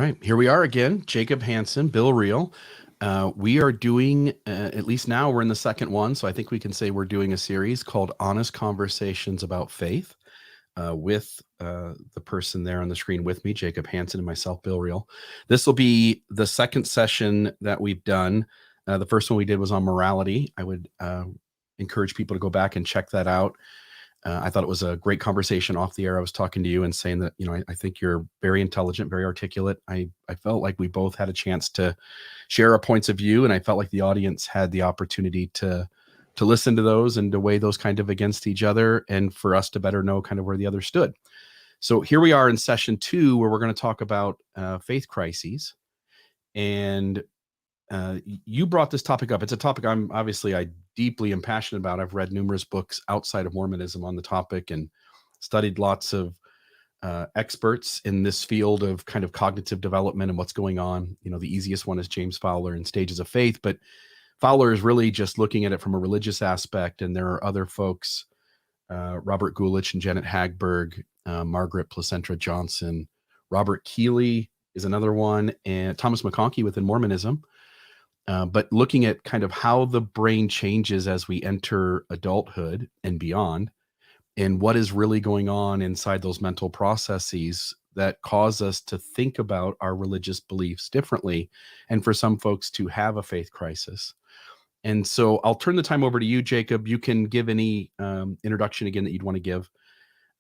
right, here we are again. Jacob Hansen, Bill Reel. We are doing, at least now we're in the second one, so I think we can say we're doing a series called Honest Conversations About Faith with the person there on the screen with me, Jacob Hansen, and myself, Bill Reel. This will be the second session that we've done. The first one we did was on morality. I would encourage people to go back and check that out. I thought it was a great conversation off the air. I was talking to you and saying that, I think you're very intelligent, very articulate. I felt like we both had a chance to share our points of view, and I felt like the audience had the opportunity to listen to those and to weigh those kind of against each other, and for us to better know kind of where the other stood. So here we are in session 2, where we're going to talk about faith crises. And you brought this topic up. It's a topic I deeply am passionate about. I've read numerous books outside of Mormonism on the topic and studied lots of experts in this field of kind of cognitive development and what's going on. The easiest one is James Fowler in Stages of Faith, but Fowler is really just looking at it from a religious aspect. And there are other folks, Robert Gulich and Janet Hagberg, Margaret Placentra Johnson, Robert Keeley is another one, and Thomas McConkie within Mormonism. But looking at kind of how the brain changes as we enter adulthood and beyond, and what is really going on inside those mental processes that cause us to think about our religious beliefs differently, and for some folks to have a faith crisis. And so I'll turn the time over to you, Jacob. You can give any introduction again that you'd want to give.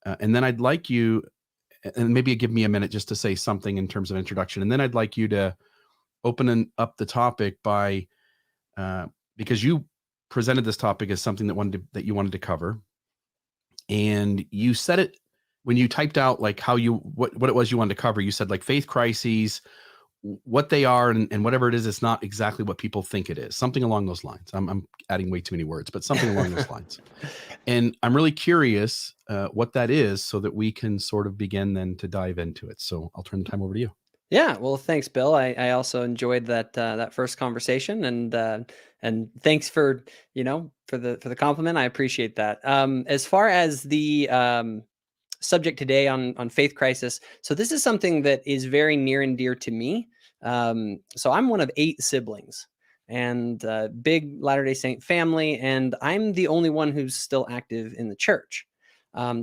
And then I'd like you, and maybe give me a minute just to say something in terms of introduction. And then I'd like you to open up the topic by, because you presented this topic as something that you wanted to cover. And you said it when you typed out like how what it was you wanted to cover. You said like faith crises, what they are, and whatever it is, it's not exactly what people think it is. Something along those lines. I'm adding way too many words, but something along those lines. And I'm really curious what that is, so that we can sort of begin then to dive into it. So I'll turn the time over to you. Yeah, well, thanks, Bill. I also enjoyed that first conversation, and thanks for the compliment. I appreciate that. As far as the subject today on faith crisis, so this is something that is very near and dear to me. So I'm one of 8 siblings, and big Latter-day Saint family, and I'm the only one who's still active in the church.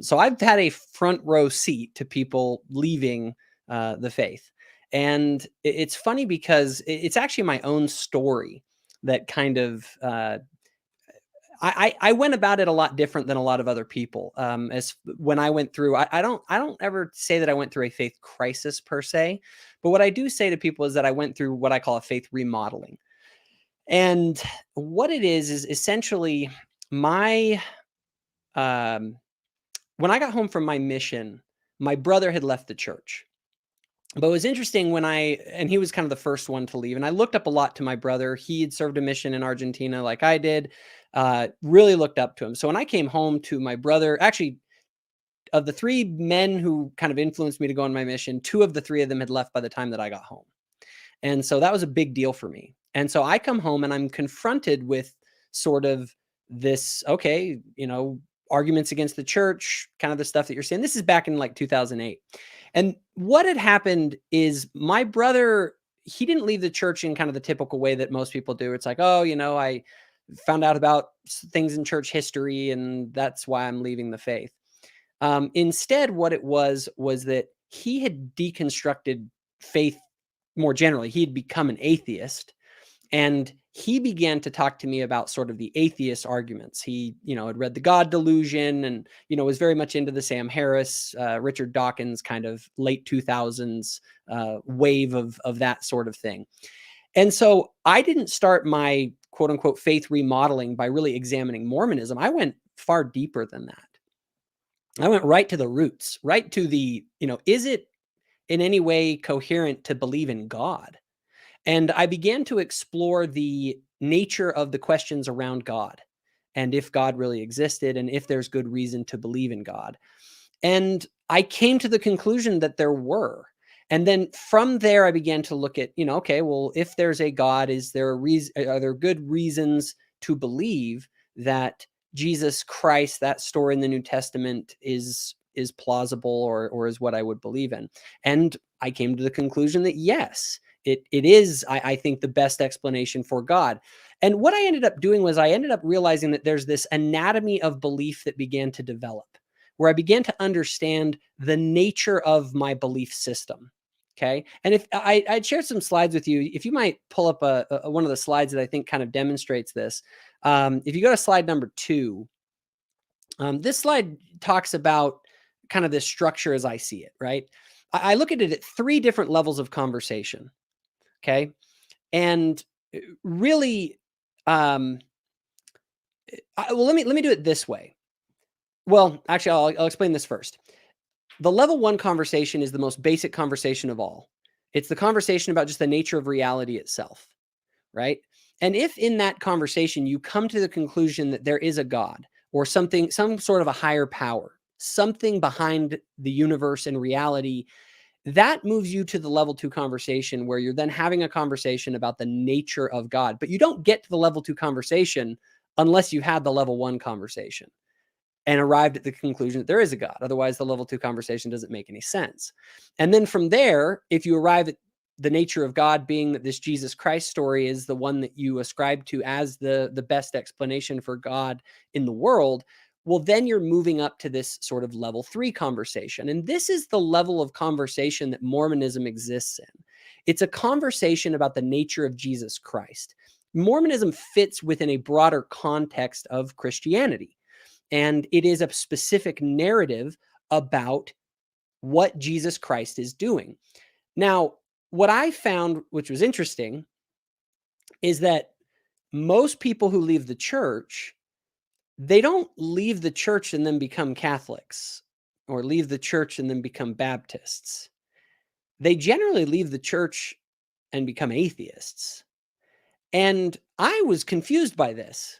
So I've had a front row seat to people leaving the faith. And it's funny because it's actually my own story that kind of, I went about it a lot different than a lot of other people. As when I went through, I don't ever say that I went through a faith crisis per se, but what I do say to people is that I went through what I call a faith remodeling. And what it is essentially when I got home from my mission, my brother had left the church. But it was interesting and he was kind of the first one to leave. And I looked up a lot to my brother. He had served a mission in Argentina like I did, really looked up to him. So when I came home to my brother, actually, of the 3 men who kind of influenced me to go on my mission, 2 of the 3 of them had left by the time that I got home. And so that was a big deal for me. And so I come home and I'm confronted with sort of this, arguments against the church, kind of the stuff that you're saying. This is back in like 2008. And what had happened is my brother, he didn't leave the church in kind of the typical way that most people do. It's like, I found out about things in church history, and that's why I'm leaving the faith. Instead, what it was that he had deconstructed faith more generally. He had become an atheist, and he began to talk to me about sort of the atheist arguments. He, had read The God Delusion and, was very much into the Sam Harris, Richard Dawkins kind of late 2000s wave of that sort of thing. And so I didn't start my quote unquote faith remodeling by really examining Mormonism. I went far deeper than that. I went right to the roots, right to the, is it in any way coherent to believe in God? And I began to explore the nature of the questions around God, and if God really existed, and if there's good reason to believe in God. And I came to the conclusion that there were. And then from there, I began to look at, okay, well, if there's a God, are there good reasons to believe that Jesus Christ, that story in the New Testament, is plausible or is what I would believe in? And I came to the conclusion that yes, it is, I think, the best explanation for God. And what I ended up doing was I ended up realizing that there's this anatomy of belief that began to develop, where I began to understand the nature of my belief system. Okay. And if I'd shared some slides with you, if you might pull up one of the slides that I think kind of demonstrates this. If you go to slide number 2, this slide talks about kind of this structure as I see it, right? I look at it at 3 different levels of conversation. Okay. And really, well, let me do it this way. Well, actually, I'll explain this first. The level 1 conversation is the most basic conversation of all. It's the conversation about just the nature of reality itself, right? And if in that conversation you come to the conclusion that there is a God or something, some sort of a higher power, something behind the universe and reality, that moves you to the level 2 conversation, where you're then having a conversation about the nature of God. But you don't get to the level 2 conversation unless you had the level 1 conversation and arrived at the conclusion that there is a God. Otherwise, the level 2 conversation doesn't make any sense. And then from there, if you arrive at the nature of God being that this Jesus Christ story is the one that you ascribe to as the best explanation for God in the world, well, then you're moving up to this sort of level 3 conversation. And this is the level of conversation that Mormonism exists in. It's a conversation about the nature of Jesus Christ. Mormonism fits within a broader context of Christianity. And it is a specific narrative about what Jesus Christ is doing. Now, what I found, which was interesting, is that most people who leave the church, they don't leave the church and then become Catholics, or leave the church and then become Baptists. They generally leave the church and become atheists. And I was confused by this.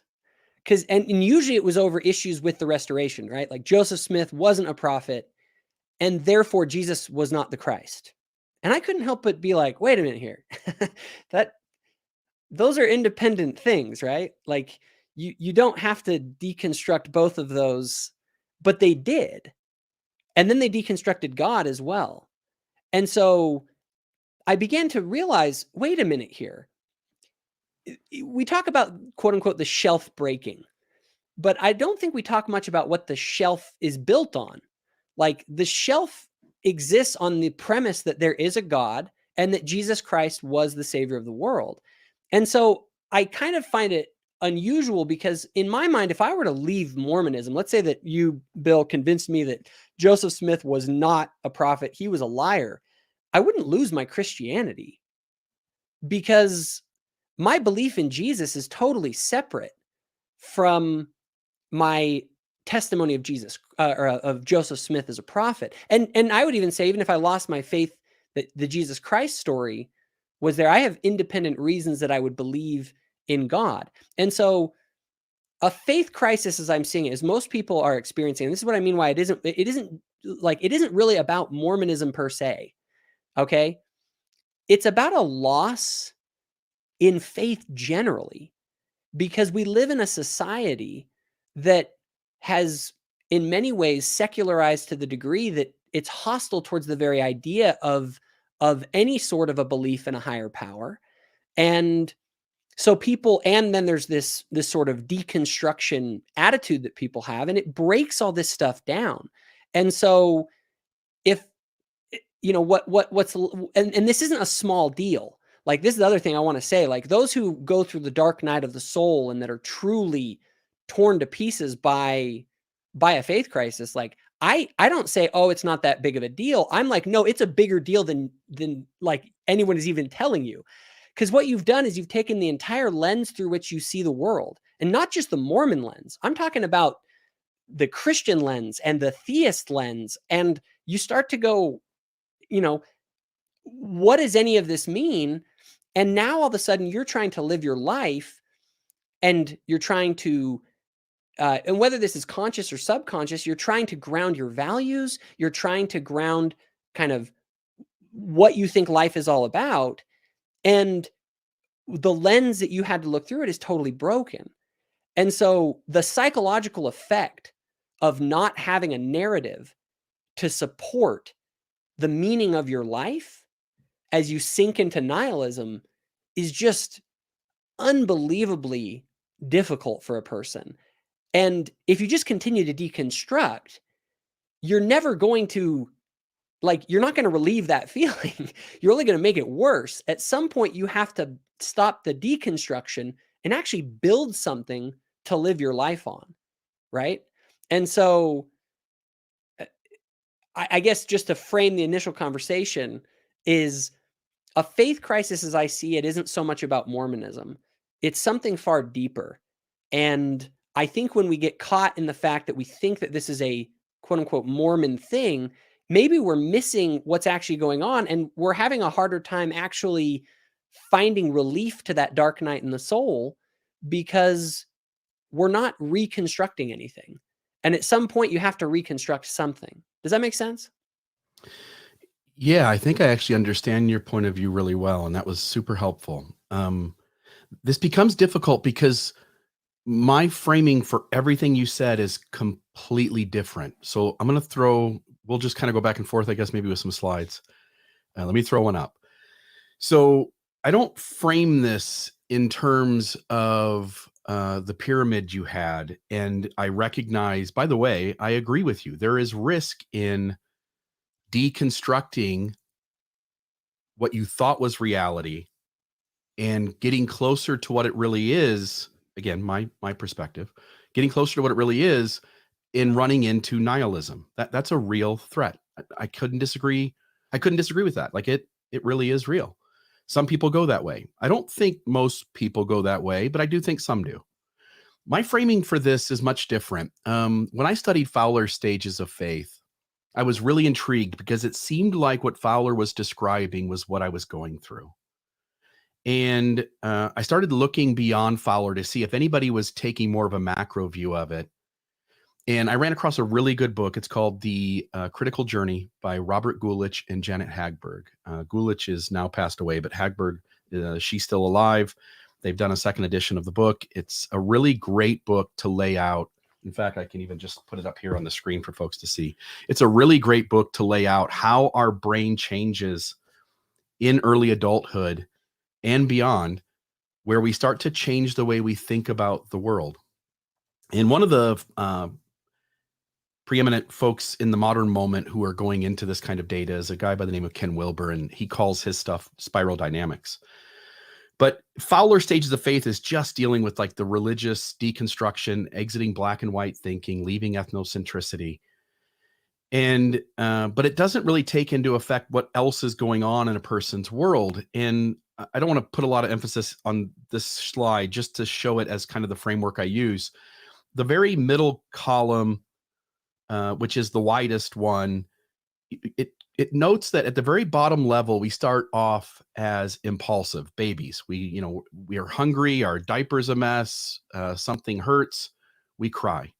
And usually it was over issues with the restoration, right? Like Joseph Smith wasn't a prophet, and therefore Jesus was not the Christ. And I couldn't help but be like, wait a minute here. Those are independent things, right? Like you don't have to deconstruct both of those, but they did. And then they deconstructed God as well. And so I began to realize, wait a minute here. We talk about, quote unquote, the shelf breaking. But I don't think we talk much about what the shelf is built on. Like the shelf exists on the premise that there is a God and that Jesus Christ was the savior of the world. And so I kind of find it unusual, because in my mind, if I were to leave Mormonism, let's say that you, Bill, convinced me that Joseph Smith was not a prophet, he was a liar, I wouldn't lose my Christianity, because my belief in Jesus is totally separate from my testimony of Jesus or of Joseph Smith as a prophet. And I would even say, even if I lost my faith that the Jesus Christ story was there, I have independent reasons that I would believe in God. And so a faith crisis, as I'm seeing it, is most people are experiencing, and this is what I mean why it isn't really about Mormonism per se. Okay? It's about a loss in faith generally, because we live in a society that has in many ways secularized to the degree that it's hostile towards the very idea of any sort of a belief in a higher power. And so and then there's this sort of deconstruction attitude that people have, and it breaks all this stuff down. And so if, and this isn't a small deal. Like, this is the other thing I want to say, like those who go through the dark night of the soul and that are truly torn to pieces by a faith crisis, like I don't say, oh, it's not that big of a deal. I'm like, no, it's a bigger deal than like anyone is even telling you. Because what you've done is you've taken the entire lens through which you see the world, and not just the Mormon lens. I'm talking about the Christian lens and the theist lens. And you start to go, what does any of this mean? And now all of a sudden you're trying to live your life, and you're trying to, and whether this is conscious or subconscious, you're trying to ground your values. You're trying to ground kind of what you think life is all about. And the lens that you had to look through it is totally broken. And so the psychological effect of not having a narrative to support the meaning of your life as you sink into nihilism is just unbelievably difficult for a person. And if you just continue to deconstruct, you're never going to, like, you're not going to relieve that feeling. You're only going to make it worse. At some point, you have to stop the deconstruction and actually build something to live your life on, right? And so I guess just to frame the initial conversation is a faith crisis as I see it isn't so much about Mormonism. It's something far deeper. And I think when we get caught in the fact that we think that this is a quote unquote Mormon thing, maybe we're missing what's actually going on, and we're having a harder time actually finding relief to that dark night in the soul because we're not reconstructing anything. And at some point you have to reconstruct something. Does that make sense? Yeah, I think I actually understand your point of view really well, and that was super helpful. This becomes difficult because my framing for everything you said is completely different. So I'm going to we'll just kind of go back and forth, I guess, maybe with some slides. Let me throw one up. So I don't frame this in terms of the pyramid you had. And I recognize, by the way, I agree with you. There is risk in deconstructing what you thought was reality and getting closer to what it really is. Again, my perspective, getting closer to what it really is in running into nihilism. That's a real threat. I couldn't disagree. I couldn't disagree with that. Like it really is real. Some people go that way. I don't think most people go that way, but I do think some do. My framing for this is much different. When I studied Fowler's stages of faith, I was really intrigued because it seemed like what Fowler was describing was what I was going through. And I started looking beyond Fowler to see if anybody was taking more of a macro view of it. And I ran across a really good book. It's called The Critical Journey by Robert Guelich and Janet Hagberg. Guelich is now passed away, but Hagberg, she's still alive. They've done a second edition of the book. It's a really great book to lay out. In fact, I can even just put it up here on the screen for folks to see. It's a really great book to lay out how our brain changes in early adulthood and beyond, where we start to change the way we think about the world. And one of the preeminent folks in the modern moment who are going into this kind of data is a guy by the name of Ken Wilber, and he calls his stuff spiral dynamics. But Fowler's stages of faith is just dealing with like the religious deconstruction, exiting black and white thinking, leaving ethnocentricity. And but it doesn't really take into effect what else is going on in a person's world. And I don't want to put a lot of emphasis on this slide just to show it as kind of the framework I use. The very middle column, which is the widest one, it notes that at the very bottom level, we start off as impulsive babies. We are hungry, our diaper's a mess, something hurts, we cry.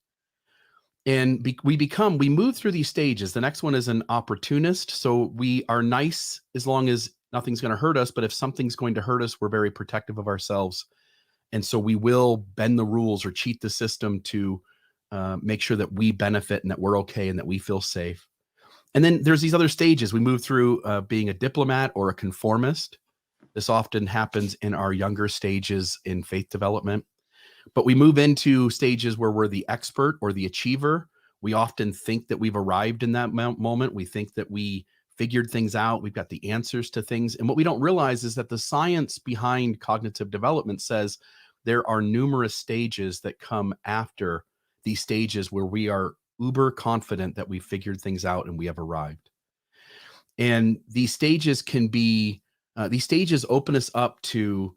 And we move through these stages. The next one is an opportunist. So we are nice as long as nothing's going to hurt us. But if something's going to hurt us, we're very protective of ourselves. And so we will bend the rules or cheat the system to make sure that we benefit and that we're okay and that we feel safe. And then there's these other stages. We move through being a diplomat or a conformist. This often happens in our younger stages in faith development. But we move into stages where we're the expert or the achiever. We often think that we've arrived in that moment. We think that we figured things out. We've got the answers to things. And what we don't realize is that the science behind cognitive development says there are numerous stages that come after these stages where we are uber confident that we figured things out and we have arrived. And these stages these stages open us up to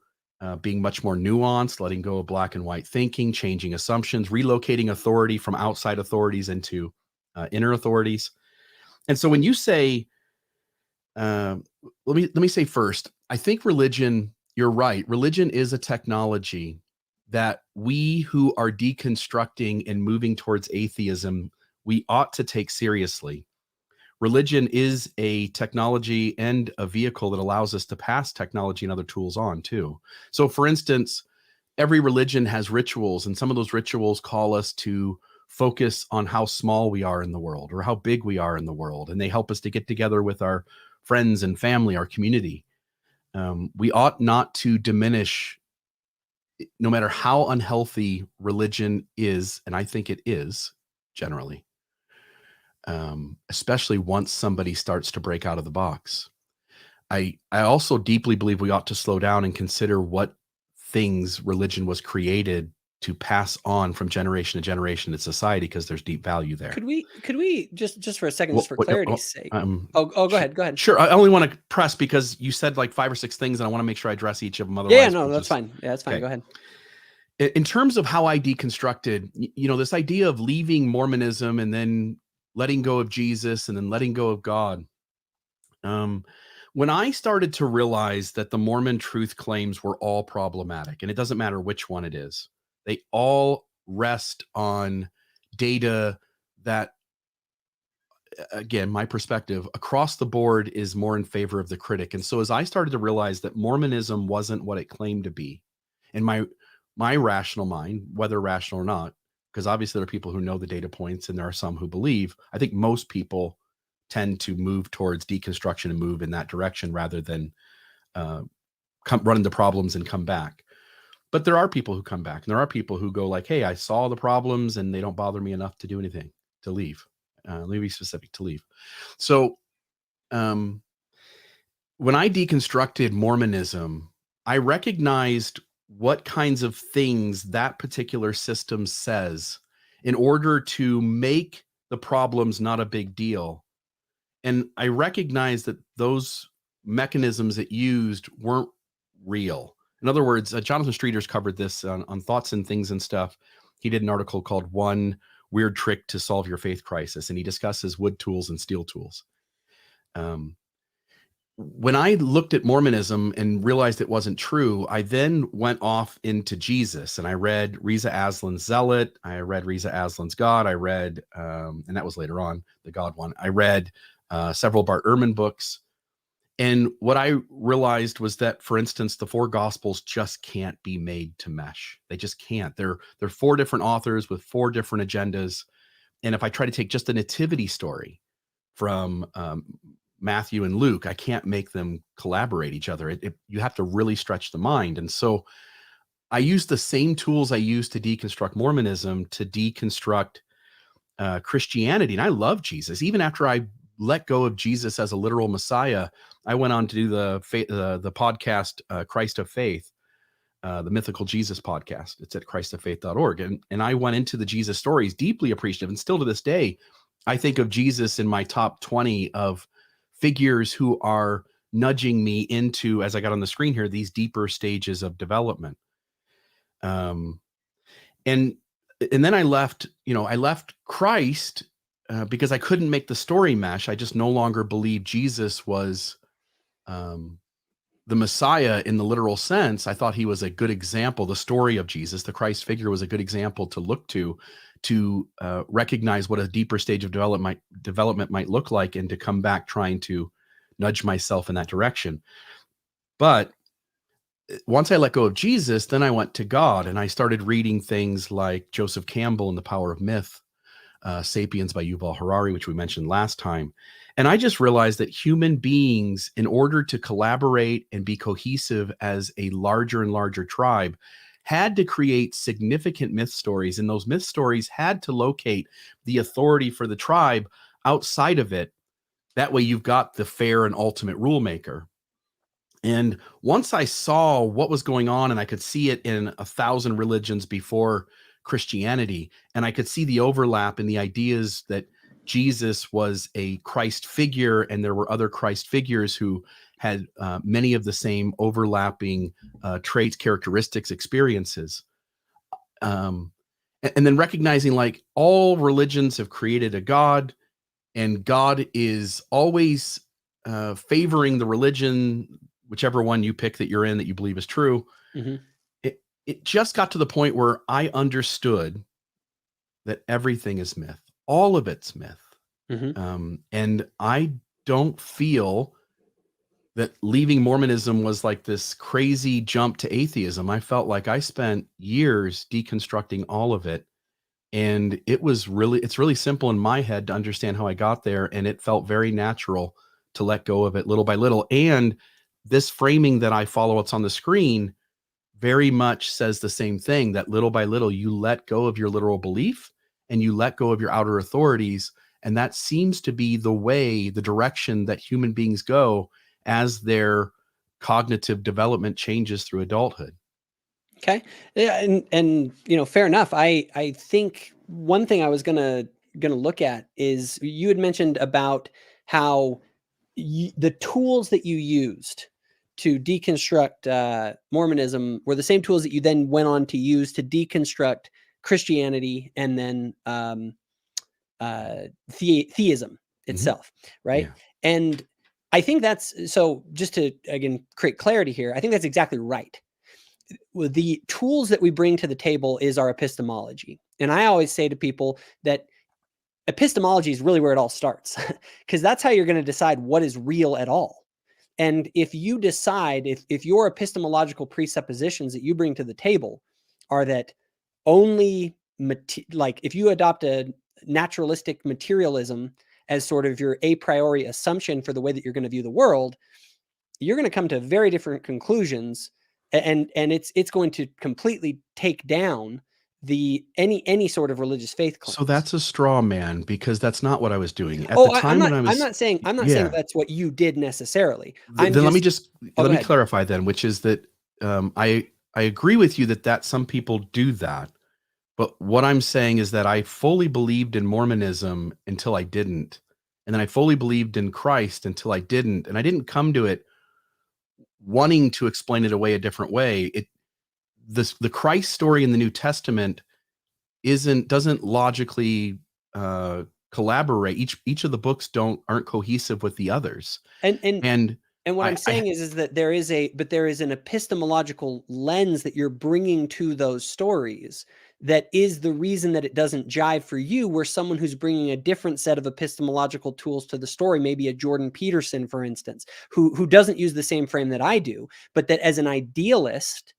being much more nuanced, letting go of black and white thinking, changing assumptions, relocating authority from outside authorities into inner authorities. And so when you say, let me say first, I think religion, you're right. Religion is a technology that we who are deconstructing and moving towards atheism, we ought to take seriously. Religion is a technology and a vehicle that allows us to pass technology and other tools on too. So for instance, every religion has rituals, and some of those rituals call us to focus on how small we are in the world or how big we are in the world. And they help us to get together with our friends and family, our community. We ought not to diminish, no matter how unhealthy religion is, and I think it is generally, especially once somebody starts to break out of the box. I also deeply believe we ought to slow down and consider what things religion was created to pass on from generation to generation in society, because there's deep value there. Could we just for a second, Well, just for clarity's sake? Go ahead. Go ahead. Sure. I only want to press because you said like 5 or 6 things, and I want to make sure I address each of them. Otherwise, Yeah, no, that's fine. Yeah, that's fine. Okay. Go ahead. In terms of how I deconstructed, this idea of leaving Mormonism and then letting go of Jesus and then letting go of God. When I started to realize that the Mormon truth claims were all problematic, and it doesn't matter which one it is, they all rest on data that, again, my perspective across the board is more in favor of the critic. And so as I started to realize that Mormonism wasn't what it claimed to be, in my rational mind, whether rational or not, because obviously there are people who know the data points and there are some who believe, I think most people tend to move towards deconstruction and move in that direction rather than run into problems and come back. But there are people who come back, and there are people who go like, hey, I saw the problems and they don't bother me enough to do anything, to leave. Let me be specific, to leave. So when I deconstructed Mormonism, I recognized what kinds of things that particular system says in order to make the problems not a big deal. And I recognized that those mechanisms it used weren't real. In other words, Jonathan Streeter's covered this on Thoughts and Things and Stuff. He did an article called One Weird Trick to Solve Your Faith Crisis, and he discusses wood tools and steel tools. When I looked at Mormonism and realized it wasn't true, I then went off into Jesus, and I read Reza Aslan's Zealot. I read Reza Aslan's God. I read, and that was later on, the God one. I read several Bart Ehrman books. And what I realized was that, for instance, the 4 Gospels just can't be made to mesh. They just can't. They're 4 different authors with 4 different agendas. And if I try to take just a nativity story from Matthew and Luke, I can't make them collaborate each other. You have to really stretch the mind. And so I used the same tools I used to deconstruct Mormonism to deconstruct Christianity. And I love Jesus. Even after I let go of Jesus as a literal Messiah, I went on to do the podcast, Christ of Faith, the Mythical Jesus podcast. It's at christoffaith.org. And I went into the Jesus stories, deeply appreciative. And still to this day, I think of Jesus in my top 20 of figures who are nudging me into, as I got on the screen here, these deeper stages of development. And then I left Christ because I couldn't make the story mesh. I just no longer believed Jesus was the Messiah in the literal sense. I thought he was a good example. The story of Jesus, the Christ figure, was a good example to look to recognize what a deeper stage of development might look like, and to come back trying to nudge myself in that direction. But once I let go of Jesus, then I went to God, and I started reading things like Joseph Campbell and the Power of Myth, Sapiens by Yuval Harari, which we mentioned last time. And I just realized that human beings, in order to collaborate and be cohesive as a larger and larger tribe, had to create significant myth stories. And those myth stories had to locate the authority for the tribe outside of it. That way you've got the fair and ultimate rule maker. And once I saw what was going on, and I could see it in 1,000 religions before Christianity, and I could see the overlap in the ideas that Jesus was a Christ figure, and there were other Christ figures who had many of the same overlapping traits, characteristics, experiences. And then recognizing, like, all religions have created a God, and God is always favoring the religion, whichever one you pick that you're in, that you believe is true. Mm-hmm. It just got to the point where I understood that everything is myth. All of it's myth. Mm-hmm. And I don't feel that leaving Mormonism was like this crazy jump to atheism. I felt like I spent years deconstructing all of it And it's really simple in my head to understand how I got there. And it felt very natural to let go of it little by little. And this framing that I follow what's on the screen very much says the same thing, that little by little, you let go of your literal belief and you let go of your outer authorities. And that seems to be the direction that human beings go as their cognitive development changes through adulthood. Okay. Yeah, and fair enough. I think one thing I was gonna look at is you had mentioned about how the tools that you used to deconstruct Mormonism were the same tools that you then went on to use to deconstruct Christianity and then theism itself, right? Yeah. And I think that's so. Just to again create clarity here, I think that's exactly right. The tools that we bring to the table is our epistemology. And I always say to people that epistemology is really where it all starts, because that's how you're going to decide what is real at all. And if you decide, if your epistemological presuppositions that you bring to the table are that only, like if you adopt a naturalistic materialism as sort of your a priori assumption for the way that you're going to view the world, you're going to come to very different conclusions, and it's going to completely take down any sort of religious faith claims. So that's a straw man, because that's not what I was doing at Oh, the time when I was. I'm not saying that's what you did necessarily. Then let me clarify then, which is that I agree with you that some people do that, but what I'm saying is that I fully believed in Mormonism until I didn't, and then I fully believed in Christ until I didn't, and I didn't come to it wanting to explain it away a different way. The Christ story in the New Testament doesn't logically collaborate. Each of the books aren't cohesive with the others. And what I'm saying is that there is an epistemological lens that you're bringing to those stories that is the reason that it doesn't jive for you, where someone who's bringing a different set of epistemological tools to the story, maybe a Jordan Peterson, for instance, who doesn't use the same frame that I do, but that as an idealist,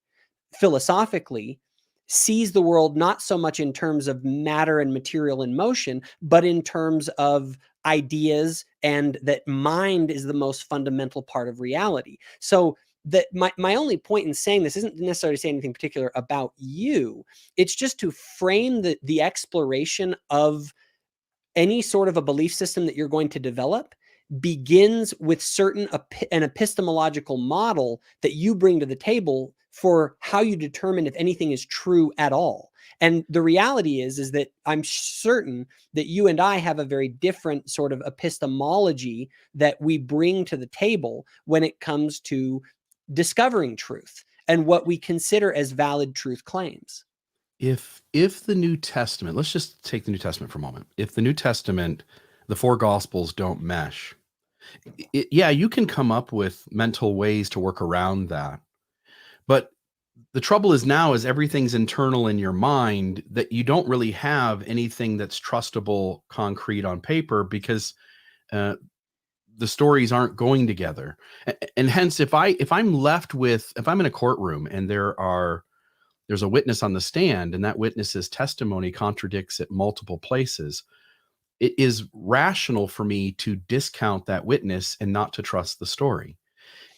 philosophically, sees the world not so much in terms of matter and material in motion, but in terms of ideas, and that mind is the most fundamental part of reality. So that my only point in saying this isn't necessarily to say anything particular about you. It's just to frame the exploration of any sort of a belief system that you're going to develop begins with an epistemological model that you bring to the table for how you determine if anything is true at all. And the reality is that I'm certain that you and I have a very different sort of epistemology that we bring to the table when it comes to discovering truth and what we consider as valid truth claims. If the New Testament, let's just take the New Testament for a moment. If the New Testament, the four Gospels don't mesh, yeah, you can come up with mental ways to work around that. But the trouble is now is everything's internal in your mind, that you don't really have anything that's trustable, concrete on paper, because the stories aren't going together. And hence, if I'm in a courtroom and there's a witness on the stand, and that witness's testimony contradicts at multiple places, it is rational for me to discount that witness and not to trust the story.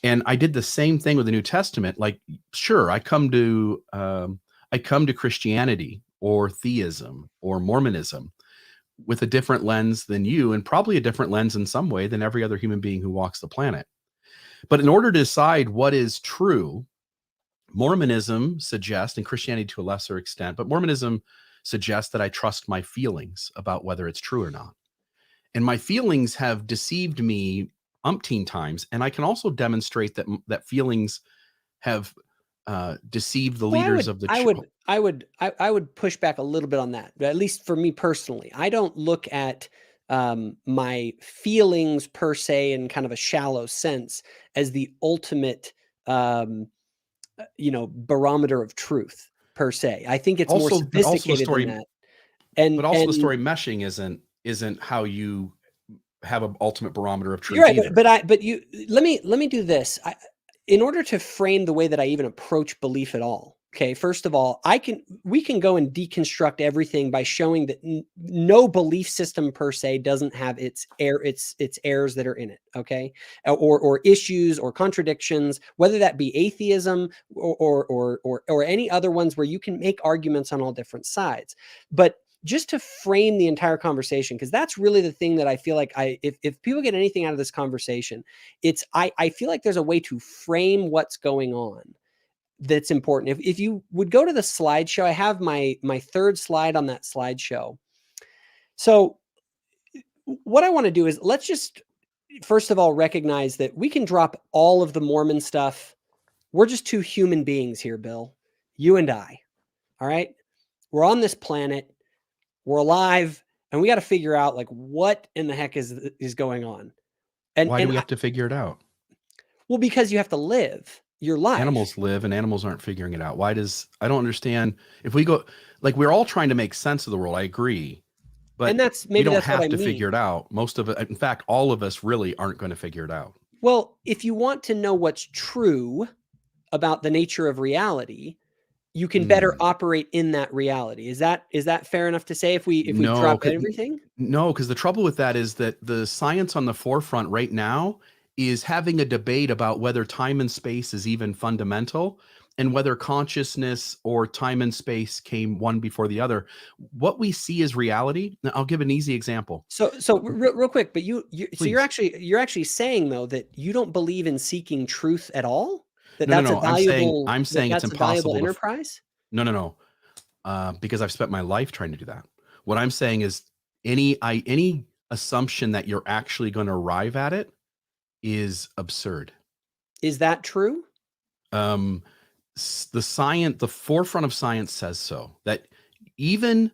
And I did the same thing with the New Testament. Like, sure, I come to Christianity or theism or Mormonism with a different lens than you, and probably a different lens in some way than every other human being who walks the planet. But in order to decide what is true, Mormonism suggests, and Christianity to a lesser extent, but Mormonism suggests that I trust my feelings about whether it's true or not. And my feelings have deceived me umpteen times, and I can also demonstrate that feelings have deceived the leaders of the church. I would push back a little bit on that, at least for me personally. I don't look at my feelings per se in kind of a shallow sense as the ultimate barometer of truth per se. I think it's more sophisticated than that. But the story meshing isn't how you have an ultimate barometer of truth. You're right, either. but you let me do this. In order to frame the way that I even approach belief at all, Okay, first of all, we can go and deconstruct everything by showing that no belief system per se doesn't have its errors that are in it, okay? Or issues or contradictions, whether that be atheism or any other ones where you can make arguments on all different sides. But just to frame the entire conversation, because that's really the thing that I feel like if people get anything out of this conversation, it's I feel like there's a way to frame what's going on that's important. If you would go to the slideshow, I have my third slide on that slideshow. So what I want to do is let's just first of all recognize that we can drop all of the Mormon stuff. We're just two human beings here, Bill. You and I. All right? We're on this planet. We're alive, and we got to figure out like what in the heck is going on. And why do we have to figure it out? Well, because you have to live your life. Animals live and animals aren't figuring it out. I don't understand. If we go, like, we're all trying to make sense of the world. I agree. But and that's we don't have to figure it out. Most of it, in fact, all of us really aren't going to figure it out. Well, if you want to know what's true about the nature of reality, you can better operate in that reality. Is that fair enough to say if we drop everything? No, because the trouble with that is that the science on the forefront right now is having a debate about whether time and space is even fundamental and whether consciousness or time and space came one before the other. What we see is reality. Now, I'll give an easy example. So real quick, but so you're actually saying though that you don't believe in seeking truth at all? No. I'm saying it's impossible. Enterprise? No. Because I've spent my life trying to do that. What I'm saying is any assumption that you're actually going to arrive at it is absurd. Is that true? The forefront of science says so. That even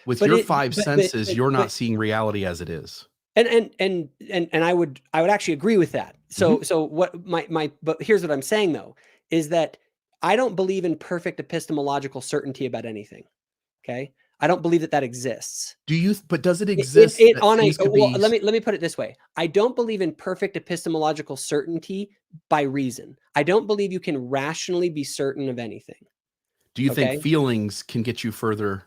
with your five senses, you're not seeing reality as it is. And I would actually agree with that. So what but here's what I'm saying though, is that I don't believe in perfect epistemological certainty about anything. Okay? I don't believe that exists. But does it exist? Let me put it this way. I don't believe in perfect epistemological certainty by reason. I don't believe you can rationally be certain of anything. Do you think feelings can get you further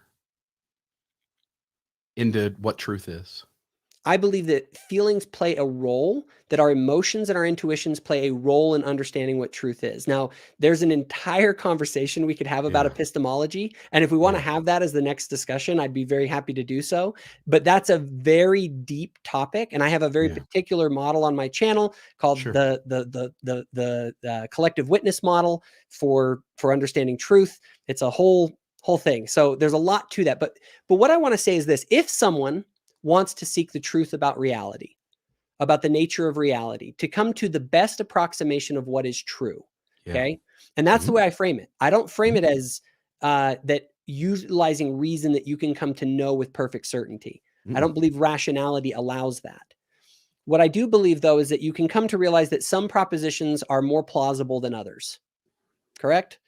into what truth is? I believe that feelings play a role, that our emotions and our intuitions play a role in understanding what truth is. Now, there's an entire conversation we could have about epistemology. And if we want to have that as the next discussion, I'd be very happy to do so. But that's a very deep topic. And I have a very particular model on my channel called the collective witness model for understanding truth. It's a whole thing. So there's a lot to that. But what I want to say is this: if someone wants to seek the truth about reality, about the nature of reality, to come to the best approximation of what is true. Okay. And that's the way I frame it. I don't frame it as that utilizing reason that you can come to know with perfect certainty. I don't believe rationality allows that. What I do believe though, is that you can come to realize that some propositions are more plausible than others. Correct?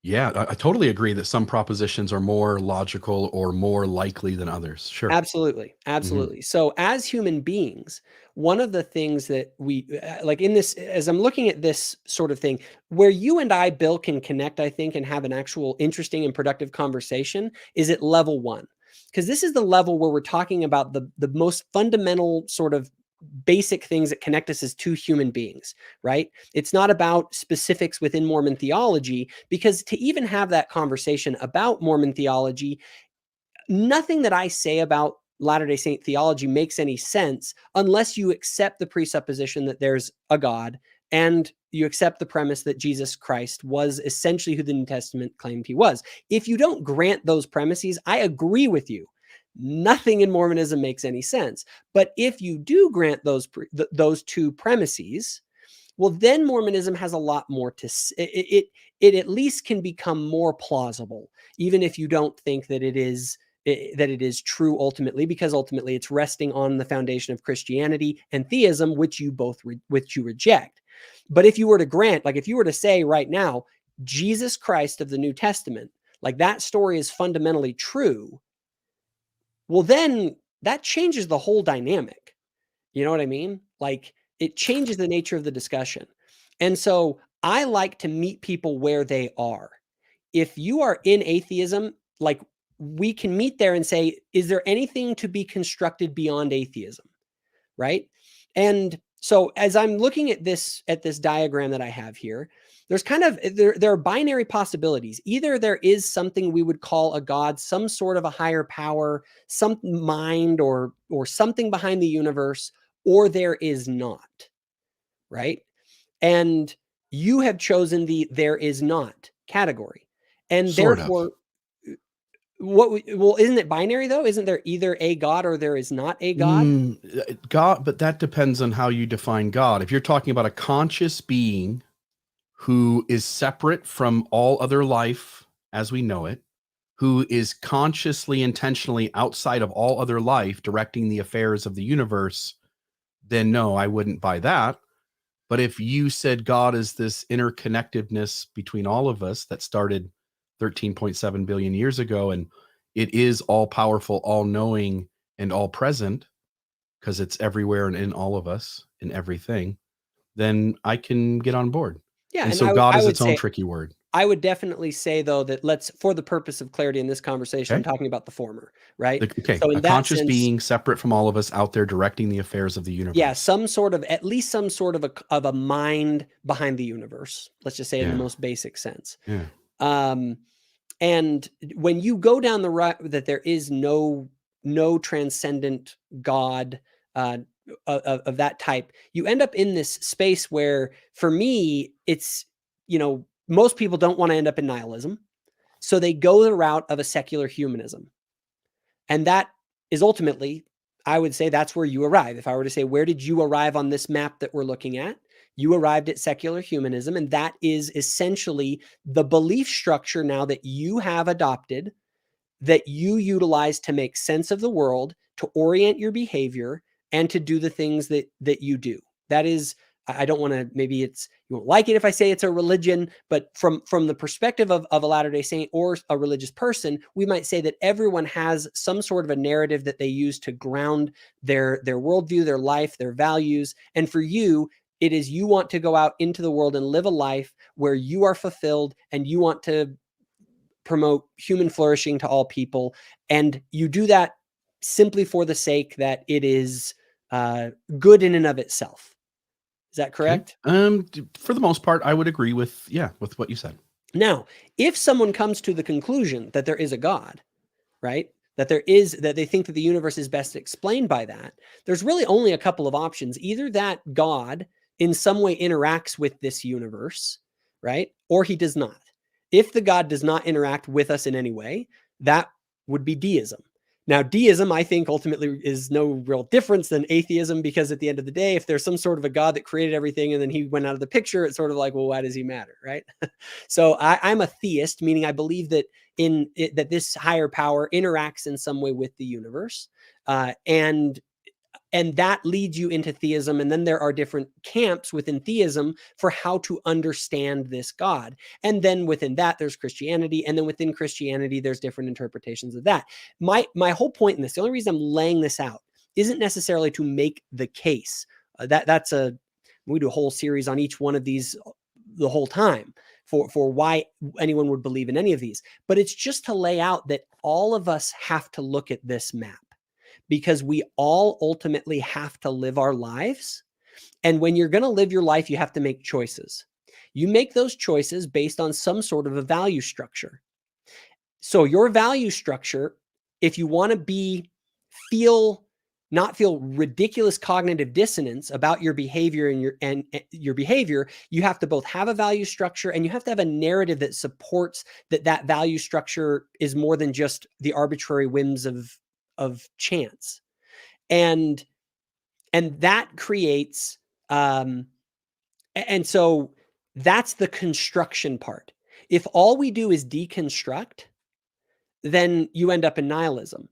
Yeah, I totally agree that some propositions are more logical or more likely than others. Sure. Absolutely. So as human beings, one of the things that we like in this, as I'm looking at this sort of thing, where you and I, Bill, can connect, I think, and have an actual interesting and productive conversation is at level 1. Because this is the level where we're talking about the most fundamental sort of basic things that connect us as two human beings, right? It's not about specifics within Mormon theology, because to even have that conversation about Mormon theology, nothing that I say about Latter-day Saint theology makes any sense unless you accept the presupposition that there's a God and you accept the premise that Jesus Christ was essentially who the New Testament claimed he was. If you don't grant those premises, I agree with you. Nothing in Mormonism makes any sense. But if you do grant those two premises, well, then Mormonism has a lot more to it at least can become more plausible, even if you don't think that it is true ultimately, because ultimately it's resting on the foundation of Christianity and theism, which you reject. But if you were to grant, like if you were to say right now, Jesus Christ of the New Testament, like that story is fundamentally true, well, then that changes the whole dynamic. You know what I mean? Like it changes the nature of the discussion. And so I like to meet people where they are. if you are in atheism, like, we can meet there and say, is there anything to be constructed beyond atheism? Right. And so as I'm looking at this diagram that I have here, there's kind of, there are binary possibilities. Either there is something we would call a God, some sort of a higher power, some mind, or something behind the universe, or there is not. Right. And you have chosen the there is not category. And Sort of. therefore, well, isn't it binary though? Isn't there either a God or there is not a God? God, but that depends on how you define God. If you're talking about a conscious being who is separate from all other life as we know it, who is consciously, intentionally outside of all other life, directing the affairs of the universe, then no, I wouldn't buy that. But if you said God is this interconnectedness between all of us that started 13.7 billion years ago, and it is all powerful, all knowing, and all present, because it's everywhere and in all of us, in everything, then I can get on board. Yeah. And so God is its own tricky word. I would definitely say, though, that let's, for the purpose of clarity in this conversation, I'm Okay. talking about the former, right? Okay. So in A that conscious sense, being separate from all of us out there directing the affairs of the universe. yeah, some sort of, at least some sort of a mind behind the universe. Let's just say in the most basic sense. Yeah. And when you go down the route that there is no transcendent God of that type, you end up in this space where, for me, it's, most people don't want to end up in nihilism. So they go the route of a secular humanism. And that is ultimately, I would say, that's where you arrive. If I were to say, where did you arrive on this map that we're looking at? You arrived at secular humanism, and that is essentially the belief structure now that you have adopted, that you utilize to make sense of the world, to orient your behavior, and to do the things that you do. That is, I don't want to, maybe you won't like it if I say it's a religion, but from the perspective of a Latter-day Saint or a religious person, we might say that everyone has some sort of a narrative that they use to ground their worldview, their life, their values. And for you, it is, you want to go out into the world and live a life where you are fulfilled, and you want to promote human flourishing to all people. And you do that simply for the sake that it is good in and of itself. Is that correct? Okay. For the most part, I would agree with what you said. Now, if someone comes to the conclusion that there is a God, right, that they think that the universe is best explained by that, there's really only a couple of options. Either that God in some way interacts with this universe, right, or he does not. If the God does not interact with us in any way, that would be deism. Now, deism, I think, ultimately is no real difference than atheism, because at the end of the day, if there's some sort of a God that created everything and then he went out of the picture, it's sort of like, well, why does he matter, right? So I'm a theist, meaning I believe that that this higher power interacts in some way with the universe, and that leads you into theism. And then there are different camps within theism for how to understand this God. And then within that, there's Christianity. And then within Christianity, there's different interpretations of that. My whole point in this, the only reason I'm laying this out, isn't necessarily to make the case. We do a whole series on each one of these the whole time for why anyone would believe in any of these. But it's just to lay out that all of us have to look at this map, because we all ultimately have to live our lives. And when you're going to live your life, you have to make choices. You make those choices based on some sort of a value structure. So your value structure, if you want to not feel ridiculous cognitive dissonance about your behavior and your behavior, you have to both have a value structure, and you have to have a narrative that supports that value structure is more than just the arbitrary whims of chance. And that creates, and so that's the construction part. If all we do is deconstruct, then you end up in nihilism.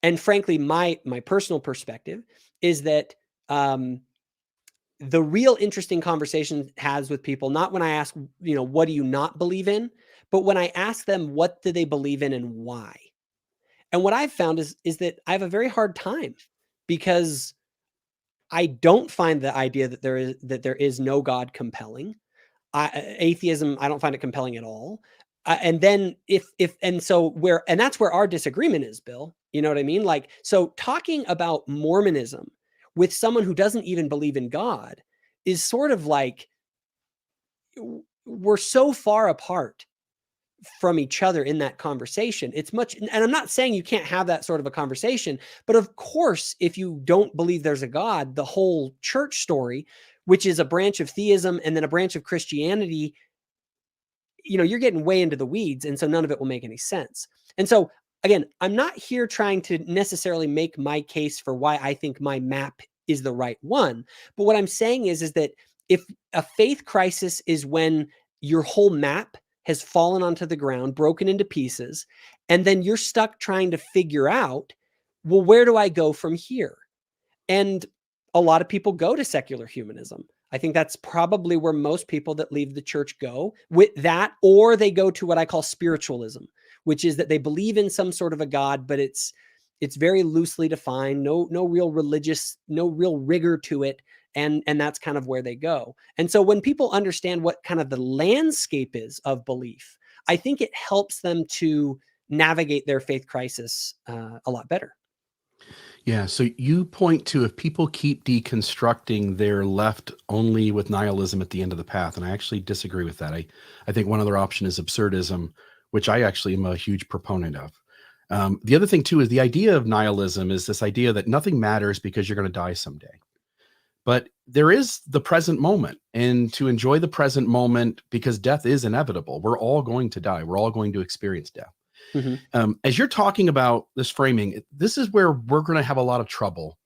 And frankly, my personal perspective is that the real interesting conversation has with people, not when I ask, what do you not believe in, but when I ask them, what do they believe in and why? And what I've found is that I have a very hard time, because I don't find the idea that there is no God compelling. Atheism, I don't find it compelling at all. And then and that's where our disagreement is, Bill. You know what I mean? Like, so talking about Mormonism with someone who doesn't even believe in God is sort of like, we're so far apart from each other in that conversation. It's much, and I'm not saying you can't have that sort of a conversation, but of course, if you don't believe there's a God, the whole church story, which is a branch of theism and then a branch of Christianity, you know, you're getting way into the weeds. And so none of it will make any sense. And so again, I'm not here trying to necessarily make my case for why I think my map is the right one. But what I'm saying is that if a faith crisis is when your whole map has fallen onto the ground, broken into pieces, and then you're stuck trying to figure out, well, where do I go from here? And a lot of people go to secular humanism. I think that's probably where most people that leave the church go with that, or they go to what I call spiritualism, which is that they believe in some sort of a God, but it's very loosely defined, no real religious, no real rigor to it. And that's kind of where they go. And so when people understand what kind of the landscape is of belief, I think it helps them to navigate their faith crisis a lot better. Yeah. So you point to, if people keep deconstructing, they're left only with nihilism at the end of the path. And I actually disagree with that. I think one other option is absurdism, which I actually am a huge proponent of. The other thing too is the idea of nihilism is this idea that nothing matters because you're going to die someday. But there is the present moment, and to enjoy the present moment, because death is inevitable. We're all going to die. We're all going to experience death. Mm-hmm. As you're talking about this framing, this is where we're going to have a lot of trouble,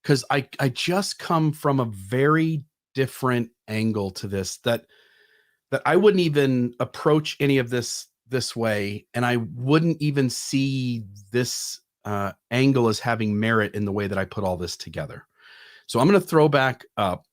because I just come from a very different angle to this, that I wouldn't even approach any of this way, and I wouldn't even see this angle as having merit in the way that I put all this together. So I'm going to throw back up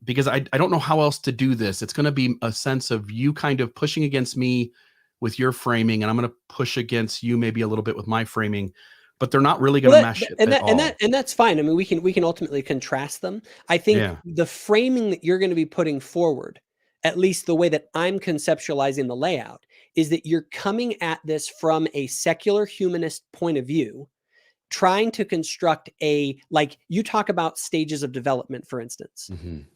because I don't know how else to do this. It's going to be a sense of you kind of pushing against me with your framing, and I'm going to push against you maybe a little bit with my framing, but they're not really going to mesh at all. And that's fine. I mean, we can ultimately contrast them. I think the framing that you're going to be putting forward, at least the way that I'm conceptualizing the layout, is that you're coming at this from a secular humanist point of view, trying to construct like you talk about stages of development, for instance,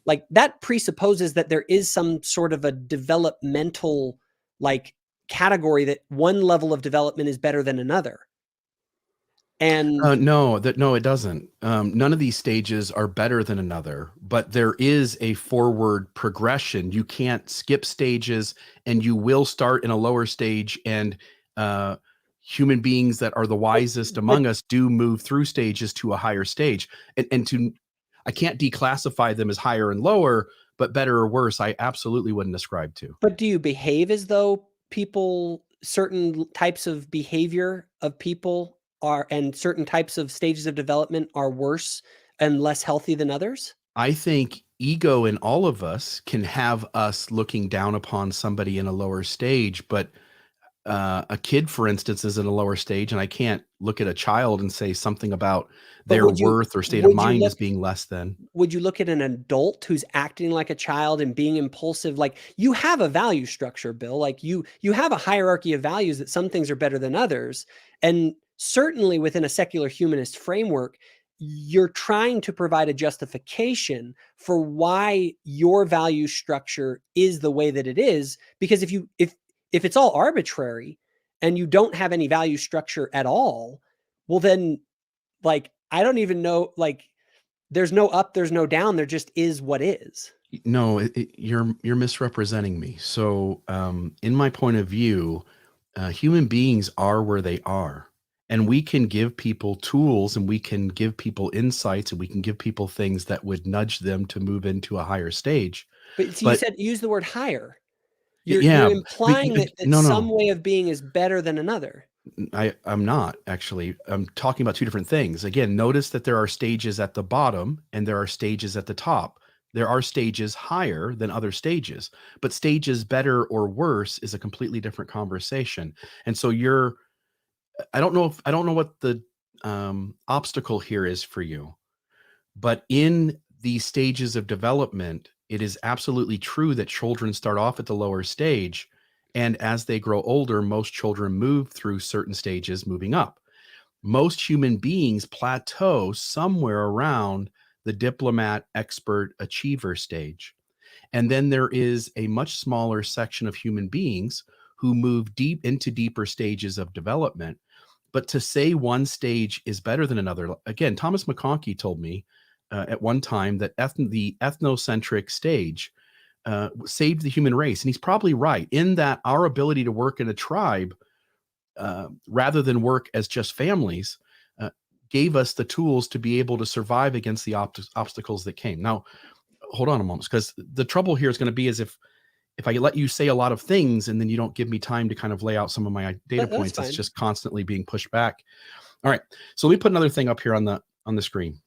like that presupposes that there is some sort of a developmental like category, that one level of development is better than another. And no, it doesn't. None of these stages are better than another, but there is a forward progression. You can't skip stages, and you will start in a lower stage, and human beings that are the wisest among us do move through stages to a higher stage. I can't declassify them as higher and lower, but better or worse, I absolutely wouldn't ascribe to. But do you behave as though certain types of behavior of people and certain types of stages of development are worse and less healthy than others? I think ego in all of us can have us looking down upon somebody in a lower stage, but a kid, for instance, is in a lower stage, and I can't look at a child and say something about their worth or state of mind as being less than. Would you look at an adult who's acting like a child and being impulsive? Like, you have a value structure, Bill. Like you have a hierarchy of values, that some things are better than others. And certainly within a secular humanist framework, you're trying to provide a justification for why your value structure is the way that it is. Because if it's all arbitrary and you don't have any value structure at all, well then, like, I don't even know, like, there's no up, there's no down, there just is what is. No, you're misrepresenting me. So in my point of view, human beings are where they are, and we can give people tools, and we can give people insights, and we can give people things that would nudge them to move into a higher stage. But you said, use the word higher. You're implying that no. some way of being is better than another. I'm not, actually. I'm talking about two different things. Again, notice that there are stages at the bottom and there are stages at the top. There are stages higher than other stages, but stages better or worse is a completely different conversation. And so I don't know what the obstacle here is for you, but in these stages of development, it is absolutely true that children start off at the lower stage, And as they grow older, most children move through certain stages moving up. Most human beings plateau somewhere around the diplomat, expert, achiever stage. And then there is a much smaller section of human beings who move deep into deeper stages of development. But to say one stage is better than another, again, Thomas McConkie told me at one time that the ethnocentric stage saved the human race. And he's probably right in that our ability to work in a tribe rather than work as just families gave us the tools to be able to survive against the obstacles that came. Now, hold on a moment, because the trouble here is going to be is if I let you say a lot of things and then you don't give me time to kind of lay out some of my data points, it's just constantly being pushed back. All right. So let me put another thing up here on the screen.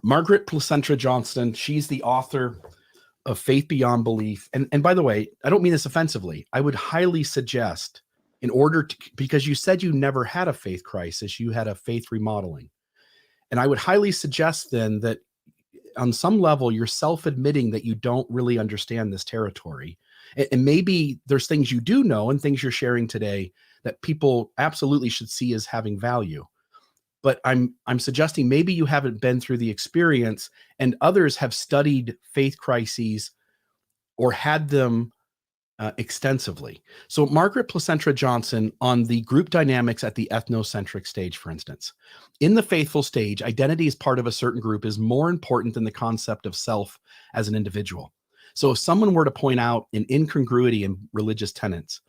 Margaret Placenta Johnston, she's the author of Faith Beyond Belief. And by the way, I don't mean this offensively. I would highly suggest, in order to, because you said you never had a faith crisis, you had a faith remodeling. And I would highly suggest then that on some level, you're self-admitting that you don't really understand this territory. And maybe there's things you do know and things you're sharing today that people absolutely should see as having value. But I'm suggesting maybe you haven't been through the experience and others have studied faith crises or had them extensively. So Margaret Placenta Johnson on the group dynamics at the ethnocentric stage, for instance. In the faithful stage, identity as part of a certain group is more important than the concept of self as an individual. So if someone were to point out an incongruity in religious tenets,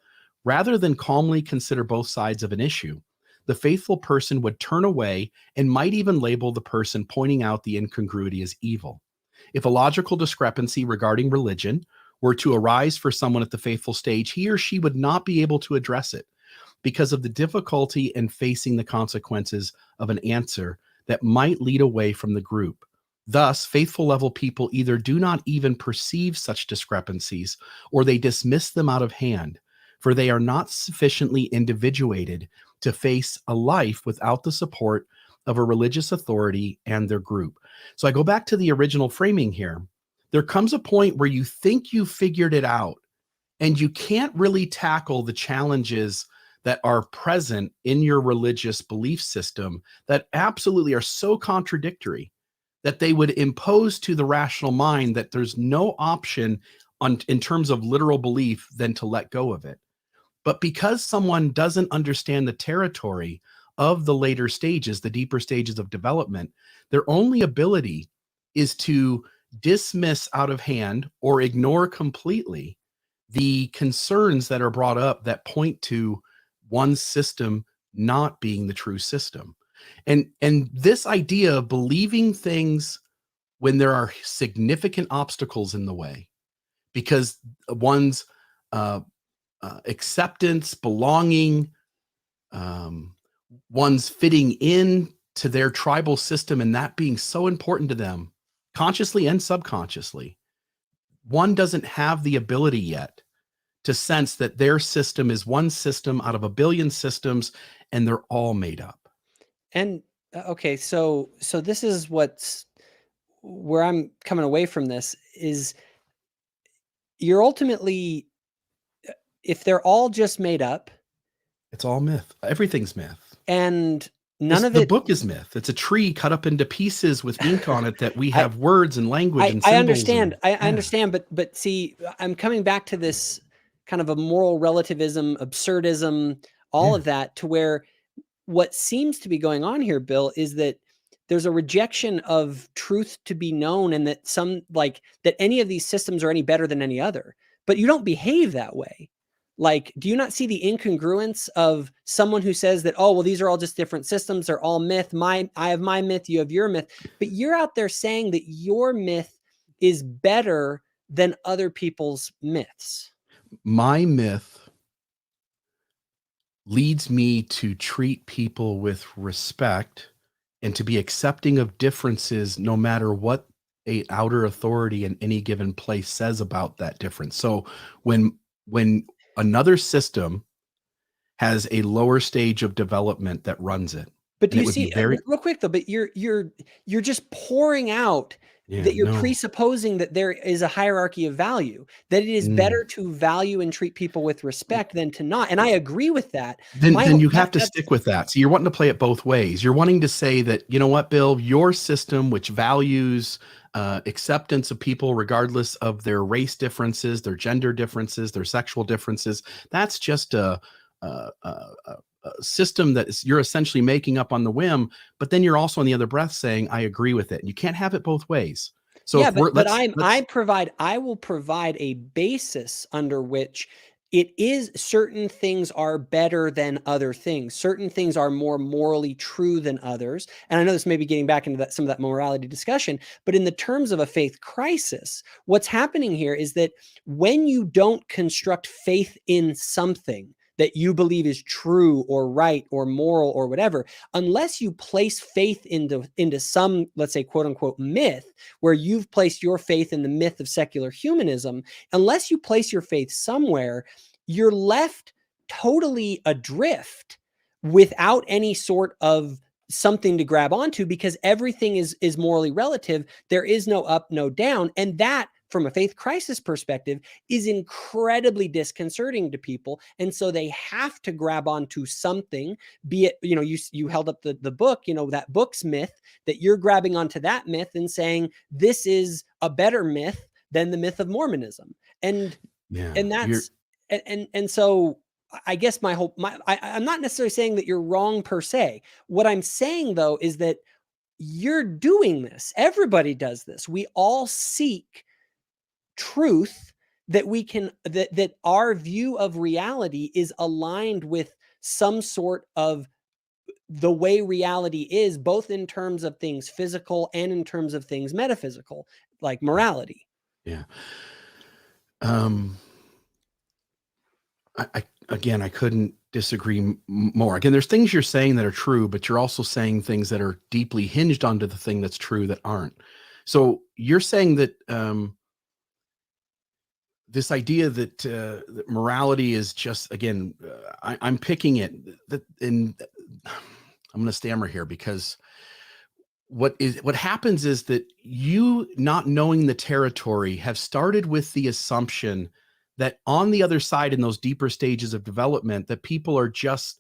rather than calmly consider both sides of an issue, the faithful person would turn away and might even label the person pointing out the incongruity as evil. If a logical discrepancy regarding religion were to arise for someone at the faithful stage, he or she would not be able to address it because of the difficulty in facing the consequences of an answer that might lead away from the group. Thus, faithful level people either do not even perceive such discrepancies or they dismiss them out of hand, for they are not sufficiently individuated to face a life without the support of a religious authority and their group. So I go back to the original framing here. There comes a point where you think you figured it out and you can't really tackle the challenges that are present in your religious belief system that absolutely are so contradictory that they would impose to the rational mind that there's no option in terms of literal belief than to let go of it. But because someone doesn't understand the territory of the later stages, the deeper stages of development, their only ability is to dismiss out of hand or ignore completely the concerns that are brought up that point to one system not being the true system. And this idea of believing things when there are significant obstacles in the way, because one's acceptance, belonging, one's fitting in to their tribal system, and that being so important to them, consciously and subconsciously, one doesn't have the ability yet to sense that their system is one system out of a billion systems, and they're all made up. And okay, so this is where I'm coming away from this is you're ultimately, if they're all just made up, it's all myth. Everything's myth. And none of the it. book is myth. It's a tree cut up into pieces with ink on it that we have words and language and I symbols. understand. I understand, but see, I'm coming back to this kind of a moral relativism, absurdism, all of that, to where what seems to be going on here, Bill, is that there's a rejection of truth to be known, and that that any of these systems are any better than any other. But you don't behave that way. Like, do you not see the incongruence of someone who says that, oh, well, these are all just different systems, they're all myth. I have my myth, you have your myth. But you're out there saying that your myth is better than other people's myths. My myth leads me to treat people with respect and to be accepting of differences, no matter what an outer authority in any given place says about that difference. So when another system has a lower stage of development that runs it, But do And it you would be see, very, real quick though, but you're just pouring out yeah, that you're no. presupposing that there is a hierarchy of value, that it is better to value and treat people with respect than to not. And I agree with that. Then you have to stick with that. So you're wanting to play it both ways. You're wanting to say that, you know what, Bill, your system, which values acceptance of people regardless of their race differences, their gender differences, their sexual differences, that's just a system that you're essentially making up on the whim. But then you're also in the other breath saying, I agree with it. And you can't have it both ways. So yeah, if we're, but I will provide a basis under which it is certain things are better than other things. Certain things are more morally true than others. And I know this may be getting back into that, some of that morality discussion, but in the terms of a faith crisis, what's happening here is that when you don't construct faith in something that you believe is true or right or moral or whatever, unless you place faith into some, let's say, quote unquote, myth, where you've placed your faith in the myth of secular humanism, unless you place your faith somewhere, you're left totally adrift without any sort of something to grab onto, because everything is morally relative. There is no up, no down. And that, from a faith crisis perspective, is incredibly disconcerting to people. And so they have to grab onto something, be it, you held up the book, that book's myth, that you're grabbing onto that myth and saying, this is a better myth than the myth of Mormonism. And that's, and so I guess I'm not necessarily saying that you're wrong per se. What I'm saying though, is that you're doing this. Everybody does this. We all seek truth that we can, that our view of reality is aligned with some sort of the way reality is, both in terms of things physical and in terms of things metaphysical, like morality. Yeah. I couldn't disagree more. Again, there's things you're saying that are true, but you're also saying things that are deeply hinged onto the thing that's true that aren't. So you're saying that this idea that morality is just, again, I'm picking it, and I'm going to stammer here, because what happens is that you, not knowing the territory, have started with the assumption that on the other side, in those deeper stages of development, that people are just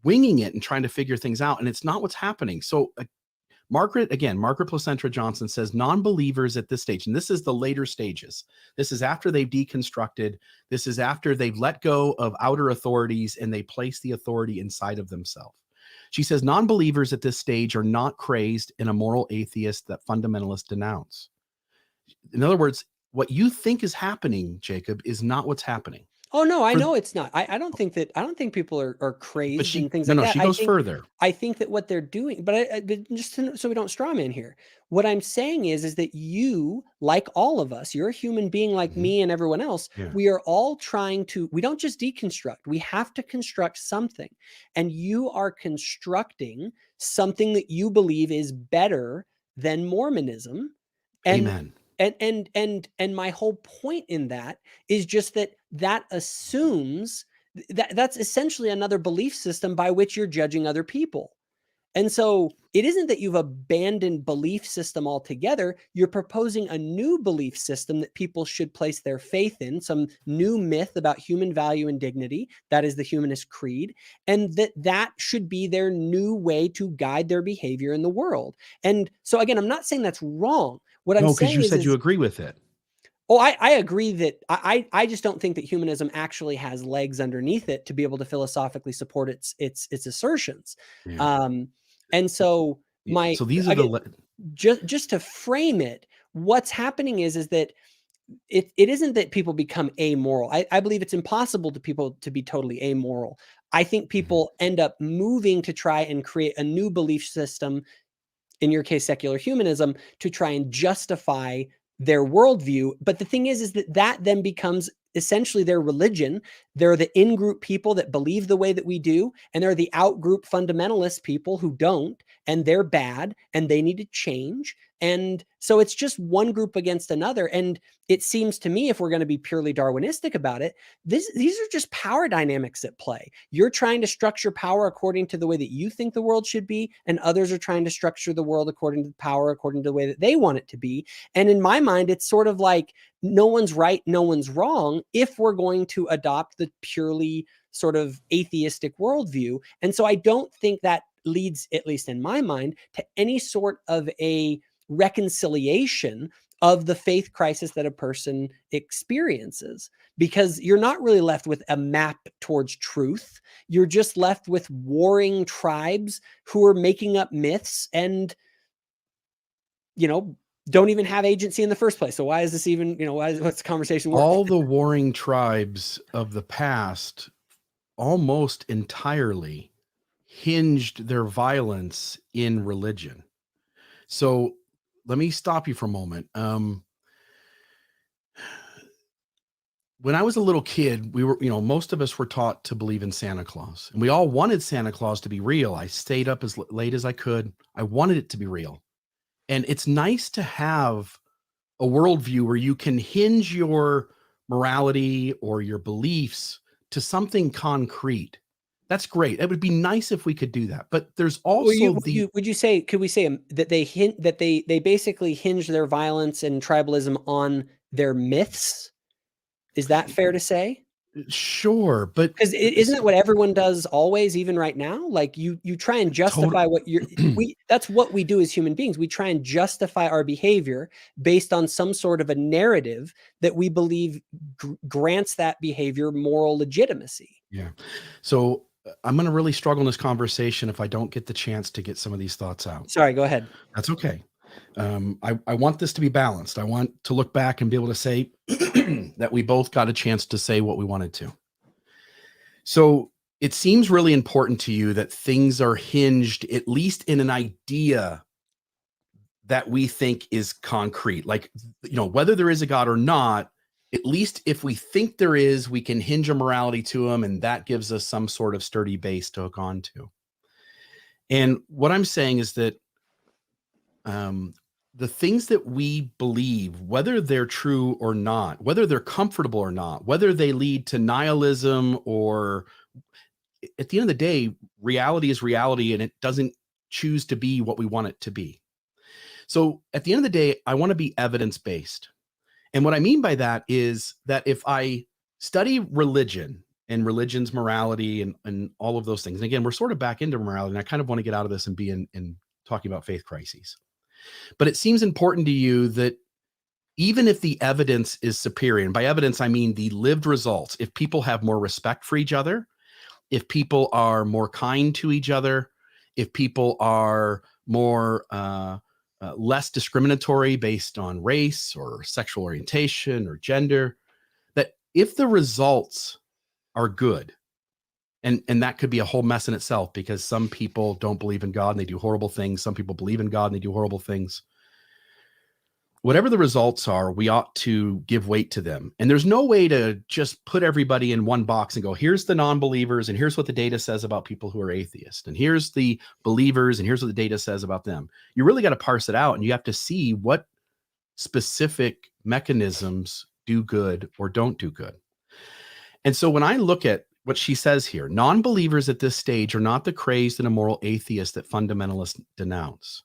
winging it and trying to figure things out. And it's not what's happening. So Margaret Placentra Johnson says non-believers at this stage, and this is the later stages. This is after they've deconstructed. This is after they've let go of outer authorities and they place the authority inside of themselves. She says non-believers at this stage are not crazed and a moral atheist that fundamentalists denounce. In other words, what you think is happening, Jacob, is not what's happening. Oh no, I know it's not. I don't think people are crazed and things like that. She goes further. I think that what they're doing, but just so we don't straw man here, what I'm saying is that you, like all of us, you're a human being like me and everyone else. Yeah. We are all trying to, we don't just deconstruct, we have to construct something. And you are constructing something that you believe is better than Mormonism. And amen. And my whole point in that is just that assumes that's essentially another belief system by which you're judging other people. And so it isn't that you've abandoned belief system altogether. You're proposing a new belief system that people should place their faith in, some new myth about human value and dignity. That is the humanist creed. And that should be their new way to guide their behavior in the world. And so again, I'm not saying that's wrong. What I'm saying is, because you said you agree with it. Oh, I agree that I just don't think that humanism actually has legs underneath it to be able to philosophically support its assertions. Yeah. And so these are just to frame it, what's happening is that it isn't that people become amoral. I believe it's impossible to people to be totally amoral. I think people end up moving to try and create a new belief system, in your case, secular humanism, to try and justify their worldview. But the thing is that then becomes essentially their religion. They're the in-group people that believe the way that we do, and they're the out-group fundamentalist people who don't, and they're bad, and they need to change. And so it's just one group against another. And it seems to me, if we're going to be purely Darwinistic about it, these are just power dynamics at play. You're trying to structure power according to the way that you think the world should be, and others are trying to structure the world according to power, according to the way that they want it to be. And in my mind, it's sort of like no one's right, no one's wrong if we're going to adopt the purely sort of atheistic worldview. And so I don't think that leads, at least in my mind, to any sort of a reconciliation of the faith crisis that a person experiences, because you're not really left with a map towards truth. You're just left with warring tribes who are making up myths and, don't even have agency in the first place. So why is this even, what's the conversation worth? All the warring tribes of the past almost entirely hinged their violence in religion. So let me stop you for a moment. When I was a little kid, we were, most of us were taught to believe in Santa Claus, and we all wanted Santa Claus to be real. I stayed up as late as I could. I wanted it to be real. And it's nice to have a worldview where you can hinge your morality or your beliefs to something concrete. That's great. It would be nice if we could do that. But there's also could we say that they basically hinge their violence and tribalism on their myths? Is that fair to say? Sure, but because isn't that what everyone does always, even right now? Like you try and justify what that's what we do as human beings. We try and justify our behavior based on some sort of a narrative that we believe grants that behavior moral legitimacy. Yeah. So I'm going to really struggle in this conversation if I don't get the chance to get some of these thoughts out. Sorry, go ahead. That's okay. I want this to be balanced. I want to look back and be able to say that we both got a chance to say what we wanted to. So it seems really important to you that things are hinged, at least in an idea that we think is concrete. Like, whether there is a God or not, at least if we think there is, we can hinge a morality to him, and that gives us some sort of sturdy base to hook on to. And what I'm saying is that the things that we believe, whether they're true or not, whether they're comfortable or not, whether they lead to nihilism or, at the end of the day, reality is reality, and it doesn't choose to be what we want it to be. So at the end of the day, I want to be evidence-based. And what I mean by that is that if I study religion and religion's morality and all of those things, and again, we're sort of back into morality, and I kind of want to get out of this and be in talking about faith crises. But it seems important to you that even if the evidence is superior, and by evidence, I mean the lived results, if people have more respect for each other, if people are more kind to each other, if people are more less discriminatory based on race or sexual orientation or gender, that if the results are good, and that could be a whole mess in itself, because some people don't believe in God and they do horrible things. Some people believe in God and they do horrible things. Whatever the results are, we ought to give weight to them. And there's no way to just put everybody in one box and go, here's the non-believers, and here's what the data says about people who are atheists, and here's the believers, and here's what the data says about them. You really got to parse it out, and you have to see what specific mechanisms do good or don't do good. And so when I look at what she says here, non-believers at this stage are not the crazed and immoral atheists that fundamentalists denounce.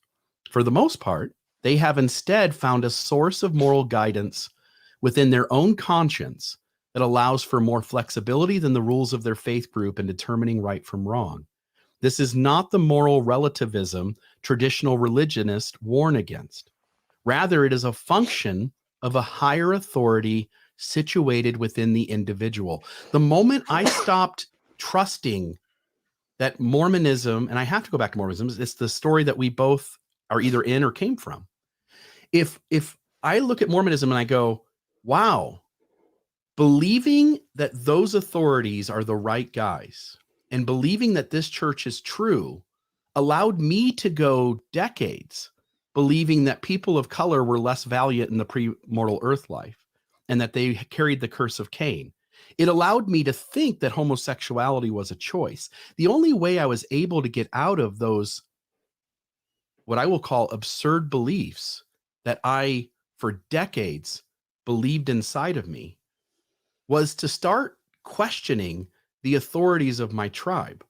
For the most part, they have instead found a source of moral guidance within their own conscience that allows for more flexibility than the rules of their faith group in determining right from wrong. This is not the moral relativism traditional religionists warn against. Rather, it is a function of a higher authority situated within the individual. The moment I stopped trusting that Mormonism, and I have to go back to Mormonism, it's the story that we both are either in or came from. If I look at Mormonism and I go, wow, believing that those authorities are the right guys and believing that this church is true allowed me to go decades believing that people of color were less valiant in the pre-mortal earth life and that they carried the curse of Cain. It allowed me to think that homosexuality was a choice. The only way I was able to get out of those, what I will call absurd beliefs, that I, for decades, believed inside of me was to start questioning the authorities of my tribe.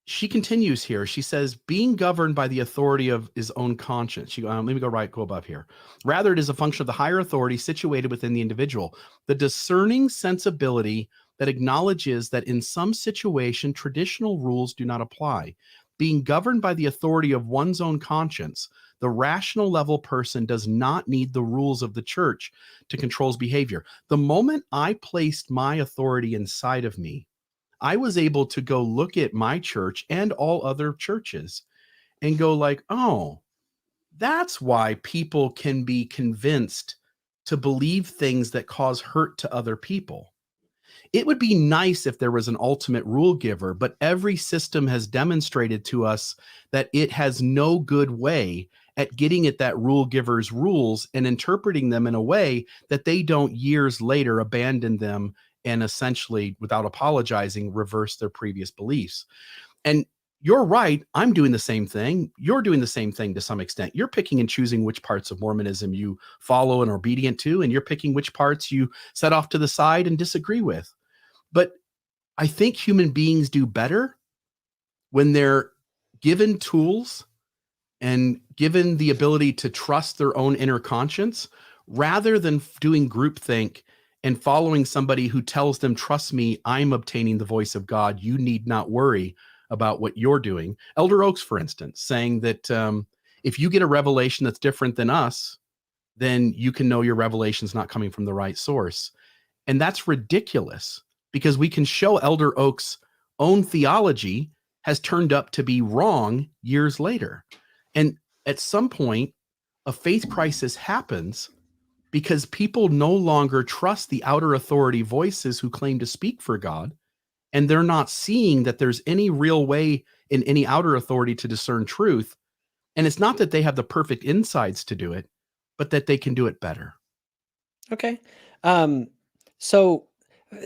She continues here. She says, being governed by the authority of his own conscience. Let me go above here. Rather, it is a function of the higher authority situated within the individual, the discerning sensibility that acknowledges that in some situation, traditional rules do not apply. Being governed by the authority of one's own conscience, the rational level person does not need the rules of the church to control his behavior. The moment I placed my authority inside of me, I was able to go look at my church and all other churches and go like, oh, that's why people can be convinced to believe things that cause hurt to other people. It would be nice if there was an ultimate rule giver, but every system has demonstrated to us that it has no good way at getting at that rule giver's rules and interpreting them in a way that they don't years later abandon them and essentially, without apologizing, reverse their previous beliefs. And you're right. I'm doing the same thing. You're doing the same thing to some extent. You're picking and choosing which parts of Mormonism you follow and are obedient to, and you're picking which parts you set off to the side and disagree with. But I think human beings do better when they're given tools and given the ability to trust their own inner conscience rather than doing groupthink and following somebody who tells them, trust me, I'm obtaining the voice of God. You need not worry about what you're doing. Elder Oaks, for instance, saying that if you get a revelation that's different than us, then you can know your revelation's not coming from the right source. And that's ridiculous because we can show Elder Oaks' own theology has turned up to be wrong years later. And at some point, a faith crisis happens because people no longer trust the outer authority voices who claim to speak for God, and they're not seeing that there's any real way in any outer authority to discern truth. And it's not that they have the perfect insights to do it, but that they can do it better. Okay. So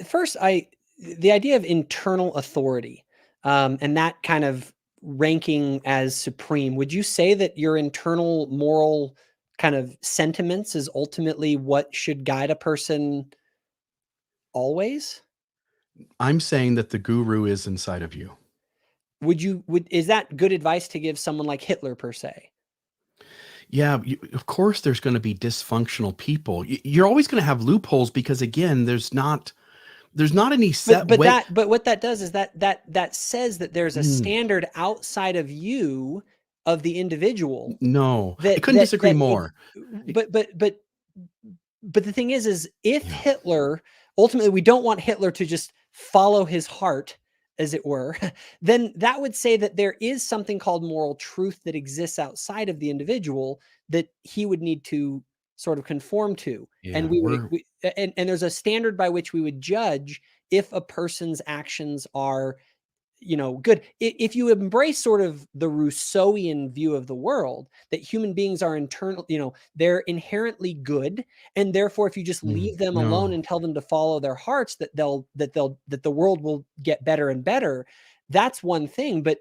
first, the idea of internal authority, and that kind of ranking as supreme, would you say that your internal moral kind of sentiments is ultimately what should guide a person always? I'm saying that the guru is inside of you. Is that good advice to give someone like Hitler per se? Yeah, of course there's going to be dysfunctional people. You're always going to have loopholes because again, there's not any set way. But what that does is that says that there's a standard outside of you, of the individual. No, I couldn't disagree more. But the thing is if Hitler, ultimately we don't want Hitler to just follow his heart, as it were, then that would say that there is something called moral truth that exists outside of the individual that he would need to sort of conform to. Yeah, and there's a standard by which we would judge if a person's actions are, good. If you embrace sort of the Rousseauian view of the world, that human beings are internal, they're inherently good, and therefore if you just leave them alone and tell them to follow their hearts, that the world will get better and better, that's one thing. But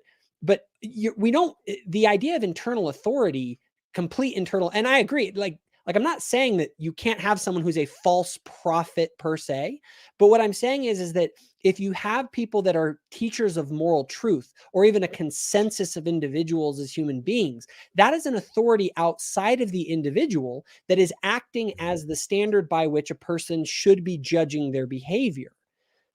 we don't, the idea of internal authority, complete internal, and I agree, like I'm not saying that you can't have someone who's a false prophet per se, but what I'm saying is that if you have people that are teachers of moral truth, or even a consensus of individuals as human beings, that is an authority outside of the individual that is acting as the standard by which a person should be judging their behavior.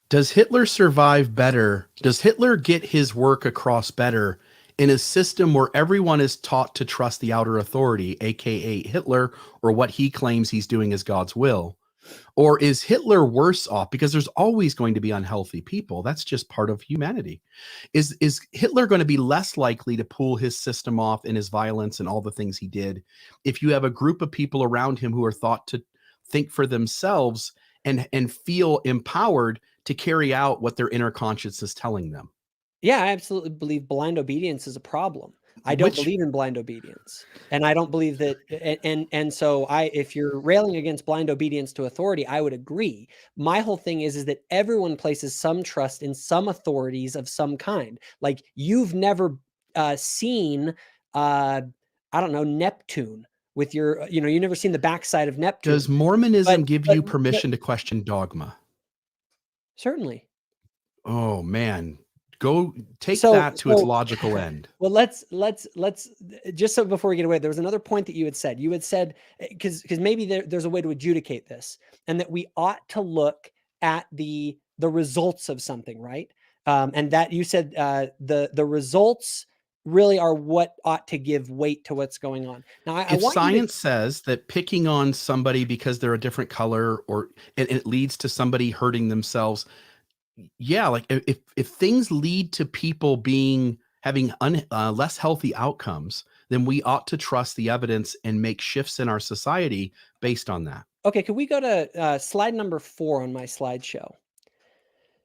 Does Hitler survive better? Does Hitler get his work across better in a system where everyone is taught to trust the outer authority, aka Hitler, or what he claims he's doing is God's will? Or is Hitler worse off? Because there's always going to be unhealthy people. That's just part of humanity. Is Hitler going to be less likely to pull his system off in his violence and all the things he did if you have a group of people around him who are thought to think for themselves and feel empowered to carry out what their inner conscience is telling them? Yeah, I absolutely believe blind obedience is a problem. I don't believe in blind obedience, and I don't believe that. And so if you're railing against blind obedience to authority, I would agree. My whole thing is that everyone places some trust in some authorities of some kind. Like you've never seen, I don't know, Neptune with your, you never seen the backside of Neptune. Does Mormonism give you but permission to question dogma? certainly. Oh man, go take So, that to its logical end. well, let's just so before we get away, there was another point that you had said. You had said, because maybe there's a way to adjudicate this, and that we ought to look at the results of something, right? And that you said the results really are what ought to give weight to what's going on. Now, If science says that picking on somebody because they're a different color, or it leads to somebody hurting themselves, yeah, like if things lead to people having less healthy outcomes, then we ought to trust the evidence and make shifts in our society based on that. Okay, could we go to slide number 4 on my slideshow?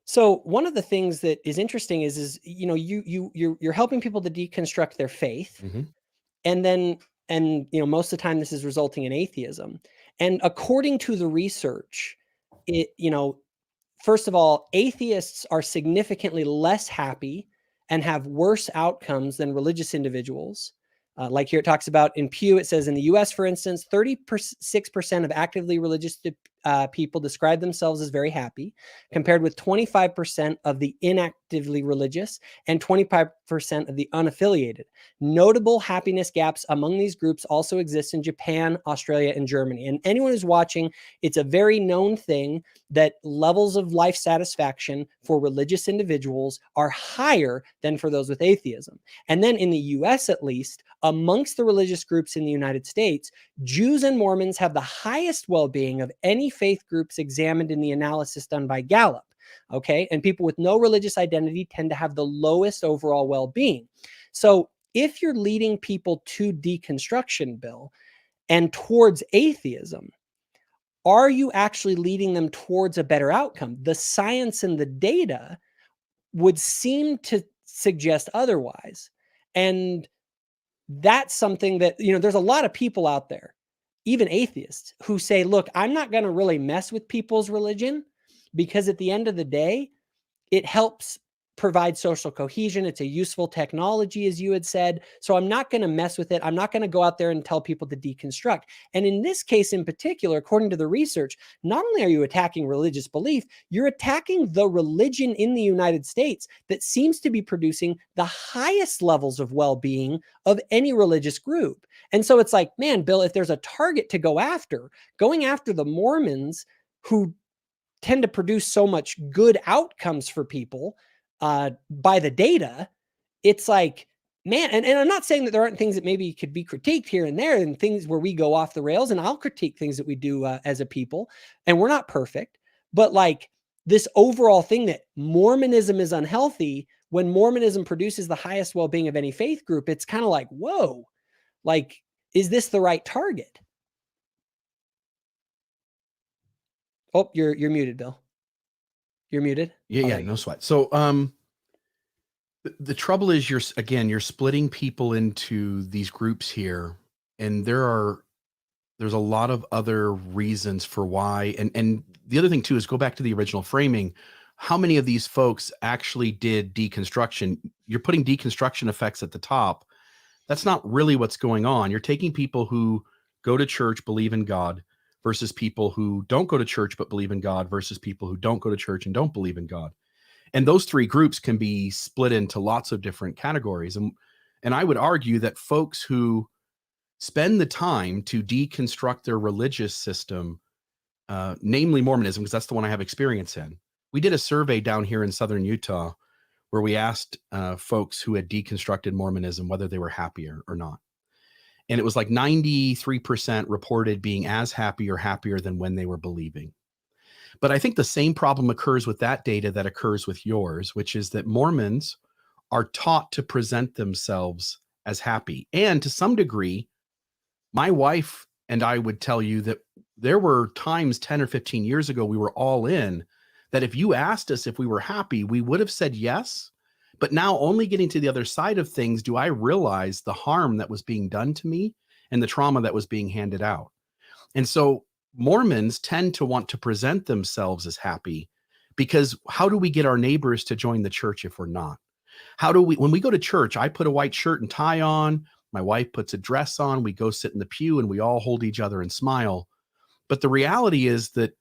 So one of the things that is interesting is you're helping people to deconstruct their faith, and then most of the time this is resulting in atheism. And according to the research, first of all, atheists are significantly less happy and have worse outcomes than religious individuals. Like here it talks about in Pew, it says in the US, for instance, 36% of actively religious people describe themselves as very happy, compared with 25% of the inactively religious and 25% of the unaffiliated. Notable happiness gaps among these groups also exist in Japan, Australia, and Germany. And anyone who's watching, it's a very known thing that levels of life satisfaction for religious individuals are higher than for those with atheism. And then in the US, at least, amongst the religious groups in the United States, Jews and Mormons have the highest well-being of any faith groups examined in the analysis done by Gallup. Okay. And people with no religious identity tend to have the lowest overall well-being. So if you're leading people to deconstruction, Bill, and towards atheism, are you actually leading them towards a better outcome? The science and the data would seem to suggest otherwise. And that's something that, there's a lot of people out there, even atheists, who say, look, I'm not going to really mess with people's religion because at the end of the day, it helps provide social cohesion. It's a useful technology, as you had said. So I'm not going to mess with it. I'm not going to go out there and tell people to deconstruct. And in this case in particular, according to the research, not only are you attacking religious belief, you're attacking the religion in the United States that seems to be producing the highest levels of well-being of any religious group. And so it's like, man, Bill, if there's a target to go after, going after the Mormons who tend to produce so much good outcomes for people, by the data, it's like, man, and I'm not saying that there aren't things that maybe could be critiqued here and there, and things where we go off the rails, and I'll critique things that we do as a people, and we're not perfect, but like this overall thing that Mormonism is unhealthy, when Mormonism produces the highest well-being of any faith group, it's kind of like, whoa, like, is this the right target? Oh, you're muted, Bill. You're muted. Yeah, no sweat. So the trouble is you're splitting people into these groups here, and there's a lot of other reasons for why. And the other thing too is go back to the original framing. How many of these folks actually did deconstruction? You're putting deconstruction effects at the top. That's not really what's going on. You're taking people who go to church, believe in God, versus people who don't go to church but believe in God, versus people who don't go to church and don't believe in God. And those three groups can be split into lots of different categories. And I would argue that folks who spend the time to deconstruct their religious system, namely Mormonism, because that's the one I have experience in. We did a survey down here in Southern Utah where we asked folks who had deconstructed Mormonism whether they were happier or not. And it was like 93% reported being as happy or happier than when they were believing. But I think the same problem occurs with that data that occurs with yours, which is that Mormons are taught to present themselves as happy. And to some degree, my wife and I would tell you that there were times 10 or 15 years ago, we were all in, that if you asked us if we were happy, we would have said yes. But now, only getting to the other side of things, do I realize the harm that was being done to me and the trauma that was being handed out. And so Mormons tend to want to present themselves as happy, because how do we get our neighbors to join the church if we're not? How do we, when we go to church, I put a white shirt and tie on, My wife puts a dress on, we go sit in the pew, and we all hold each other and smile. But the reality is that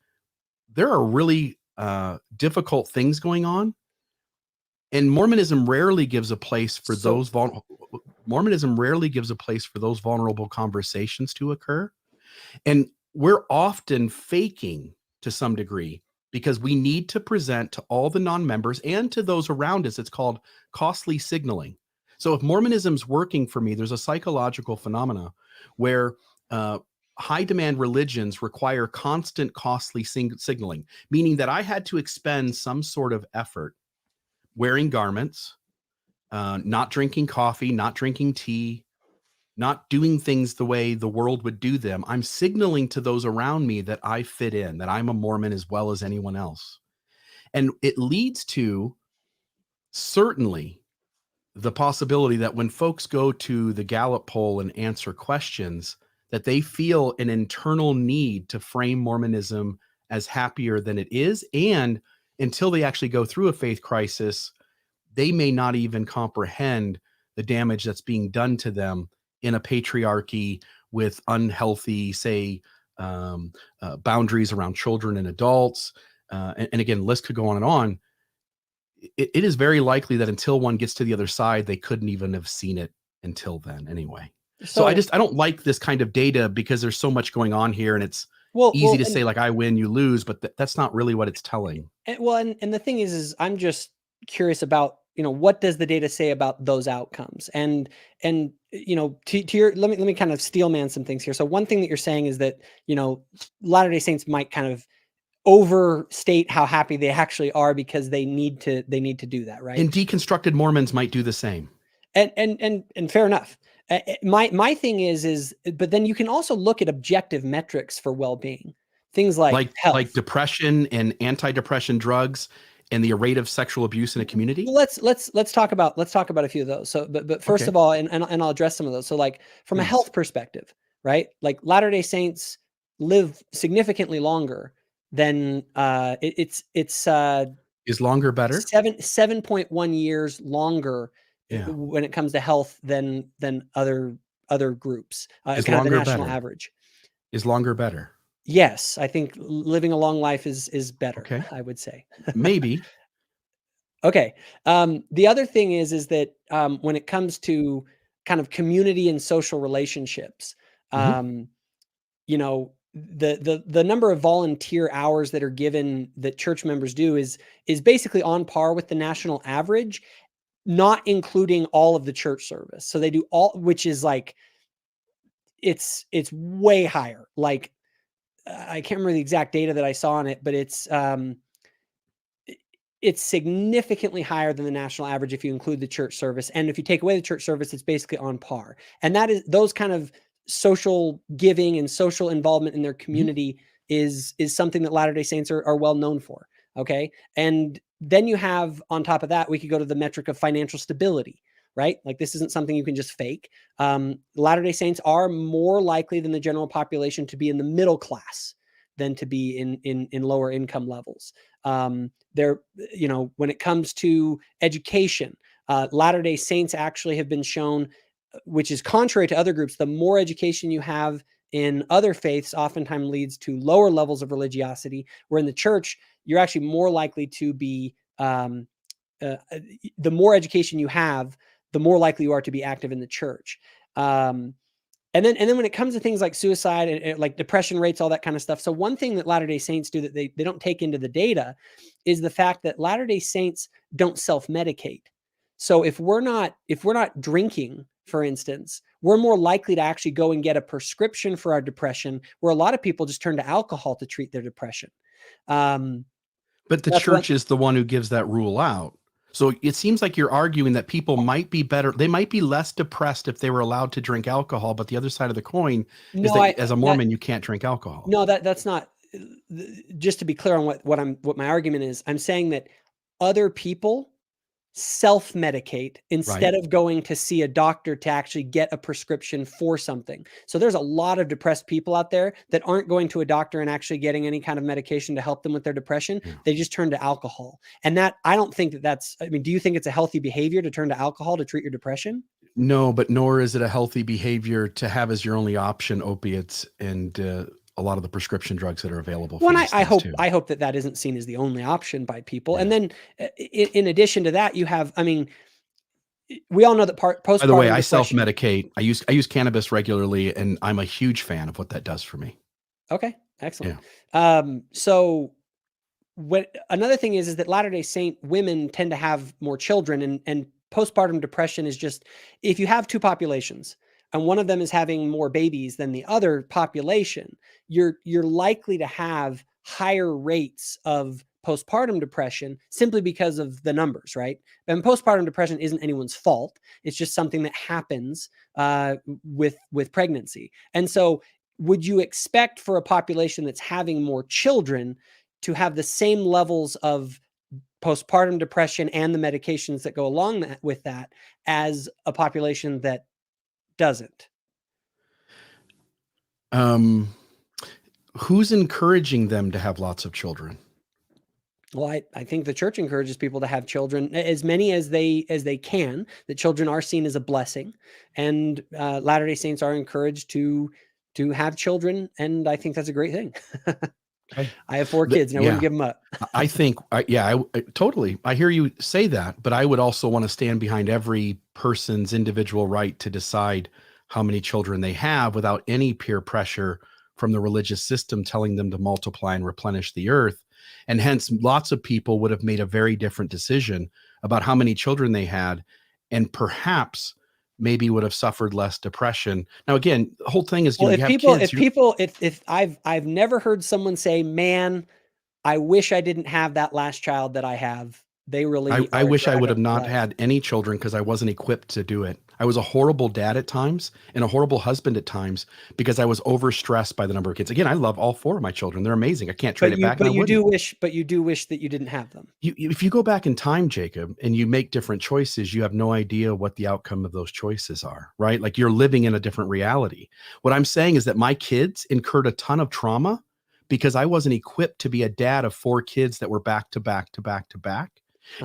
there are really difficult things going on. And Mormonism rarely gives a place for Mormonism rarely gives a place for those vulnerable conversations to occur. And we're often faking to some degree because we need to present to all the non-members and to those around us. It's called costly signaling. So if Mormonism's working for me, there's a psychological phenomena where high demand religions require constant costly signaling, meaning that I had to expend some sort of effort wearing garments, not drinking coffee, not drinking tea, not doing things the way the world would do them. I'm signaling to those around me that I fit in, that I'm a Mormon as well as anyone else. And it leads to certainly the possibility that when folks go to the Gallup poll and answer questions, that they feel an internal need to frame Mormonism as happier than it is. And until they actually go through a faith crisis, they may not even comprehend the damage that's being done to them in a patriarchy with unhealthy, say, boundaries around children and adults. And again, list could go on and on. It is very likely that until one gets to the other side, they couldn't even have seen it until then anyway. So I don't like this kind of data because there's so much going on here, and it's easy to say like I win, you lose, but that's not really what it's telling. And the thing is I'm just curious about, what does the data say about those outcomes? And to your, let me kind of steel man some things here. So one thing that you're saying is that, Latter-day Saints might kind of overstate how happy they actually are because they need to do that, right? And deconstructed Mormons might do the same. And fair enough. My thing is, but then you can also look at objective metrics for well-being, things like health, like depression and antidepressant drugs, and the rate of sexual abuse in a community. Let's talk about a few of those. So, but first of all, and I'll address some of those. So, like from a health perspective, right? Like Latter-day Saints live significantly longer than is longer better? 7.1 years longer when it comes to health than other groups. Is kind of the longer national better? average. Is longer better? Yes, I think living a long life is better. Okay. I would say. Maybe. Okay. The other thing is that when it comes to kind of community and social relationships, the number of volunteer hours that are given that church members do is basically on par with the national average, not including all of the church service. So they do all, which is like it's way higher. Like I can't remember the exact data that I saw on it, but it's significantly higher than the national average if you include the church service. And if you take away the church service, it's basically on par. And that is those kind of social giving and social involvement in their community is something that Latter-day Saints are well known for. Okay. And then you have, on top of that, we could go to the metric of financial stability, right? Like this isn't something you can just fake. Latter-day Saints are more likely than the general population to be in the middle class than to be in lower income levels. They're, when it comes to education, Latter-day Saints actually have been shown, which is contrary to other groups, the more education you have in other faiths oftentimes leads to lower levels of religiosity, where in the church, you're actually more likely to be, the more education you have, the more likely you are to be active in the church. And then when it comes to things like suicide and like depression rates, all that kind of stuff. So one thing that Latter-day Saints do that they don't take into the data is the fact that Latter-day Saints don't self-medicate. So if we're not drinking, for instance, we're more likely to actually go and get a prescription for our depression, where a lot of people just turn to alcohol to treat their depression. But the church is the one who gives that rule out. So it seems like you're arguing that people might be better. They might be less depressed if they were allowed to drink alcohol. But the other side of the coin is that as a Mormon, you can't drink alcohol. No, that's not. Just to be clear on what my argument is, I'm saying that other people self-medicate instead of going to see a doctor to actually get a prescription for something. So there's a lot of depressed people out there that aren't going to a doctor and actually getting any kind of medication to help them with their depression. Yeah. They just turn to alcohol. And that, I don't think that's, do you think it's a healthy behavior to turn to alcohol to treat your depression? No, but nor is it a healthy behavior to have as your only option opiates and a lot of the prescription drugs that are available for Well, these things too. I hope that that isn't seen as the only option by people. Yeah. And then in addition to that, you have, I mean, we all know that By the way, postpartum I depression. self-medicate. I use cannabis regularly, and I'm a huge fan of what that does for me. Okay, excellent. So what another thing is that Latter-day Saint women tend to have more children, and postpartum depression is just, if you have two populations and one of them is having more babies than the other population, you're likely to have higher rates of postpartum depression simply because of the numbers, right? And postpartum depression isn't anyone's fault. It's just something that happens with pregnancy. And so would you expect for a population that's having more children to have the same levels of postpartum depression and the medications that go along with that as a population that doesn't? Who's encouraging them to have lots of children? Well, I think the church encourages people to have children, as many as they can. That children are seen as a blessing, and Latter-day Saints are encouraged to have children, and I think that's a great thing. Okay. I have 4 kids, and I wouldn't give them up. I think, totally. I hear you say that, but I would also want to stand behind every person's individual right to decide how many children they have without any peer pressure from the religious system telling them to multiply and replenish the earth. And hence, lots of people would have made a very different decision about how many children they had, and perhaps maybe would have suffered less depression. Now, again, the whole thing is, if I've never heard someone say, "Man, I wish I didn't have that last child that I have." They really, I wish I would have not had any children because I wasn't equipped to do it. I was a horrible dad at times and a horrible husband at times because I was overstressed by the number of kids. Again, I love all 4 of my children. They're amazing. I can't trade it back. But you do wish that you didn't have them. If you go back in time, Jacob, and you make different choices, you have no idea what the outcome of those choices are, right? Like, you're living in a different reality. What I'm saying is that my kids incurred a ton of trauma because I wasn't equipped to be a dad of 4 kids that were back to back to back to back.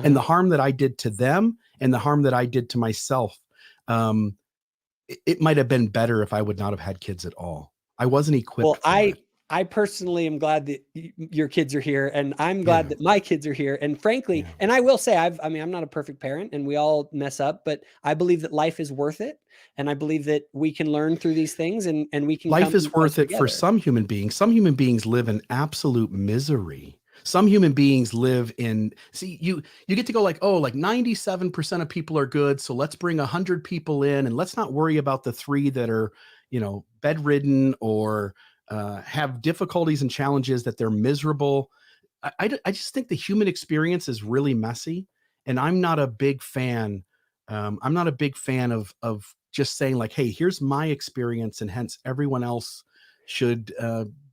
And the harm that I did to them and the harm that I did to myself, it might have been better if I would not have had kids at all. I wasn't equipped. Well, I personally am glad that your kids are here, and I'm glad that my kids are here. And frankly, and I will say, I'm not a perfect parent, and we all mess up, but I believe that life is worth it. And I believe that we can learn through these things, and we can. Life is worth it for some human beings. Some human beings live in absolute misery. Some human beings live in, you get to go like, oh, like 97% of people are good. So let's bring 100 people in, and let's not worry about the 3 that are, bedridden or have difficulties and challenges, that they're miserable. I just think the human experience is really messy. And I'm not a big fan. I'm not a big fan of just saying like, hey, here's my experience, and hence everyone else should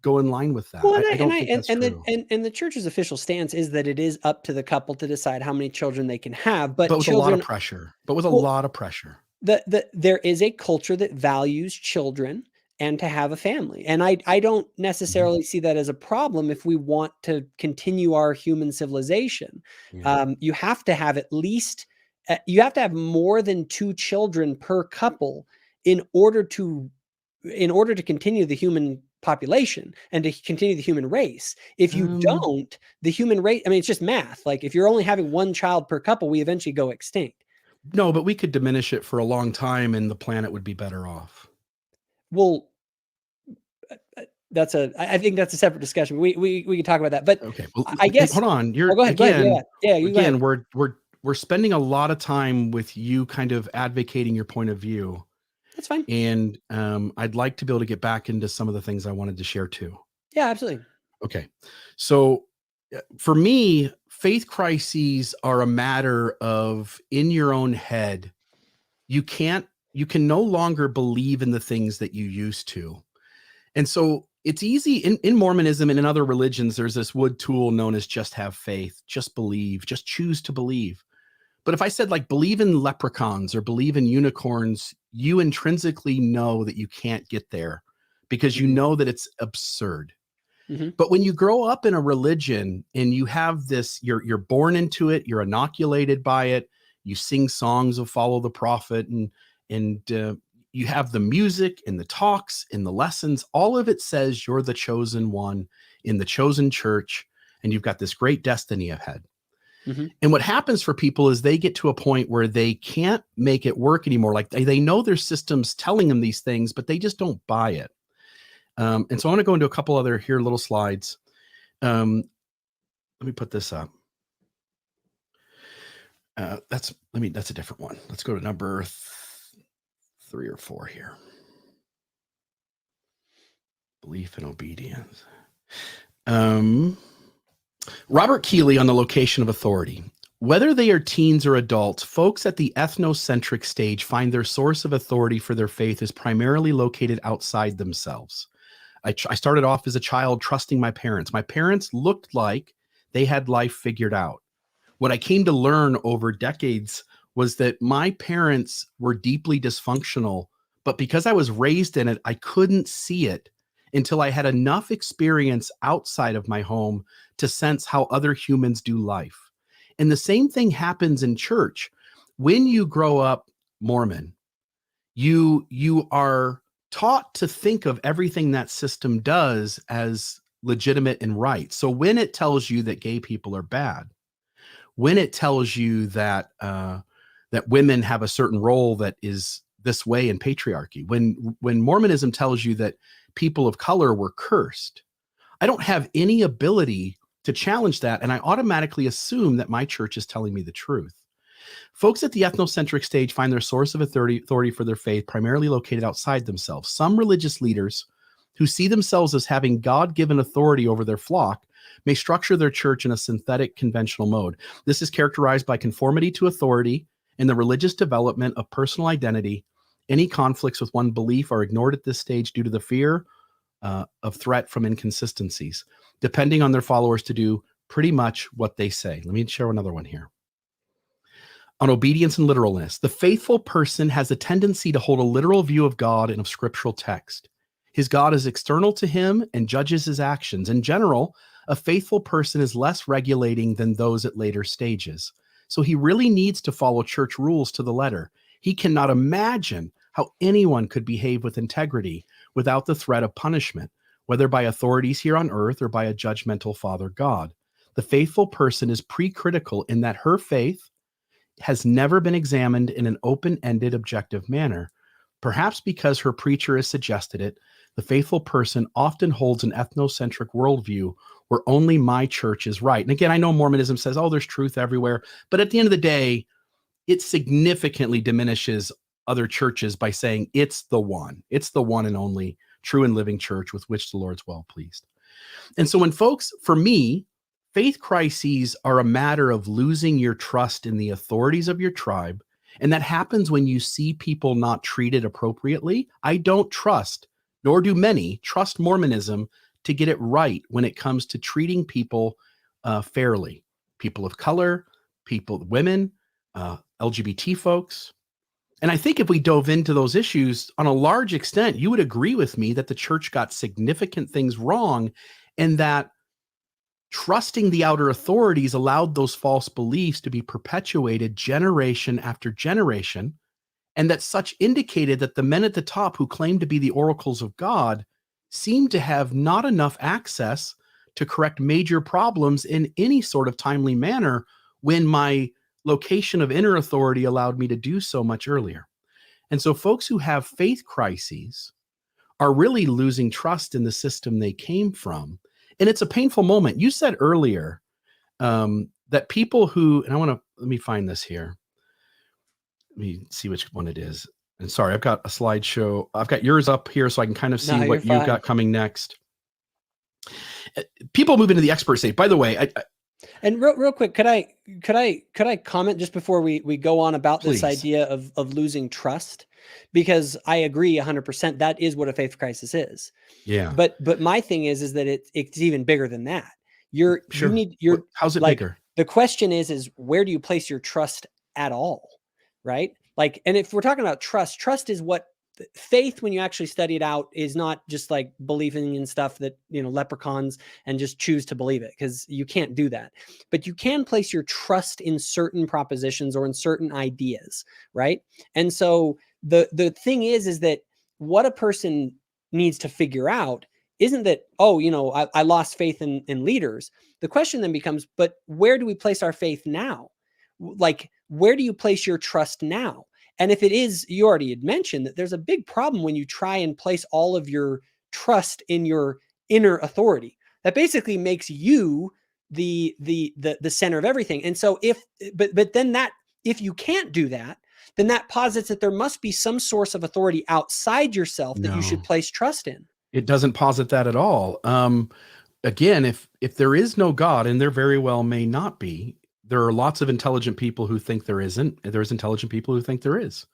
go in line with that. Well, I don't think that's true. And the church's official stance is that it is up to the couple to decide how many children they can have, but with a lot of pressure. There is a culture that values children and to have a family, and I don't necessarily see that as a problem if we want to continue our human civilization. You have to have at least you have to have more than 2 children per couple in order to continue the human population and to continue the human race. If you don't, the human race, it's just math. Like, if you're only having 1 child per couple, we eventually go extinct. No, but we could diminish it for a long time and the planet would be better off. Well, I think that's a separate discussion. We can talk about that, but okay. Well, I guess, hold on. Go ahead. Again, we're spending a lot of time with you kind of advocating your point of view. That's fine. And I'd like to be able to get back into some of the things I wanted to share too. Yeah, absolutely. Okay. So for me, faith crises are a matter of, in your own head, you can no longer believe in the things that you used to. And so it's easy in Mormonism and in other religions, there's this wood tool known as just have faith, just believe, just choose to believe. But if I said like believe in leprechauns or believe in unicorns, you intrinsically know that you can't get there because you know that it's absurd. But when you grow up in a religion and you have this, you're born into it, you're inoculated by it, you sing songs of follow the prophet, and you have the music and the talks and the lessons. All of it says you're the chosen one in the chosen church, and you've got this great destiny ahead. Mm-hmm. And what happens for people is they get to a point where they can't make it work anymore. Like they know their system's telling them these things, but they just don't buy it. And so I want to go into a couple other here little slides. Let me put this up. That's a different one. Let's go to number 3 or 4 here. Belief and obedience. Robert Keeley on the location of authority. Whether they are teens or adults, folks at the ethnocentric stage find their source of authority for their faith is primarily located outside themselves. I started off as a child trusting my parents. My parents looked like they had life figured out. What I came to learn over decades was that my parents were deeply dysfunctional, but because I was raised in it, I couldn't see it until I had enough experience outside of my home to sense how other humans do life. And the same thing happens in church. When you grow up Mormon, you are taught to think of everything that system does as legitimate and right. So when it tells you that gay people are bad, when it tells you that that women have a certain role that is this way in patriarchy, when Mormonism tells you that people of color were cursed, I don't have any ability to challenge that, and I automatically assume that my church is telling me the truth. Folks at the ethnocentric stage find their source of authority for their faith primarily located outside themselves. Some religious leaders who see themselves as having God-given authority over their flock may structure their church in a synthetic conventional mode. This is characterized by conformity to authority and the religious development of personal identity. Any conflicts with one belief are ignored at this stage due to the fear of threat from inconsistencies, depending on their followers to do pretty much what they say. Let me share another one here. On obedience and literalness, the faithful person has a tendency to hold a literal view of God and of scriptural text. His God is external to him and judges his actions. In general, a faithful person is less regulating than those at later stages. So he really needs to follow church rules to the letter. He cannot imagine how anyone could behave with integrity without the threat of punishment, whether by authorities here on earth or by a judgmental Father God. The faithful person is pre-critical in that her faith has never been examined in an open-ended, objective manner. Perhaps because her preacher has suggested it, the faithful person often holds an ethnocentric worldview where only my church is right. And again, I know Mormonism says, oh, there's truth everywhere. But at the end of the day, it significantly diminishes other churches by saying it's the one and only true and living church with which the Lord's well pleased. And so when folks, for me, faith crises are a matter of losing your trust in the authorities of your tribe. And that happens when you see people not treated appropriately. I don't trust, nor do many, trust Mormonism to get it right when it comes to treating people fairly. People of color, women, LGBT folks. And I think if we dove into those issues on a large extent, you would agree with me that the church got significant things wrong and that trusting the outer authorities allowed those false beliefs to be perpetuated generation after generation, and that such indicated that the men at the top who claimed to be the oracles of God seemed to have not enough access to correct major problems in any sort of timely manner when my location of inner authority allowed me to do so much earlier. And so folks who have faith crises are really losing trust in the system they came from. And it's a painful moment. You said earlier that people who, and let me find this here. Let me see which one it is. And sorry, I've got a slideshow. I've got yours up here so I can kind of see what you've got coming next. People move into the expert state. By the way, and real quick, could I comment just before we go on about Please. This idea of losing trust? Because I agree 100%. That is what a faith crisis is. Yeah. But my thing is that it's even bigger than that. How's it bigger? The question is where do you place your trust at all? Right? Like, and if we're talking about trust is what faith, when you actually study it out, is not just like believing in stuff that, leprechauns and just choose to believe it, because you can't do that. But you can place your trust in certain propositions or in certain ideas, right? And so the thing is that what a person needs to figure out isn't that, oh, I lost faith in leaders. The question then becomes, but where do we place our faith now? Like, where do you place your trust now? And if it is, you already had mentioned that there's a big problem when you try and place all of your trust in your inner authority. That basically makes you the center of everything. And so if you can't do that, then that posits that there must be some source of authority outside yourself that you should place trust in. It doesn't posit that at all. Again, if there is no God, and there very well may not be, there are lots of intelligent people who think there isn't. There's intelligent people who think there is.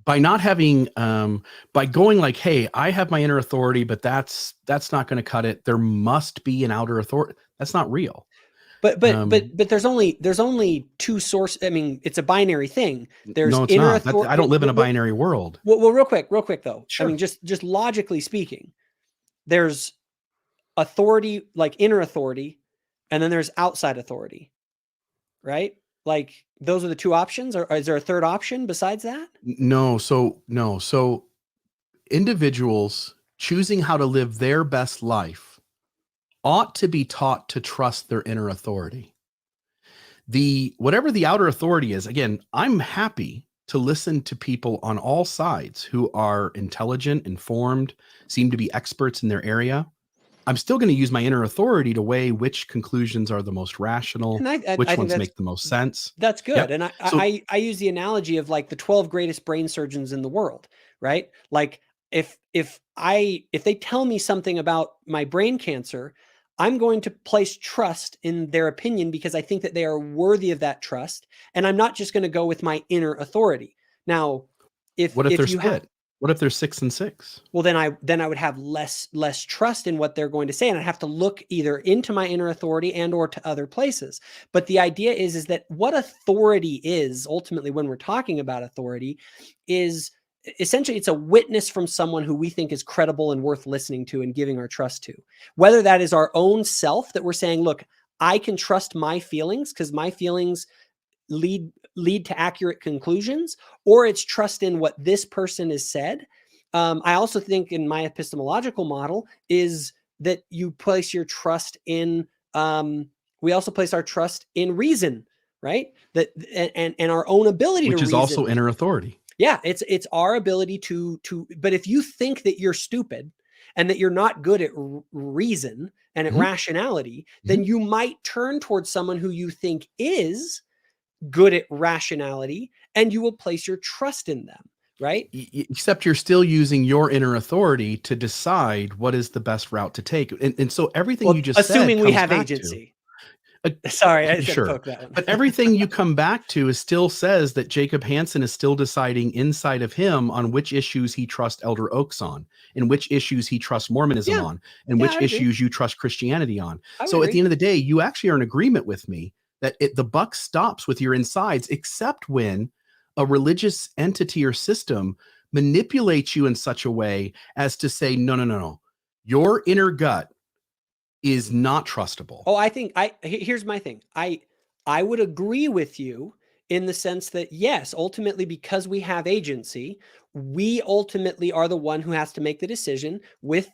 By not having, by going like, hey, I have my inner authority, but that's not going to cut it. There must be an outer authority. That's not real. But there's only two sources. I mean, it's a binary thing. There's no, it's inner not. I don't live in a binary world. Well, real quick though. Sure. I mean, just logically speaking, there's authority, like inner authority, and then there's outside authority, right? Like those are the two options, or is there a third option besides that? No. So individuals choosing how to live their best life ought to be taught to trust their inner authority. Whatever the outer authority is, again, I'm happy to listen to people on all sides who are intelligent, informed, seem to be experts in their area. I'm still going to use my inner authority to weigh which conclusions are the most rational, which ones make the most sense. That's good. Yep. And I use the analogy of like the 12 greatest brain surgeons in the world, right? Like if they tell me something about my brain cancer, I'm going to place trust in their opinion because I think that they are worthy of that trust. And I'm not just going to go with my inner authority. Now, what if they're split? What if they're 6 and 6? Well, then I would have less trust in what they're going to say. And I have to look either into my inner authority and or to other places. But the idea is that what authority is ultimately, when we're talking about authority, is essentially it's a witness from someone who we think is credible and worth listening to and giving our trust to. Whether that is our own self, that we're saying, look, I can trust my feelings because my feelings lead to accurate conclusions, or it's trust in what this person has said. I also think in my epistemological model is that you place your trust in, we also place our trust in reason, right? That and our own ability to reason. Which is also inner authority. Yeah, it's our ability to, but if you think that you're stupid and that you're not good at reason and at rationality, then you might turn towards someone who you think is good at rationality and you will place your trust in them, right? Except you're still using your inner authority to decide what is the best route to take. And so everything you just assuming said we have agency. Sorry, I said poke that one. But everything you come back to still says that Jacob Hansen is still deciding inside of him on which issues he trusts Elder Oaks on, and which issues he trusts Mormonism on, and which issues you trust Christianity on. So at the end of the day, you actually are in agreement with me that the buck stops with your insides, except when a religious entity or system manipulates you in such a way as to say, no. Your inner gut is not trustable. Oh, here's my thing. I would agree with you in the sense that, yes, ultimately, because we have agency, we ultimately are the one who has to make the decision with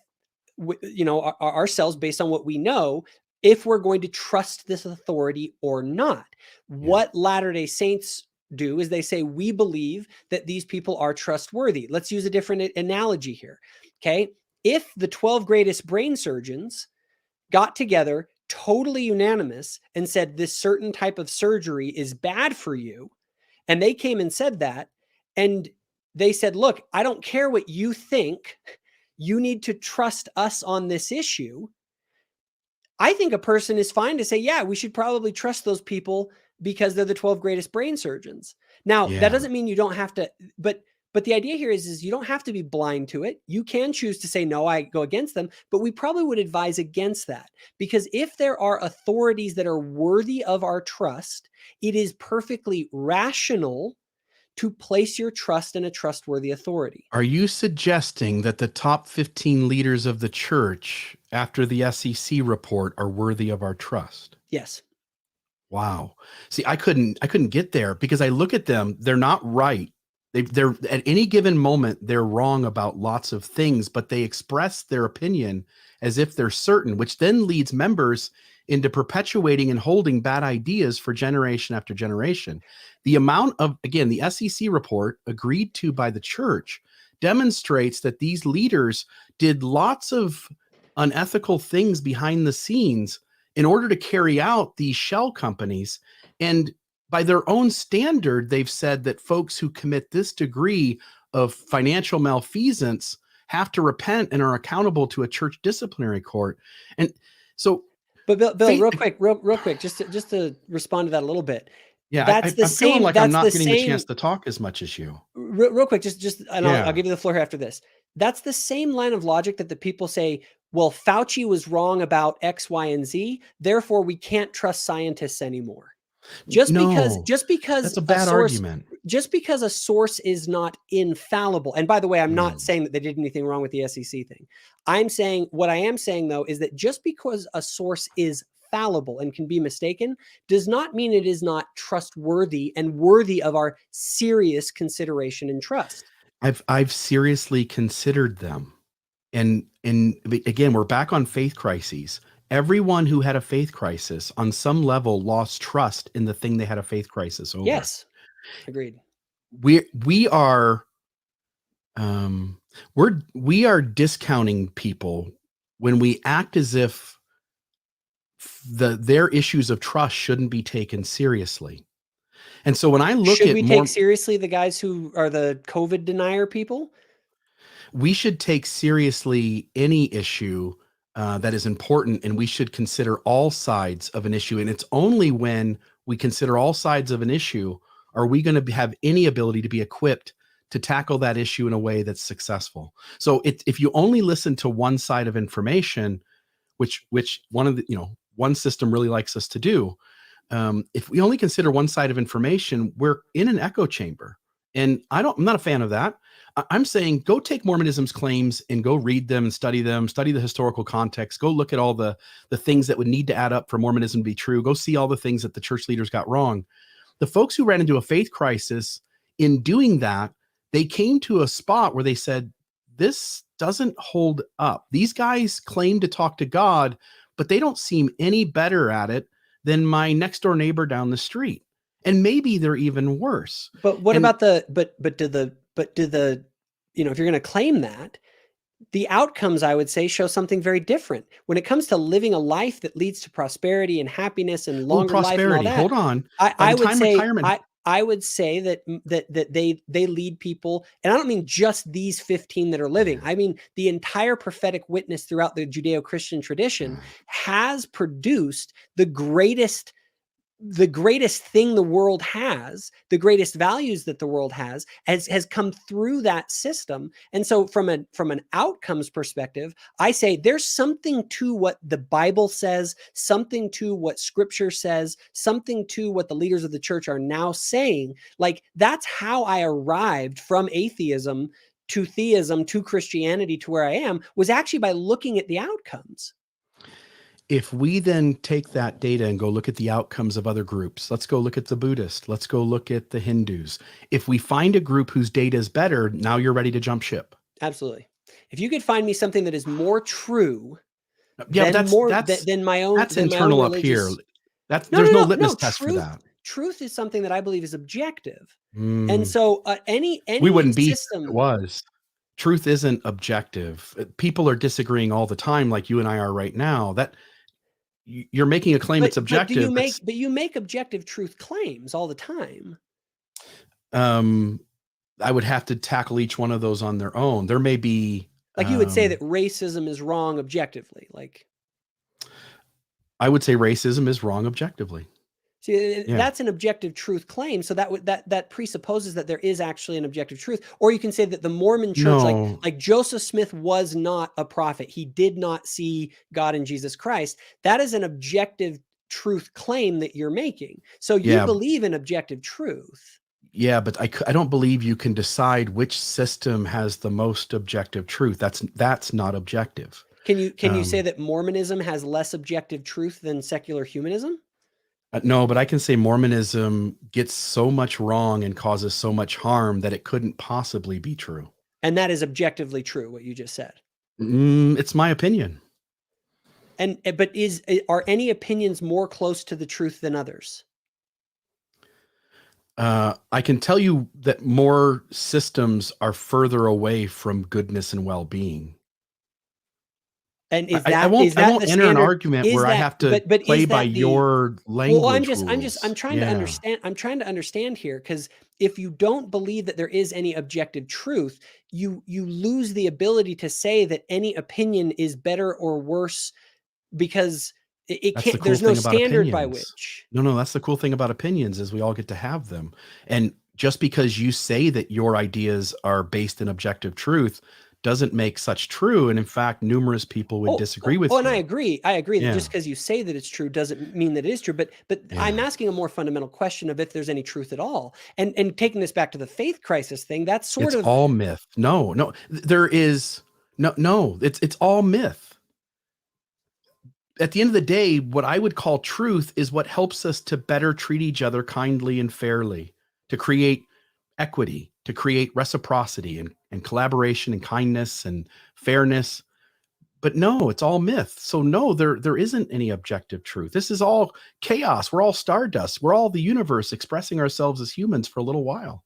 ourselves based on what we know, if we're going to trust this authority or not. Yeah. What Latter-day Saints do is they say, we believe that these people are trustworthy. Let's use a different analogy here. Okay. If the 12 greatest brain surgeons got together, totally unanimous, and said this certain type of surgery is bad for you, and they came and said that, and they said, look, I don't care what you think, you need to trust us on this issue. I think a person is fine to say, yeah, we should probably trust those people because they're the 12 greatest brain surgeons. Now, that doesn't mean you don't have to, but the idea here is you don't have to be blind to it. You can choose to say, no, I go against them, but we probably would advise against that, because if there are authorities that are worthy of our trust, it is perfectly rational to place your trust in a trustworthy authority. Are you suggesting that the top 15 leaders of the church after the SEC report are worthy of our trust? Yes. Wow. See, I couldn't get there because I look at them, they're not right. They're at any given moment, they're wrong about lots of things, but they express their opinion as if they're certain, which then leads members into perpetuating and holding bad ideas for generation after generation. The amount of, again, the SEC report agreed to by the church demonstrates that these leaders did lots of unethical things behind the scenes in order to carry out these shell companies. And by their own standard, they've said that folks who commit this degree of financial malfeasance have to repent and are accountable to a church disciplinary court. And so, but Bill, real quick, just to respond to that a little bit. Yeah, that's I'm feeling like I'm not getting the chance to talk as much as you. Real quick, and I'll give you the floor after this. That's the same line of logic that the people say, well, Fauci was wrong about X, Y, and Z, therefore we can't trust scientists anymore. Just because that's a bad argument. Just because a source is not infallible. And by the way, I'm not saying that they did anything wrong with the SEC thing. What I am saying though, is that just because a source is fallible and can be mistaken does not mean it is not trustworthy and worthy of our serious consideration and trust. I've seriously considered them. And again, we're back on faith crises. Everyone who had a faith crisis on some level lost trust in the thing they had a faith crisis over. Yes, agreed. We are discounting people when we act as if their issues of trust shouldn't be taken seriously. And so when I look at, should we take seriously the guys who are the COVID denier people? We should take seriously any issue that is important, and we should consider all sides of an issue. And it's only when we consider all sides of an issue are we going to have any ability to be equipped to tackle that issue in a way that's successful. So if you only listen to one side of information, which one system really likes us to do, if we only consider one side of information, we're in an echo chamber. And I'm not a fan of that. I'm saying go take Mormonism's claims and go read them and study them, study the historical context, go look at all the things that would need to add up for Mormonism to be true, go see all the things that the church leaders got wrong. The folks who ran into a faith crisis, in doing that, they came to a spot where they said, this doesn't hold up. These guys claim to talk to God, but they don't seem any better at it than my next door neighbor down the street. And maybe they're even worse. But what about if you're going to claim that, the outcomes, I would say, show something very different. When it comes to living a life that leads to prosperity and happiness and longer life and all that, hold on. I would say that they lead people, and I don't mean just these 15 that are living. I mean the entire prophetic witness throughout the Judeo-Christian tradition has produced the greatest thing the world has, the greatest values that the world has come through that system. And so from an outcomes perspective, I say there's something to what the Bible says, something to what scripture says, something to what the leaders of the church are now saying. Like, that's how I arrived from atheism to theism to Christianity to where I am, was actually by looking at the outcomes. If we then take that data and go look at the outcomes of other groups, let's go look at the Buddhists, let's go look at the Hindus. If we find a group whose data is better, now you're ready to jump ship. Absolutely. If you could find me something that is more true than my own, that's internal up here. There's no litmus test for that. Truth is something that I believe is objective. And so any we wouldn't system be if it was. Truth isn't objective. People are disagreeing all the time, like you and I are right now. That you're making a claim it's objective. But you make objective truth claims all the time. I would have to tackle each one of those on their own. There may be, like, you would say that racism is wrong objectively. Like, I would say racism is wrong objectively. See, that's an objective truth claim. So that presupposes that there is actually an objective truth. Or you can say that the Mormon church, like Joseph Smith, was not a prophet. He did not see God in Jesus Christ. That is an objective truth claim that you're making. So you believe in objective truth. Yeah, but I don't believe you can decide which system has the most objective truth. That's not objective. Can you say that Mormonism has less objective truth than secular humanism? No, but I can say Mormonism gets so much wrong and causes so much harm that it couldn't possibly be true. And that is objectively true, what you just said. It's my opinion. But are any opinions more close to the truth than others? I can tell you that more systems are further away from goodness and well-being. And I won't enter an argument where I have to play by your language rules. I'm trying to understand. I'm trying to understand here, because if you don't believe that there is any objective truth, you lose the ability to say that any opinion is better or worse, because it That's the can't. cool There's no thing about standard by opinions. which. No, that's the cool thing about opinions is we all get to have them. And just because you say that your ideas are based in objective truth doesn't make such true. And in fact, numerous people would disagree with you. And I agree that Yeah. just because you say that it's true doesn't mean that it is true. But I'm asking a more fundamental question of if there's any truth at all. And taking this back to the faith crisis thing, that's sort of all myth. No, there is no, it's all myth. At the end of the day, what I would call truth is what helps us to better treat each other kindly and fairly, to create equity, to create reciprocity and collaboration and kindness and fairness. But no, it's all myth. So no, there isn't any objective truth. This is all chaos. We're all stardust. We're all the universe expressing ourselves as humans for a little while.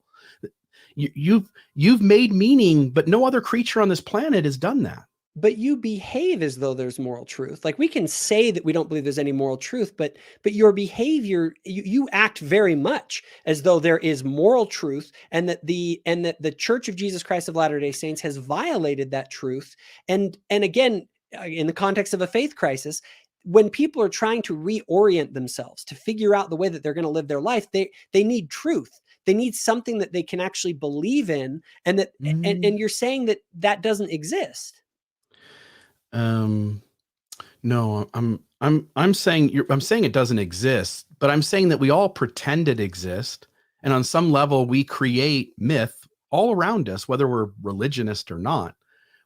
You've made meaning, but no other creature on this planet has done that. But you behave as though there's moral truth. Like, we can say that we don't believe there's any moral truth, but your behavior, you act very much as though there is moral truth, and that the Church of Jesus Christ of Latter-day Saints has violated that truth. And again, in the context of a faith crisis, when people are trying to reorient themselves to figure out the way that they're going to live their life, they need truth. They need something that they can actually believe in, and that and you're saying that doesn't exist. No, I'm saying it doesn't exist, but I'm saying that we all pretend it exists, and on some level we create myth all around us, whether we're religionist or not.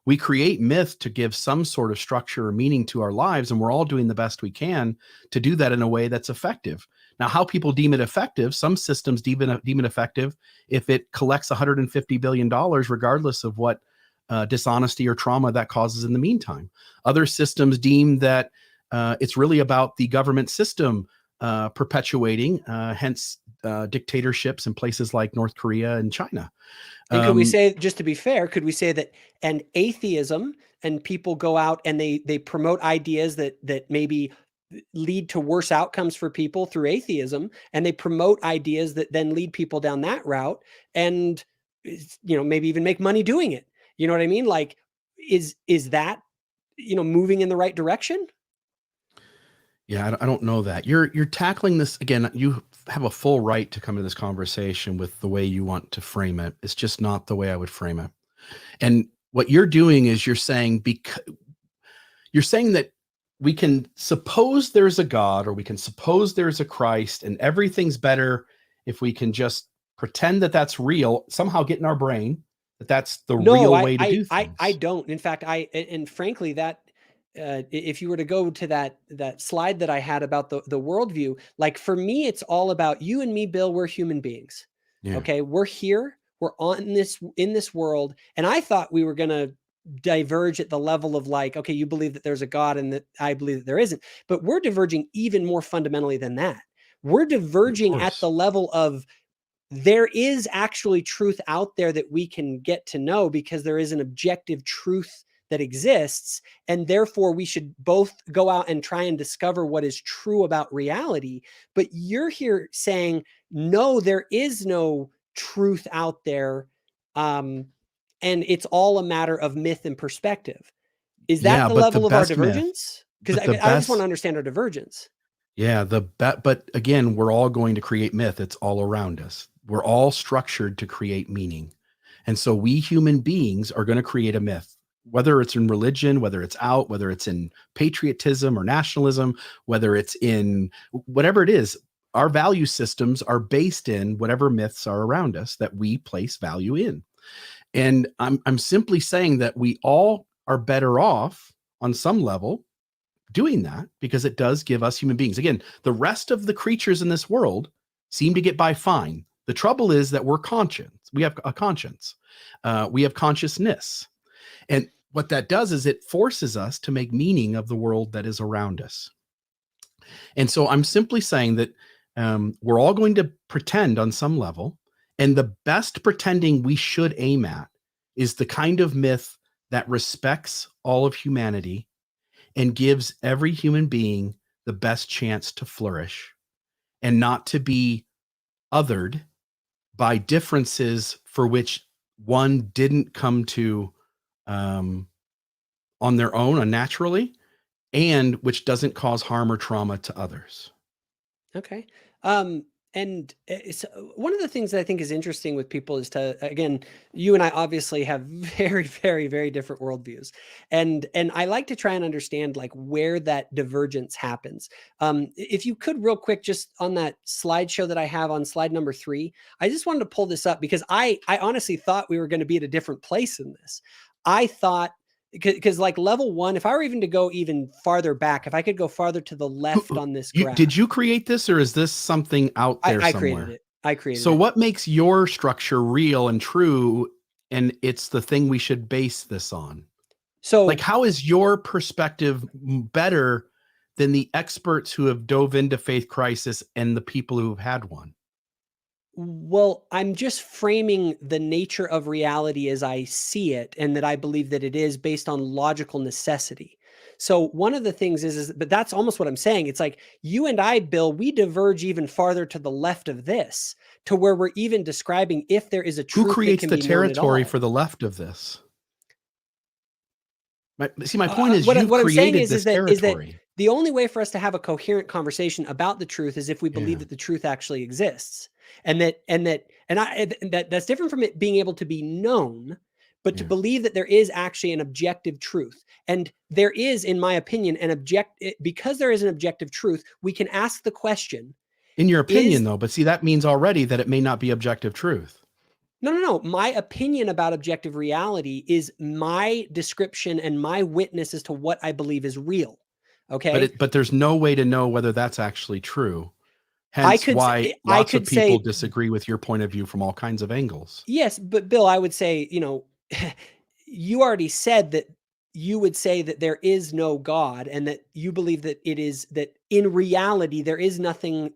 We create myth to give some sort of structure or meaning to our lives, and we're all doing the best we can to do that in a way that's effective. Now, how people deem it effective, some systems deem it effective if it collects $150 billion, regardless of what dishonesty or trauma that causes in the meantime. Other systems deem that it's really about the government system perpetuating, hence dictatorships in places like North Korea and China. And could we say, just to be fair, could we say that and atheism, and people go out and they promote ideas that maybe lead to worse outcomes for people through atheism, and they promote ideas that then lead people down that route, and maybe even make money doing it? You know what I mean? Like, is that moving in the right direction? Yeah, I don't know that. You're tackling this again. You have a full right to come to this conversation with the way you want to frame it. It's just not the way I would frame it. And what you're doing is you're saying that we can suppose there's a God, or we can suppose there's a Christ, and everything's better if we can just pretend that that's real, somehow get in our brain that that's the real way to do things. I don't. In fact, and frankly, that if you were to go to that slide that I had about the worldview, like, for me, it's all about you and me, Bill. We're human beings. Yeah. Okay, we're here. We're in this world, and I thought we were going to diverge at the level of, like, okay, you believe that there's a God and that I believe that there isn't, but we're diverging even more fundamentally than that. We're diverging at the level of, there is actually truth out there that we can get to know, because there is an objective truth that exists, and therefore we should both go out and try and discover what is true about reality. But you're here saying, no, there is no truth out there, and it's all a matter of myth and perspective. Is that the level of our divergence? Because I just want to understand our divergence. Yeah, but again, we're all going to create myth. It's all around us. We're all structured to create meaning. And so we human beings are going to create a myth, whether it's in religion, whether it's whether it's in patriotism or nationalism, whether it's in whatever it is. Our value systems are based in whatever myths are around us that we place value in. And I'm simply saying that we all are better off on some level doing that because it does give us human beings. Again, the rest of the creatures in this world seem to get by fine. The trouble is that we're conscious. We have a conscience. We have consciousness. And what that does is it forces us to make meaning of the world that is around us. And so I'm simply saying that we're all going to pretend on some level. And the best pretending we should aim at is the kind of myth that respects all of humanity and gives every human being the best chance to flourish and not to be othered by differences for which one didn't come to on their own unnaturally, and which doesn't cause harm or trauma to others. Okay. And it's one of the things that I think is interesting with people is to, again, you and I obviously have very, very, very different worldviews. And I like to try and understand like where that divergence happens. If you could real quick, just on that slideshow that I have on slide number 3, I just wanted to pull this up because I honestly thought we were going to be at a different place in this. I thought, because like level 1, if I were even to go even farther back, if I could go farther to the left on this graph. Did you create this, or is this something out there I somewhere? created it. I created it. So what makes your structure real and true, and it's the thing we should base this on? So like, how is your perspective better than the experts who have dove into faith crisis and the people who have had one? Well, I'm just framing the nature of reality as I see it, and that I believe that it is based on logical necessity. So one of the things is, but that's almost what I'm saying. It's like you and I, Bill, we diverge even farther to the left of this, to where we're even describing if there is a truth. Who creates the territory for the left of this? See, my point is, what I'm saying is that the only way for us to have a coherent conversation about the truth is if we believe that the truth actually exists. And that's different from it being able to be known, but to believe that there is actually an objective truth. And there is, in my opinion, because there is an objective truth, we can ask the question. In your opinion, though, but see, that means already that it may not be objective truth. No. My opinion about objective reality is my description and my witness as to what I believe is real. Okay. But there's no way to know whether that's actually true. Hence why lots of people disagree with your point of view from all kinds of angles. Yes, but Bill, I would say, you already said that you would say that there is no God, and that you believe that it is, that in reality, there is nothing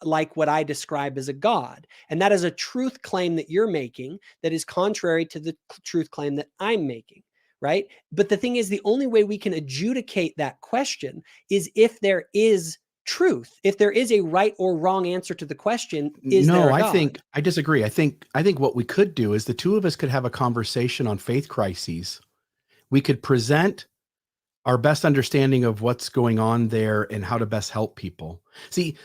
like what I describe as a God. And that is a truth claim that you're making that is contrary to the truth claim that I'm making. Right. But the thing is, the only way we can adjudicate that question is if there is truth. If there is a right or wrong answer to the question, is there a God? I think I disagree. I think what we could do is the two of us could have a conversation on faith crises. We could present our best understanding of what's going on there and how to best help people. See,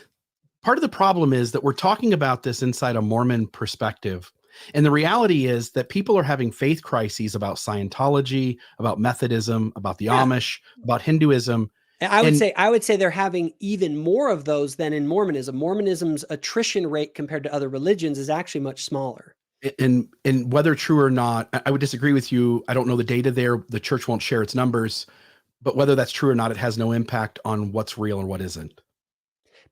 part of the problem is that we're talking about this inside a Mormon perspective. And the reality is that people are having faith crises about Scientology, about Methodism, about the Amish, about Hinduism. I would say they're having even more of those than in Mormonism. Mormonism's attrition rate compared to other religions is actually much smaller. And whether true or not, I would disagree with you. I don't know the data there. The church won't share its numbers, but whether that's true or not, it has no impact on what's real and what isn't.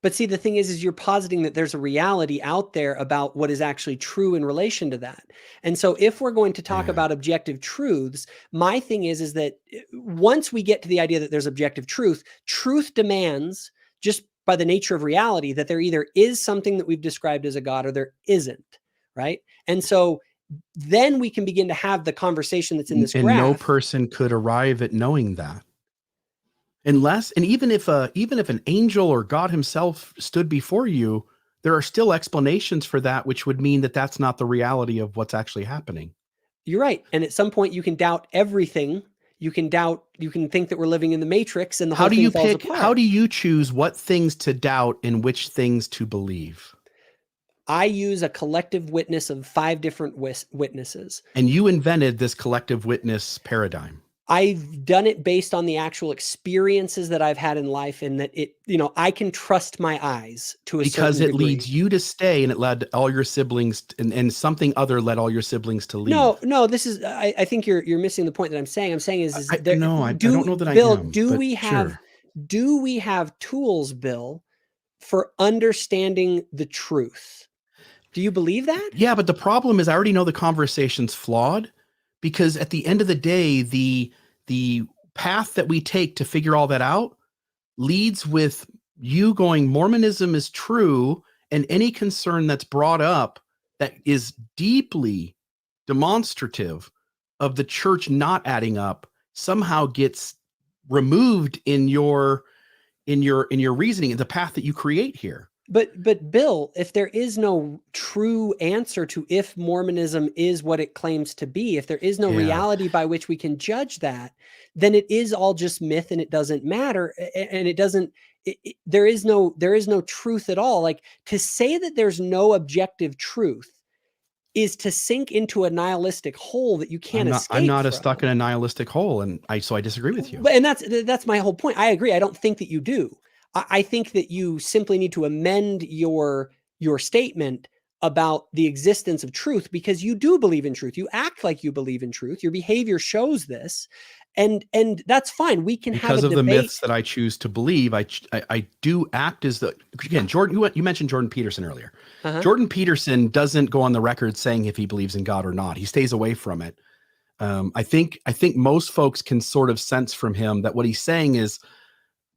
But see, the thing is you're positing that there's a reality out there about what is actually true in relation to that. And so if we're going to talk about objective truths, my thing is that once we get to the idea that there's objective truth, truth demands, just by the nature of reality, that there either is something that we've described as a God or there isn't, right? And so then we can begin to have the conversation that's in this graph. And no person could arrive at knowing that. Unless, and even if an angel or God himself stood before you, there are still explanations for that, which would mean that that's not the reality of what's actually happening. You're right. And at some point you can doubt everything. You can think that we're living in the Matrix and the whole thing falls apart. How do you choose what things to doubt and which things to believe? I use a collective witness of 5 different witnesses. And you invented this collective witness paradigm. I've done it based on the actual experiences that I've had in life, and that I can trust my eyes to a certain degree. Because it leads you to stay, and it led all your siblings, and something other led all your siblings to leave. No, this is, I think you're missing the point that I'm saying. I'm saying is I don't know that Bill, I am. do we have, sure. do we have tools, Bill, for understanding the truth? Do you believe that? Yeah, but the problem is I already know the conversation's flawed, because at the end of the day, the path that we take to figure all that out leads with you going, Mormonism is true, and any concern that's brought up that is deeply demonstrative of the church not adding up somehow gets removed in your reasoning, the path that you create here. But Bill, if there is no true answer to if Mormonism is what it claims to be, if there is no reality by which we can judge that, then it is all just myth and it doesn't matter. And it doesn't, there is no truth at all. Like, to say that there's no objective truth is to sink into a nihilistic hole that you can't escape I'm not from. stuck in a nihilistic hole, and so I disagree with you. And that's my whole point. I agree. I don't think that you do. I think that you simply need to amend your statement about the existence of truth, because you do believe in truth. You act like you believe in truth. Your behavior shows this, and that's fine. We can because have a of debate. The myths that I choose to believe. I do act as the, again, Jordan. You mentioned Jordan Peterson earlier. Jordan Peterson doesn't go on the record saying if he believes in God or not. He stays away from it. I think most folks can sort of sense from him that what he's saying is,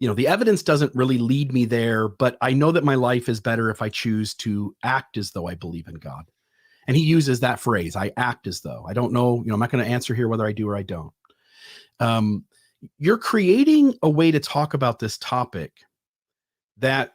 the evidence doesn't really lead me there, but I know that my life is better if I choose to act as though I believe in God. And he uses that phrase, I act as though. I don't know, I'm not going to answer here whether I do or I don't. You're creating a way to talk about this topic that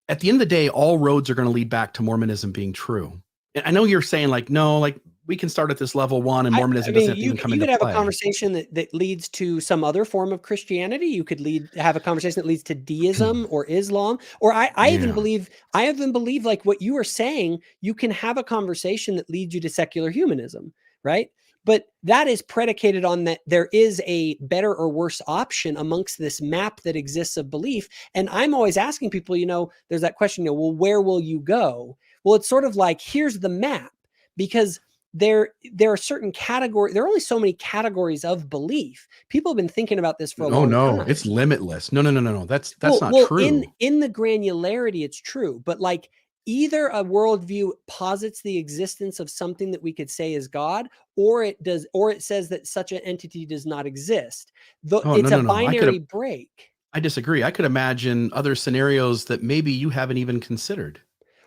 at the end of the day, all roads are going to lead back to Mormonism being true. And I know you're saying no, we can start at this level one and Mormonism doesn't even come into play. You could have a conversation that leads to some other form of Christianity. You could have a conversation that leads to deism or Islam, or I even believe like what you are saying, you can have a conversation that leads you to secular humanism, right? But that is predicated on that there is a better or worse option amongst this map that exists of belief. And I'm always asking people, there's that question, well, where will you go? Well, it's sort of like, here's the map, because there are certain categories. There are only so many categories of belief. People have been thinking about this for a long time. It's limitless. No. That's not true. In the granularity, it's true. But like, either a worldview posits the existence of something that we could say is God, or it says that such an entity does not exist. It's a binary break. I disagree. I could imagine other scenarios that maybe you haven't even considered.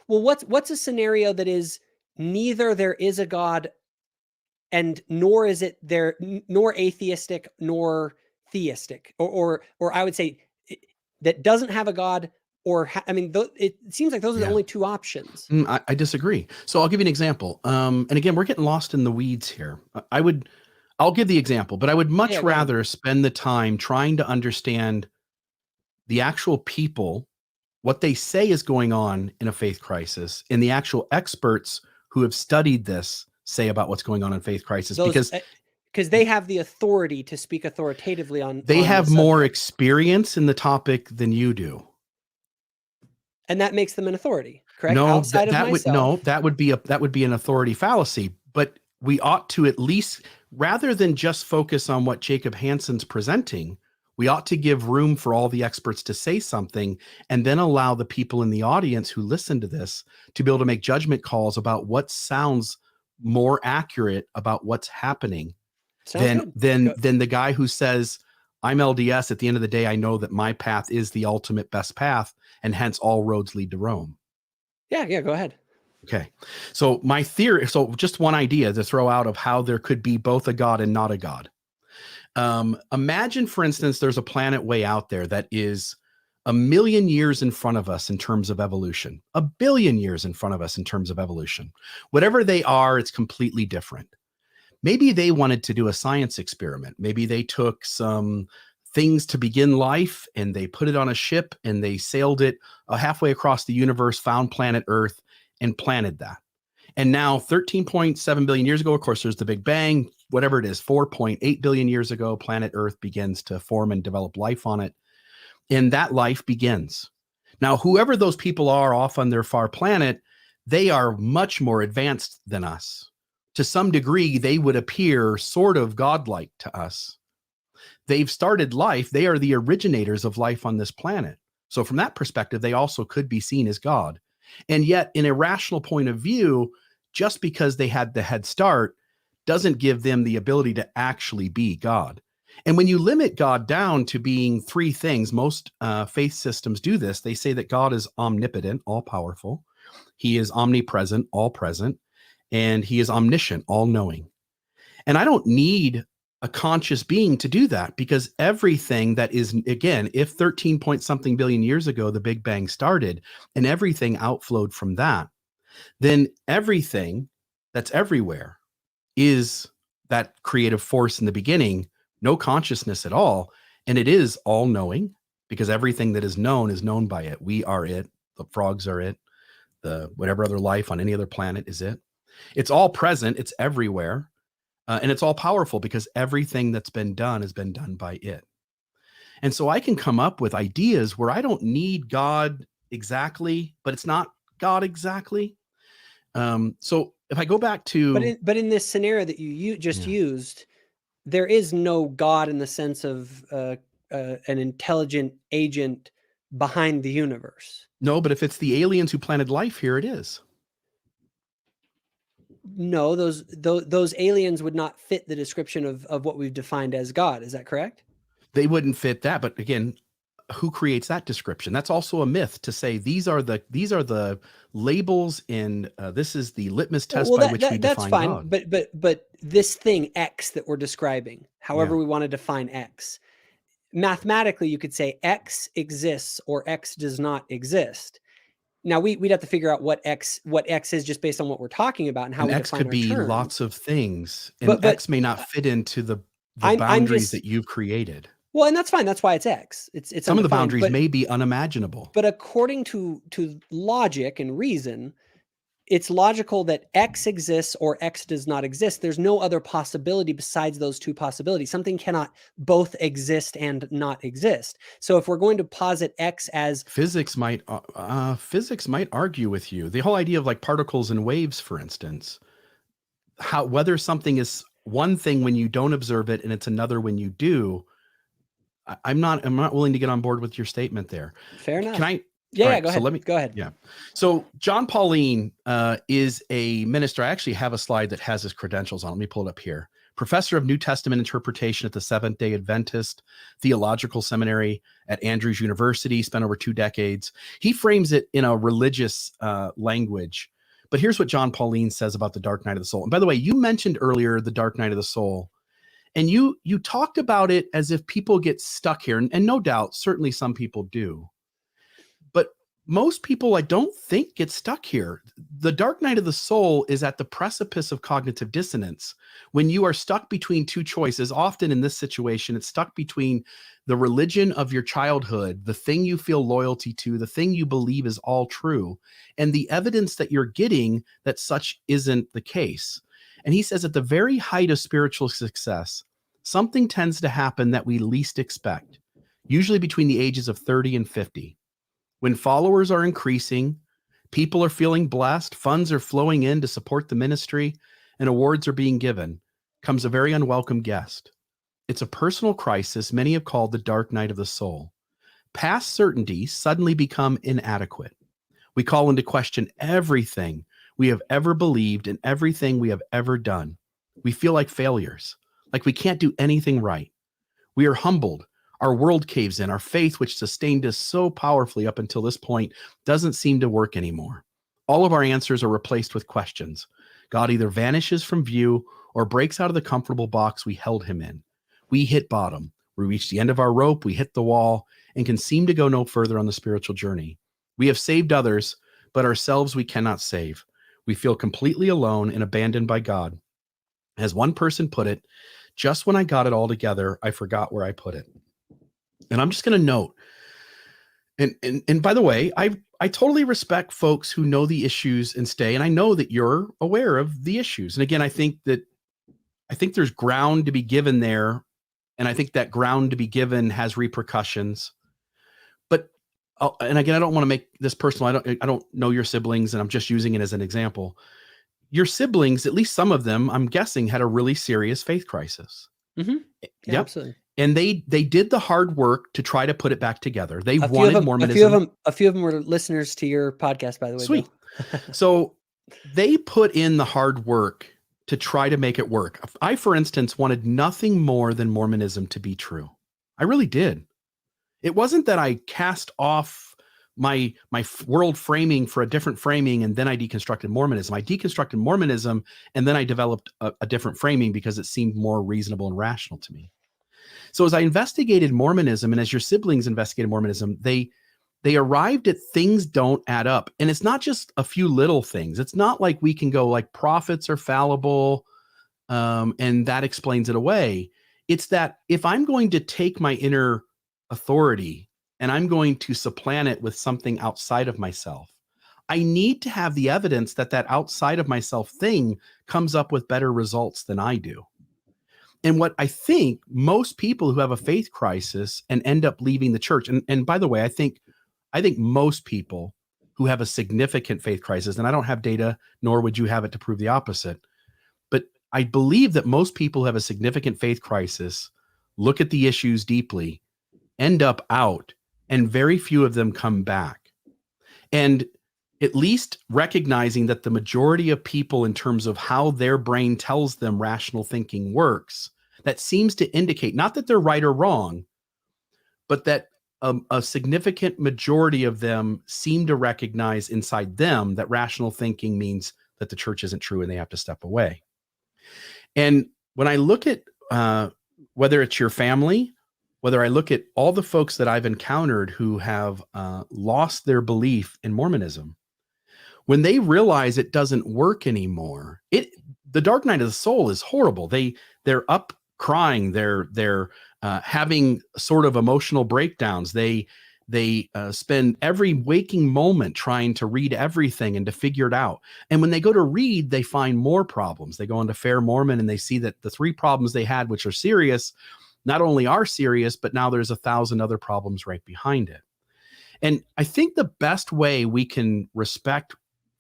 Well, what's a scenario that is neither there is a God and nor is it there, nor atheistic nor theistic, or I would say that doesn't have a God, or it seems like those are the only two options. I disagree. So I'll give you an example. And again, we're getting lost in the weeds here. I'll give the example, but I would much rather spend the time trying to understand the actual people, what they say is going on in a faith crisis, and the actual experts who have studied this say about what's going on in faith crisis, because they have the authority to speak authoritatively on. They have more experience in the topic than you do, and that makes them an authority. Correct? No, that would be an authority fallacy. But we ought to, at least, rather than just focus on what Jacob Hansen's presenting, we ought to give room for all the experts to say something, and then allow the people in the audience who listen to this to be able to make judgment calls about what sounds more accurate about what's happening than the guy who says, I'm LDS. At the end of the day, I know that my path is the ultimate best path, and hence all roads lead to Rome. Yeah, go ahead. Okay. So my theory, just one idea to throw out of how there could be both a God and not a God. Imagine, for instance, there's a planet way out there that is 1 million years in front of us in terms of evolution, 1 billion years in front of us in terms of evolution. Whatever they are, it's completely different. Maybe they wanted to do a science experiment. Maybe they took some things to begin life and they put it on a ship and they sailed it halfway across the universe, found planet Earth, and planted that. And now 13.7 billion years ago, of course, there's the Big Bang, whatever it is, 4.8 billion years ago, planet Earth begins to form and develop life on it. And that life begins. Now, whoever those people are off on their far planet, they are much more advanced than us. To some degree, they would appear sort of godlike to us. They've started life. They are the originators of life on this planet. So from that perspective, they also could be seen as God. And yet, in a rational point of view, just because they had the head start doesn't give them the ability to actually be God. And when you limit God down to being three things, most faith systems do this. They say that God is omnipotent, all powerful. He is omnipresent, all present. And he is omniscient, all knowing. And I don't need a conscious being to do that, because everything that is, again, if 13 point something billion years ago, the Big Bang started and everything outflowed from that, then everything that's everywhere is that creative force in the beginning, no consciousness at all. And it is all knowing, because everything that is known by it. We are it. The frogs are it. The whatever other life on any other planet is it. It's all present. It's everywhere. And it's all powerful, because everything that's been done has been done by it. And so I can come up with ideas where I don't need God exactly, but it's not God exactly. So if I go back to, but in this scenario that you just used, there is no God in the sense of an intelligent agent behind the universe. No, but if it's the aliens who planted life here, it is. No, those aliens would not fit the description of what we've defined as God. Is that correct? They wouldn't fit that. But again, who creates that description? That's also a myth, to say these are the labels, and this is the litmus test by which we define God. But this thing X that we're describing, however we want to define X, mathematically you could say X exists or X does not exist. Now we'd have to figure out what X is, just based on what we're talking about and how we X define could be term. lots of things, and but X may not fit into the boundaries that you've created. Well, and that's fine. That's why it's X. It's some of the boundaries may be unimaginable. But according to logic and reason, it's logical that X exists or X does not exist. There's no other possibility besides those two possibilities. Something cannot both exist and not exist. So if we're going to posit X as physics might argue with you. The whole idea of like particles and waves, for instance, whether something is one thing when you don't observe it and it's another when you do. I'm not willing to get on board with your statement there. Fair enough. Can I? Yeah, right, go ahead. So Go ahead. Yeah. So John Pauline is a minister. I actually have a slide that has his credentials on. Let me pull it up here. Professor of New Testament interpretation at the Seventh-day Adventist Theological Seminary at Andrews University, spent over 2 decades. He frames it in a religious language. But here's what John Pauline says about the dark night of the soul. And by the way, you mentioned earlier the dark night of the soul. And you talked about it as if people get stuck here. And no doubt, certainly some people do. But most people, I don't think, get stuck here. The dark night of the soul is at the precipice of cognitive dissonance. When you are stuck between two choices, often in this situation, it's stuck between the religion of your childhood, the thing you feel loyalty to, the thing you believe is all true, and the evidence that you're getting that such isn't the case. And he says at the very height of spiritual success, something tends to happen that we least expect, usually between the ages of 30 and 50. When followers are increasing, people are feeling blessed, funds are flowing in to support the ministry, and awards are being given, comes a very unwelcome guest. It's a personal crisis many have called the dark night of the soul. Past certainties suddenly become inadequate. We call into question everything we have ever believed and everything we have ever done. We feel like failures, like we can't do anything right. We are humbled. Our world caves in. Our faith, which sustained us so powerfully up until this point, doesn't seem to work anymore. All of our answers are replaced with questions. God either vanishes from view or breaks out of the comfortable box we held him in. We hit bottom. We reach the end of our rope. We hit the wall and can seem to go no further on the spiritual journey. We have saved others, but ourselves we cannot save. We feel completely alone and abandoned by God. As one person put it, just when I got it all together, I forgot where I put it. And I'm just going to note, and by the way, I totally respect folks who know the issues and stay, and I know that you're aware of the issues. And again, I think there's ground to be given there, and I think that ground to be given has repercussions. But and again, I don't want to make this personal. I don't know your siblings, and I'm just using it as an example. Your siblings, at least some of them, I'm guessing, had a really serious faith crisis. Mm-hmm. Yeah, yep. Absolutely. And they did the hard work to try to put it back together. They wanted Mormonism. A few of them were listeners to your podcast, by the way. Sweet. So they put in the hard work to try to make it work. I, for instance, wanted nothing more than Mormonism to be true. I really did. It wasn't that I cast off my world framing for a different framing and then I deconstructed Mormonism. I deconstructed Mormonism and then I developed a different framing because it seemed more reasonable and rational to me. So as I investigated Mormonism and as your siblings investigated Mormonism, they arrived at things don't add up. And it's not just a few little things. It's not like we can go like prophets are fallible and that explains it away. It's that if I'm going to take my inner authority and I'm going to supplant it with something outside of myself, I need to have the evidence that that outside of myself thing comes up with better results than I do. And what I think most people who have a faith crisis and end up leaving the church, and by the way, I think most people who have a significant faith crisis, and I don't have data, nor would you have it to prove the opposite, but I believe that most people who have a significant faith crisis look at the issues deeply, end up out, and very few of them come back. And at least recognizing that the majority of people, in terms of how their brain tells them rational thinking works, that seems to indicate not that they're right or wrong, but that a significant majority of them seem to recognize inside them that rational thinking means that the church isn't true and they have to step away. And when I look at whether it's your family, whether I look at all the folks that I've encountered who have lost their belief in Mormonism, when they realize it doesn't work anymore, the dark night of the soul is horrible. They're up crying. They're having sort of emotional breakdowns. They spend every waking moment trying to read everything and to figure it out. And when they go to read, they find more problems. They go into Fair Mormon and they see that the 3 problems they had, which are serious, not only are serious, but now there's 1,000 other problems right behind it. And I think the best way we can respect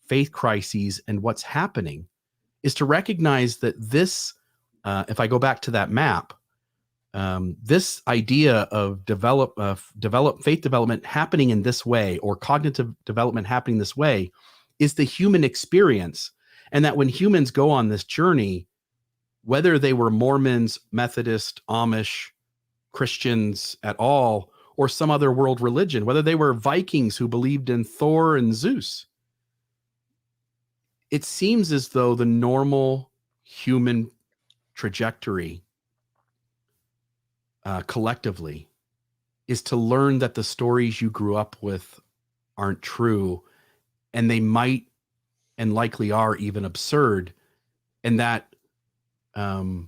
faith crises and what's happening is to recognize that this, if I go back to that map, this idea of faith development happening in this way, or cognitive development happening this way, is the human experience. And that when humans go on this journey, whether they were Mormons, Methodist, Amish, Christians at all, or some other world religion, whether they were Vikings who believed in Thor and Zeus, it seems as though the normal human trajectory collectively is to learn that the stories you grew up with aren't true, and they might and likely are even absurd, and that no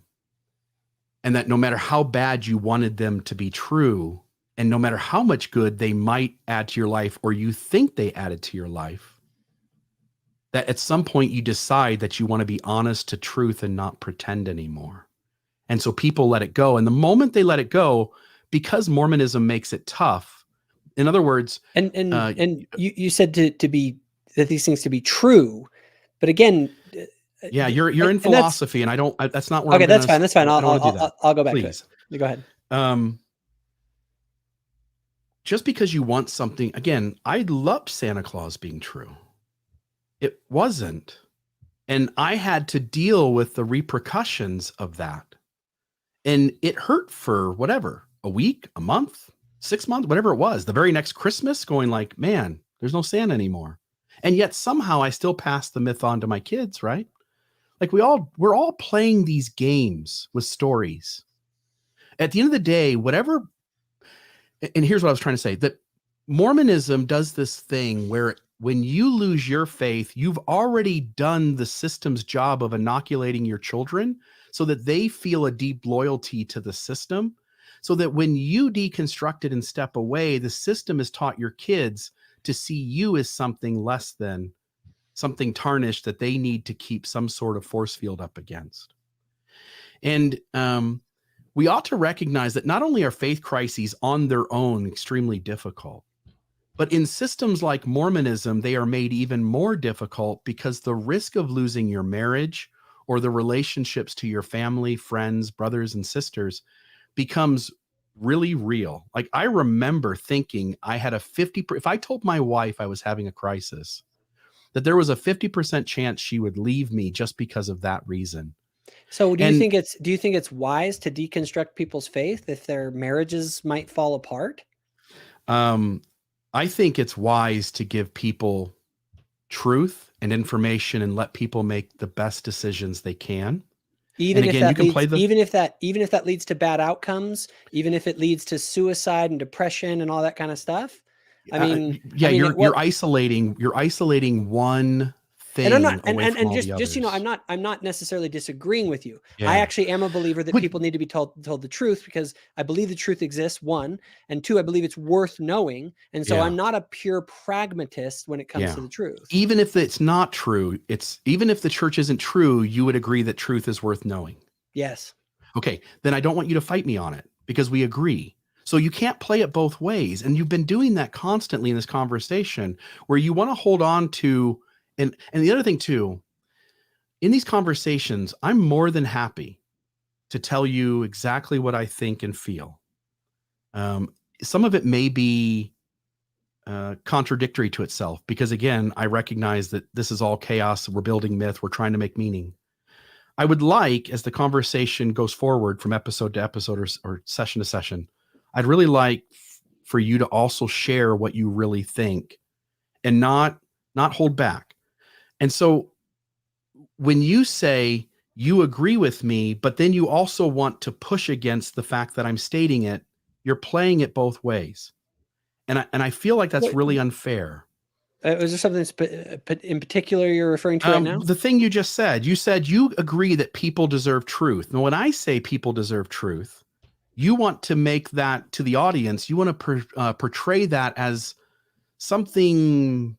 matter how bad you wanted them to be true, and no matter how much good they might add to your life, or you think they added to your life, that at some point you decide that you want to be honest to truth and not pretend anymore. And so people let it go. And the moment they let it go, because Mormonism makes it tough, in other words, and you said to be that these things to be true, but again, yeah, you're in philosophy, and that's not where. Okay, that's fine. That's fine. I'll go back Please. to it. You go ahead. Just because you want something, again, I loved Santa Claus being true. It wasn't. And I had to deal with the repercussions of that. And it hurt for whatever, a week, a month, 6 months, whatever it was. The very next Christmas, going like, man, there's no Santa anymore. And yet somehow I still pass the myth on to my kids, right? Like we're all playing these games with stories. At the end of the day, whatever, and here's what I was trying to say, that Mormonism does this thing where when you lose your faith, you've already done the system's job of inoculating your children so that they feel a deep loyalty to the system, so that when you deconstruct it and step away, the system has taught your kids to see you as something less than, something tarnished that they need to keep some sort of force field up against. And we ought to recognize that not only are faith crises on their own extremely difficult, but in systems like Mormonism, they are made even more difficult because the risk of losing your marriage or the relationships to your family, friends, brothers, and sisters becomes really real. Like I remember thinking I had a if I told my wife I was having a crisis, that there was a 50% chance she would leave me just because of that reason. So do you And think it's wise to deconstruct people's faith if their marriages might fall apart? I think it's wise to give people truth and information and let people make the best decisions they can. Even And if again, you that can leads, play the even if that leads to bad outcomes, even if it leads to suicide and depression and all that kind of stuff. yeah, What you're isolating one and I'm thing not away from and all the just you know, others. I'm not necessarily disagreeing with you. I Yeah. actually am a believer that But people need to be told the truth, because I believe the truth exists, one, and two, I believe it's worth knowing. And so yeah, I'm not a pure pragmatist when it comes yeah. to the truth. Even if it's not true, even if the church isn't true, you would agree that truth is worth knowing. Yes. Okay, then I don't want you to fight me on it because we agree. So you can't play it both ways. And you've been doing that constantly in this conversation where you want to hold on to, and the other thing too, in these conversations, I'm more than happy to tell you exactly what I think and feel. Some of it may be contradictory to itself because, again, I recognize that this is all chaos. We're building myth. We're trying to make meaning. I would like, as the conversation goes forward from episode to episode or session to session, I'd really like for you to also share what you really think and not hold back. And so when you say you agree with me, but then you also want to push against the fact that I'm stating it, you're playing it both ways. And I feel like that's What, really unfair. is there something in particular you're referring to right now? The thing you just said, you said you agree that people deserve truth. Now, when I say people deserve truth, you want to make that to the audience. You want to portray that as something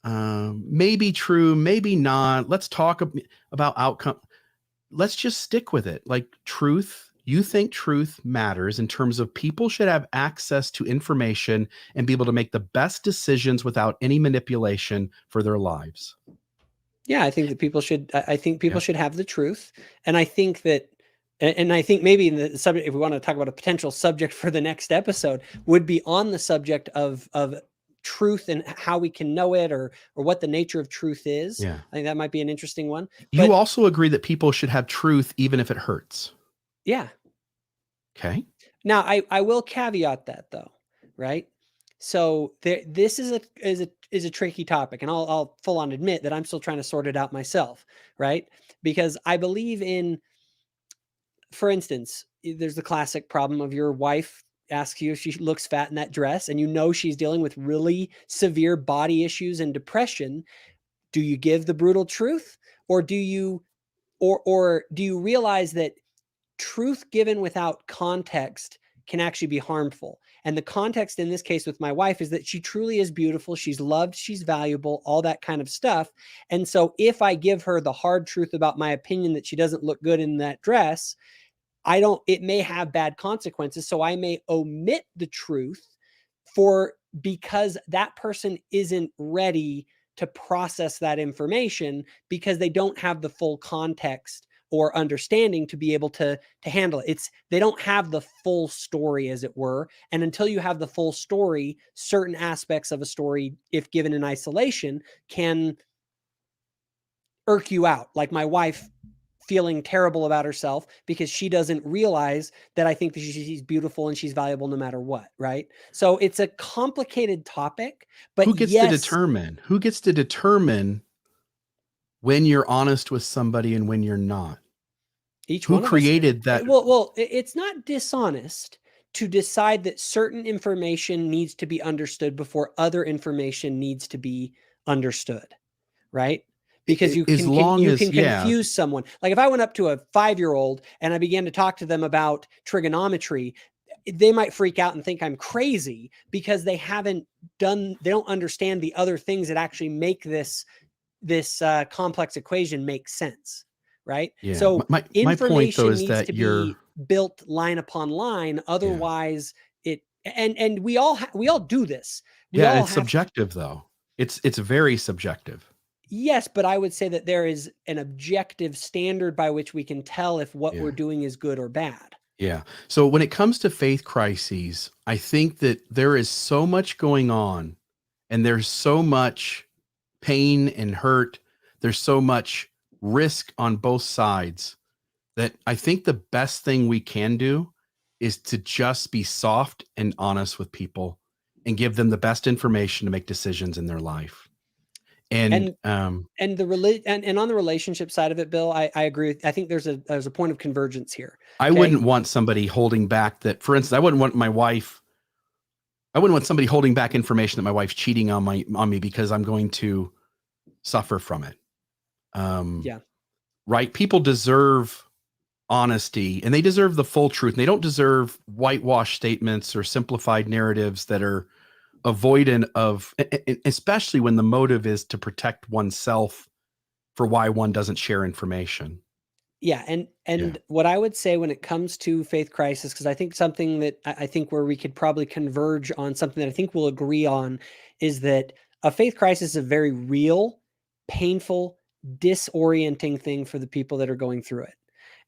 maybe true, maybe not. Let's talk about outcome. Let's just stick with it. Like truth, you think truth matters in terms of people should have access to information and be able to make the best decisions without any manipulation for their lives. Yeah, I think that people should. I think people Yeah. should have the truth, and I think that, and I think maybe in the subject, if we want to talk about a potential subject for the next episode, would be on the subject of truth and how we can know it, or what the nature of truth is. Yeah. I think that might be an interesting one. You also agree that people should have truth even if it hurts. Yeah. Okay. Now, I will caveat that though, right? So this is a tricky topic, and I'll full on admit that I'm still trying to sort it out myself, right? Because I believe in, for instance, there's the classic problem of your wife asks you if she looks fat in that dress, and you know she's dealing with really severe body issues and depression. Do you give the brutal truth, or do you realize that truth given without context can actually be harmful? And the context in this case with my wife is that she truly is beautiful. She's loved, she's valuable, all that kind of stuff. And so if I give her the hard truth about my opinion that she doesn't look good in that dress, it may have bad consequences. So I may omit the truth because that person isn't ready to process that information, because they don't have the full context or understanding to be able to handle it. They don't have the full story, as it were. And until you have the full story, certain aspects of a story, if given in isolation, can irk you out. Like my wife feeling terrible about herself because she doesn't realize that I think that she's beautiful and she's valuable no matter what, right? So it's a complicated topic, but Who gets to determine? Who gets to determine when you're honest with somebody and when you're not? Who created that? Well, it's not dishonest to decide that certain information needs to be understood before other information needs to be understood, right? Because you can confuse someone. Like if I went up to a 5-year-old and I began to talk to them about trigonometry, they might freak out and think I'm crazy because they don't understand the other things that actually make this complex equation make sense, right? Yeah. So my point though is that be built line upon line. Otherwise, and we all do this. It's subjective though. It's very subjective. Yes, but I would say that there is an objective standard by which we can tell if what we're doing is good or bad. Yeah. So when it comes to faith crises, I think that there is so much going on and there's so much pain and hurt. There's so much risk on both sides that I think the best thing we can do is to just be soft and honest with people and give them the best information to make decisions in their life. And And on the relationship side of it, Bill, I agree. I think there's a point of convergence here. I wouldn't want somebody holding back that, for instance, I wouldn't want somebody holding back information that my wife's cheating on me because I'm going to suffer from it. Yeah. Right. People deserve honesty and they deserve the full truth. And they don't deserve whitewash statements or simplified narratives that are avoidant of, especially when the motive is to protect oneself for why one doesn't share information. Yeah. And what I would say when it comes to faith crisis, because I think something that I think where we could probably converge on something that I think we'll agree on is that a faith crisis is a very real, painful, disorienting thing for the people that are going through it.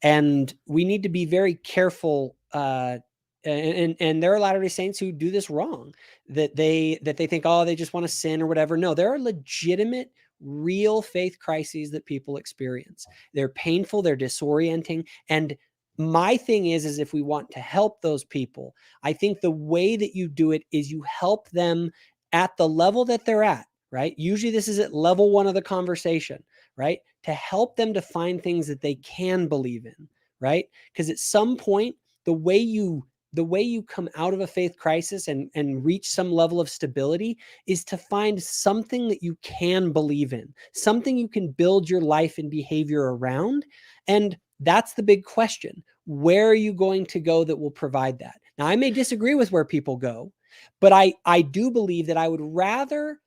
And we need to be very careful. And there are Latter-day Saints who do this wrong, that they think, oh, they just want to sin or whatever. No, there are legitimate, real faith crises that people experience. They're painful, they're disorienting. And my thing is if we want to help those people, I think the way that you do it is you help them at the level that they're at, right? Usually this is at level 1 of the conversation, right? To help them to find things that they can believe in, right? Because at some point, the way you come out of a faith crisis and reach some level of stability is to find something that you can believe in, something you can build your life and behavior around. And that's the big question. Where are you going to go that will provide that? Now, I may disagree with where people go, but I do believe that I would rather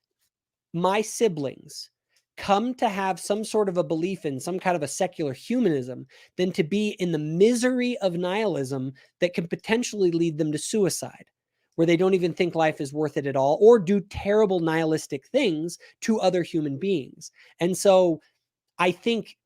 my siblings come to have some sort of a belief in some kind of a secular humanism than to be in the misery of nihilism that can potentially lead them to suicide, where they don't even think life is worth it at all, or do terrible nihilistic things to other human beings. And so I think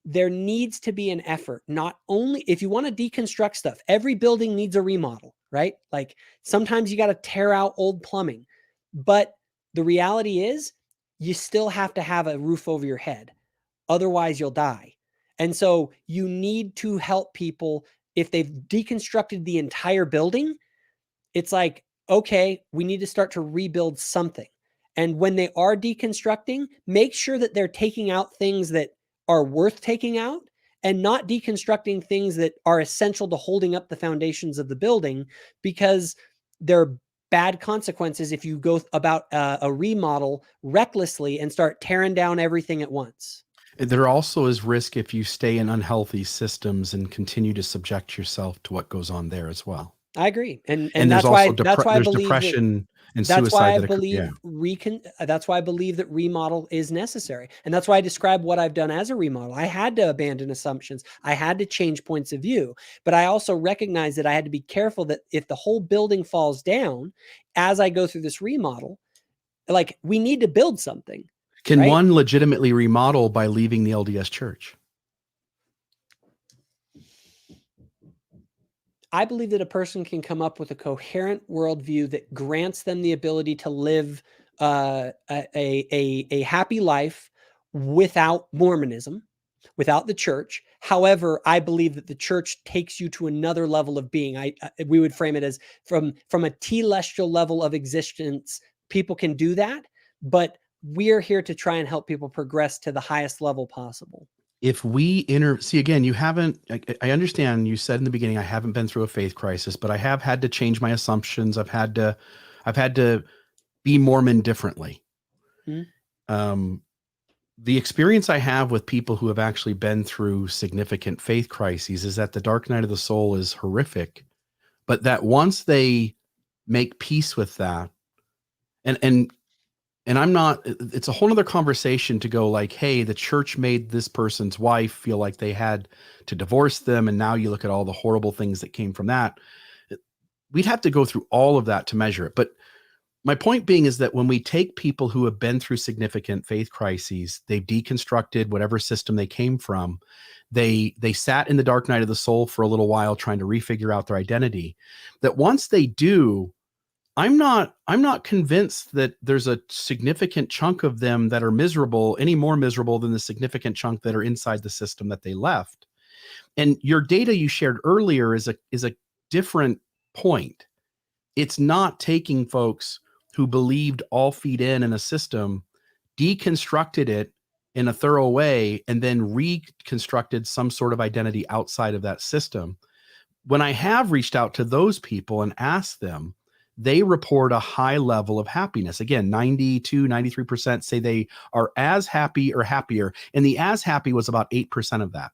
there needs to be an effort, not only if you want to deconstruct stuff, every building needs a remodel, right? Like sometimes you got to tear out old plumbing, but the reality is you still have to have a roof over your head. Otherwise you'll die. And so you need to help people. If they've deconstructed the entire building, it's like, okay, we need to start to rebuild something. And when they are deconstructing, make sure that they're taking out things that are worth taking out and not deconstructing things that are essential to holding up the foundations of the building, because there are bad consequences if you go about a remodel recklessly and start tearing down everything at once. There also is risk if you stay in unhealthy systems and continue to subject yourself to what goes on there as well. I agree. And there's that's why I believe depression and that's suicide. why I believe that's why I believe that remodel is necessary. And that's why I describe what I've done as a remodel. I had to abandon assumptions. I had to change points of view, but I also recognize that I had to be careful that if the whole building falls down as I go through this remodel, like we need to build something. Can one legitimately remodel by leaving the LDS church? I believe that a person can come up with a coherent worldview that grants them the ability to live a happy life without Mormonism, without the church. However, I believe that the church takes you to another level of being. We would frame it as from a telestial level of existence. People can do that, but we're here to try and help people progress to the highest level possible. If we see again, you haven't, I understand you said in the beginning, I haven't been through a faith crisis, but I have had to change my assumptions. I've had to be Mormon differently. Mm-hmm. The experience I have with people who have actually been through significant faith crises is that the dark night of the soul is horrific, but that once they make peace with that, and I'm not, it's a whole nother conversation to go like, hey, the church made this person's wife feel like they had to divorce them. And now you look at all the horrible things that came from that. We'd have to go through all of that to measure it. But My point being is that when we take people who have been through significant faith crises, they've deconstructed whatever system they came from. They sat in the dark night of the soul for a little while trying to refigure out their identity. That once they do, I'm not convinced that there's a significant chunk of them that are miserable, any more miserable than the significant chunk that are inside the system that they left. And your data you shared earlier is a different point. It's not taking folks who believed all feed in a system, deconstructed it in a thorough way, and then reconstructed some sort of identity outside of that system. When I have reached out to those people and asked them, they report a high level of happiness. Again, 92, 93% say they are as happy or happier. And the as happy was about 8% of that.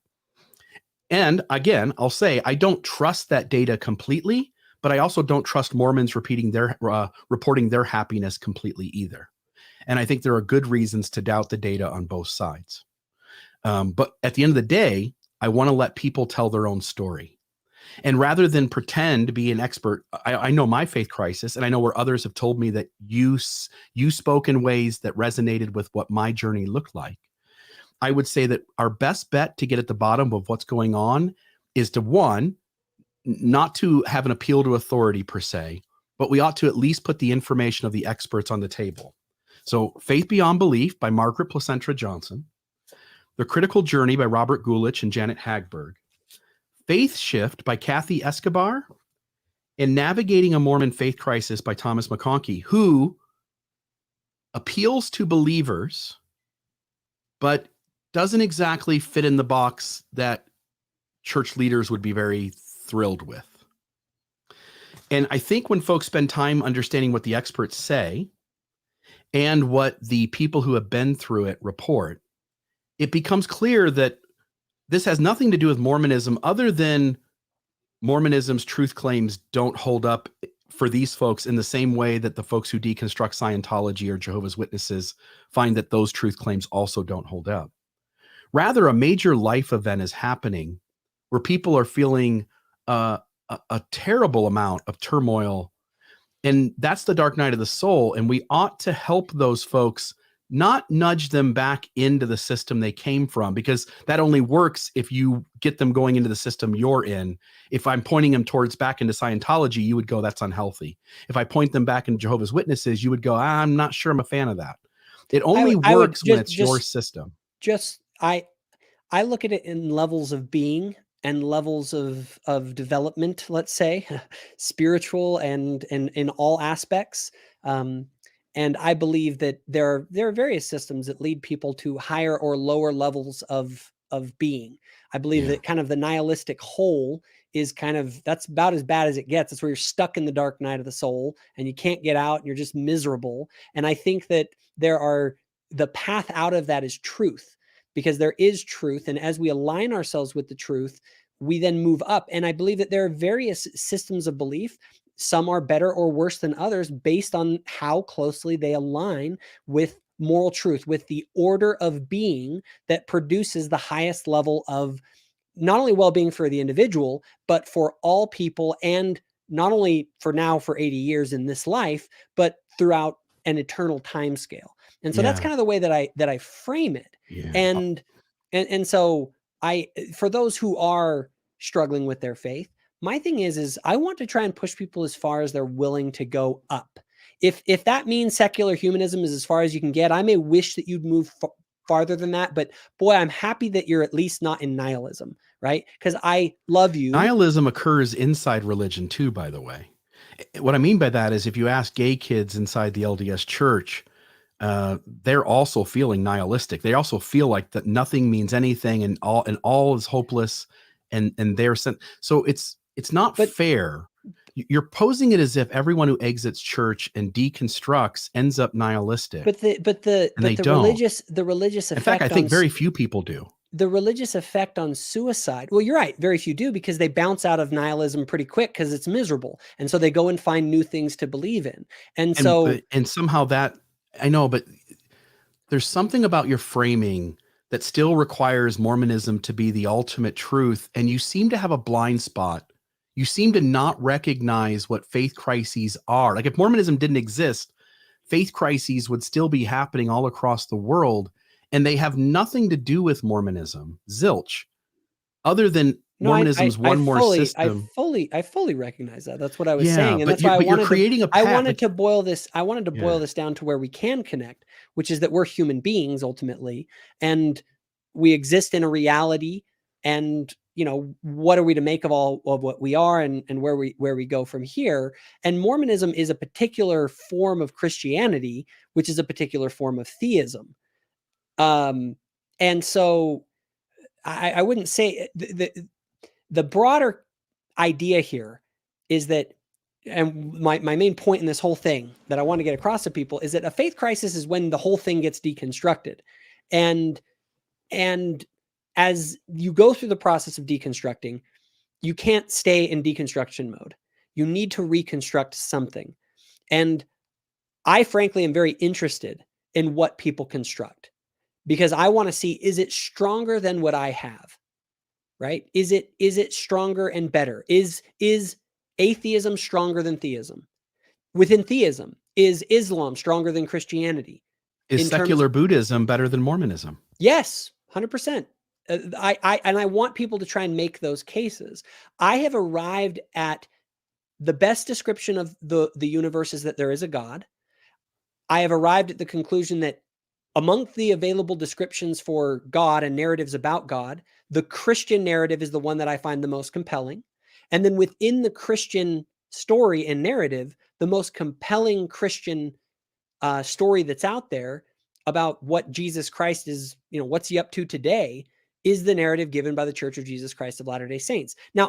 And again, I'll say, I don't trust that data completely, but I also don't trust Mormons reporting their happiness completely either. And I think there are good reasons to doubt the data on both sides. But at the end of the day, I want to let people tell their own story. And rather than pretend to be an expert, I know my faith crisis, and I know where others have told me that you spoke in ways that resonated with what my journey looked like. I would say that our best bet to get at the bottom of what's going on is to, one, not to have an appeal to authority per se, but we ought to at least put the information of the experts on the table. So Faith Beyond Belief by Margaret Placentra Johnson, The Critical Journey by Robert Gulich and Janet Hagberg, Faith Shift by Kathy Escobar, and Navigating a Mormon Faith Crisis by Thomas McConkie, who appeals to believers, but doesn't exactly fit in the box that church leaders would be very thrilled with. And I think when folks spend time understanding what the experts say and what the people who have been through it report, it becomes clear that this has nothing to do with Mormonism other than Mormonism's truth claims don't hold up for these folks in the same way that the folks who deconstruct Scientology or Jehovah's Witnesses find that those truth claims also don't hold up. Rather, a major life event is happening where people are feeling a terrible amount of turmoil. And that's the dark night of the soul. And we ought to help those folks, not nudge them back into the system they came from, because that only works if you get them going into the system you're in. If I'm pointing them towards back into Scientology, you would go, that's unhealthy. If I point them back into Jehovah's Witnesses, you would go, I'm not sure I'm a fan of that. It only works when it's your system. I look at it in levels of being and levels of development, let's say, spiritual and in all aspects. And I believe that there are various systems that lead people to higher or lower levels of being. I believe that kind of the nihilistic hole is that's about as bad as it gets. It's where you're stuck in the dark night of the soul and you can't get out and you're just miserable. And I think that the path out of that is truth, because there is truth. And as we align ourselves with the truth, we then move up. And I believe that there are various systems of belief. Some are better or worse than others based on how closely they align with moral truth, with the order of being that produces the highest level of not only well-being for the individual, but for all people, and not only for now for 80 years in this life, but throughout an eternal time scale. And so that's kind of the way that I frame it. Yeah. And so for those who are struggling with their faith, my thing is I want to try and push people as far as they're willing to go up. If that means secular humanism is as far as you can get, I may wish that you'd move farther than that. But boy, I'm happy that you're at least not in nihilism, right? Because I love you. Nihilism occurs inside religion too, by the way. What I mean by that is if you ask gay kids inside the LDS church, they're also feeling nihilistic. They also feel like that nothing means anything and all is hopeless. And they're sent. So it's not fair. You're posing it as if everyone who exits church and deconstructs ends up nihilistic. But the religious effect. In fact, I think very few people do. The religious effect on suicide. Well, you're right. Very few do, because they bounce out of nihilism pretty quick because it's miserable. And so they go and find new things to believe in. And somehow that, I know, but there's something about your framing that still requires Mormonism to be the ultimate truth. And you seem to have a blind spot. You seem to not recognize what faith crises are. Like if Mormonism didn't exist, faith crises would still be happening all across the world, and they have nothing to do with Mormonism, zilch, other than No, Mormonism's one more system. I fully recognize that. That's what I was Yeah, saying, and but that's why you're creating a I path. wanted to boil this. I wanted to boil Yeah. this down to where we can connect, which is that we're human beings ultimately, and we exist in a reality. And what are we to make of all of what we are, and where we go from here? And Mormonism is a particular form of Christianity, which is a particular form of theism. And so I wouldn't say the broader idea here is that, and my main point in this whole thing that I want to get across to people is that a faith crisis is when the whole thing gets deconstructed. And as you go through the process of deconstructing, you can't stay in deconstruction mode. You need to reconstruct something. And I frankly am very interested in what people construct, because I want to see, is it stronger than what I have? Right? Is it stronger and better? Is atheism stronger than theism? Within theism, is Islam stronger than Christianity? Is secular Buddhism better than Mormonism? Yes, 100%. I want people to try and make those cases. I have arrived at the best description of the universe is that there is a God. I have arrived at the conclusion that among the available descriptions for God and narratives about God, the Christian narrative is the one that I find the most compelling. And then within the Christian story and narrative, the most compelling Christian story that's out there about what Jesus Christ is, what's he up to today, is the narrative given by the Church of Jesus Christ of Latter-day Saints. Now,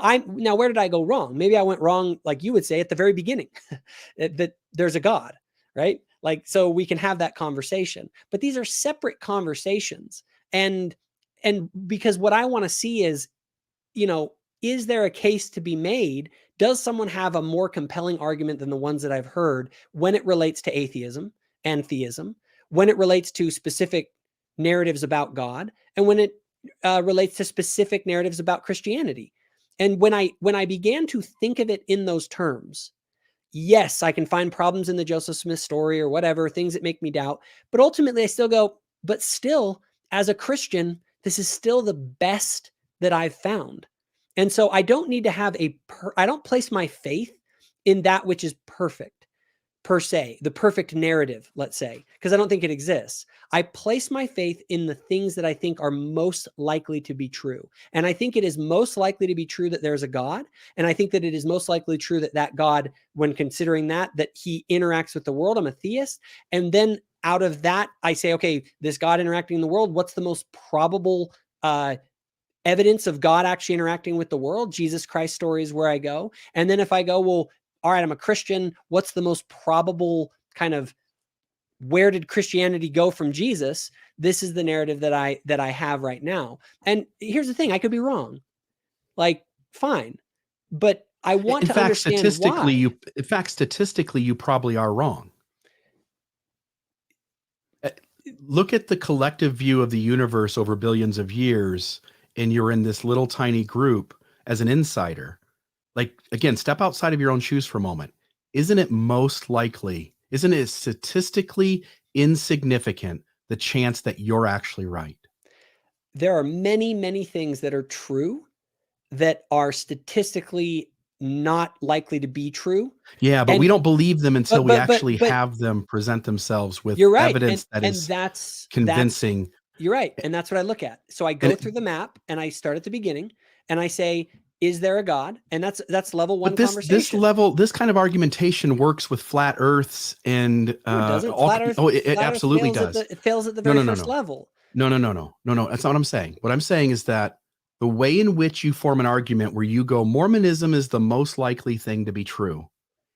where did I go wrong? Maybe I went wrong, like you would say, at the very beginning, that there's a God, right? Like, so we can have that conversation, but these are separate conversations. And because what I want to see is, is there a case to be made? Does someone have a more compelling argument than the ones that I've heard when it relates to atheism and theism, when it relates to specific narratives about God, and when it relates to specific narratives about Christianity? And when I began to think of it in those terms, yes, I can find problems in the Joseph Smith story or whatever, things that make me doubt. But ultimately, I still go, but still, as a Christian, this is still the best that I've found. And so I don't need to have I don't place my faith in that which is perfect, per se, the perfect narrative, let's say, because I don't think it exists. I place my faith in the things that I think are most likely to be true. And I think it is most likely to be true that there's a God. And I think that it is most likely true that God, when considering that he interacts with the world. I'm a theist. And then out of that, I say, okay, this God interacting in the world, what's the most probable evidence of God actually interacting with the world? Jesus Christ story is where I go. And then if I go, well, all right, I'm a Christian, what's the most probable kind of, where did Christianity go from Jesus? This is the narrative that I have right now. And here's the thing, I could be wrong. Like, fine. But I want to understand why. In fact, statistically, you probably are wrong. Look at the collective view of the universe over billions of years, and you're in this little tiny group as an insider. Like, again, step outside of your own shoes for a moment. Isn't it statistically insignificant, the chance that you're actually right? There are many, many things that are true that are statistically not likely to be true. Yeah, but we don't believe them until we actually have them present themselves with evidence that is convincing. You're right. And that's what I look at. So I go through the map and I start at the beginning and I say, is there a God? And that's level one conversation. This kind of argumentation works with flat earths and it doesn't. It absolutely does. It fails at the very first level. No. That's not what I'm saying. What I'm saying is that the way in which you form an argument where you go, Mormonism is the most likely thing to be true,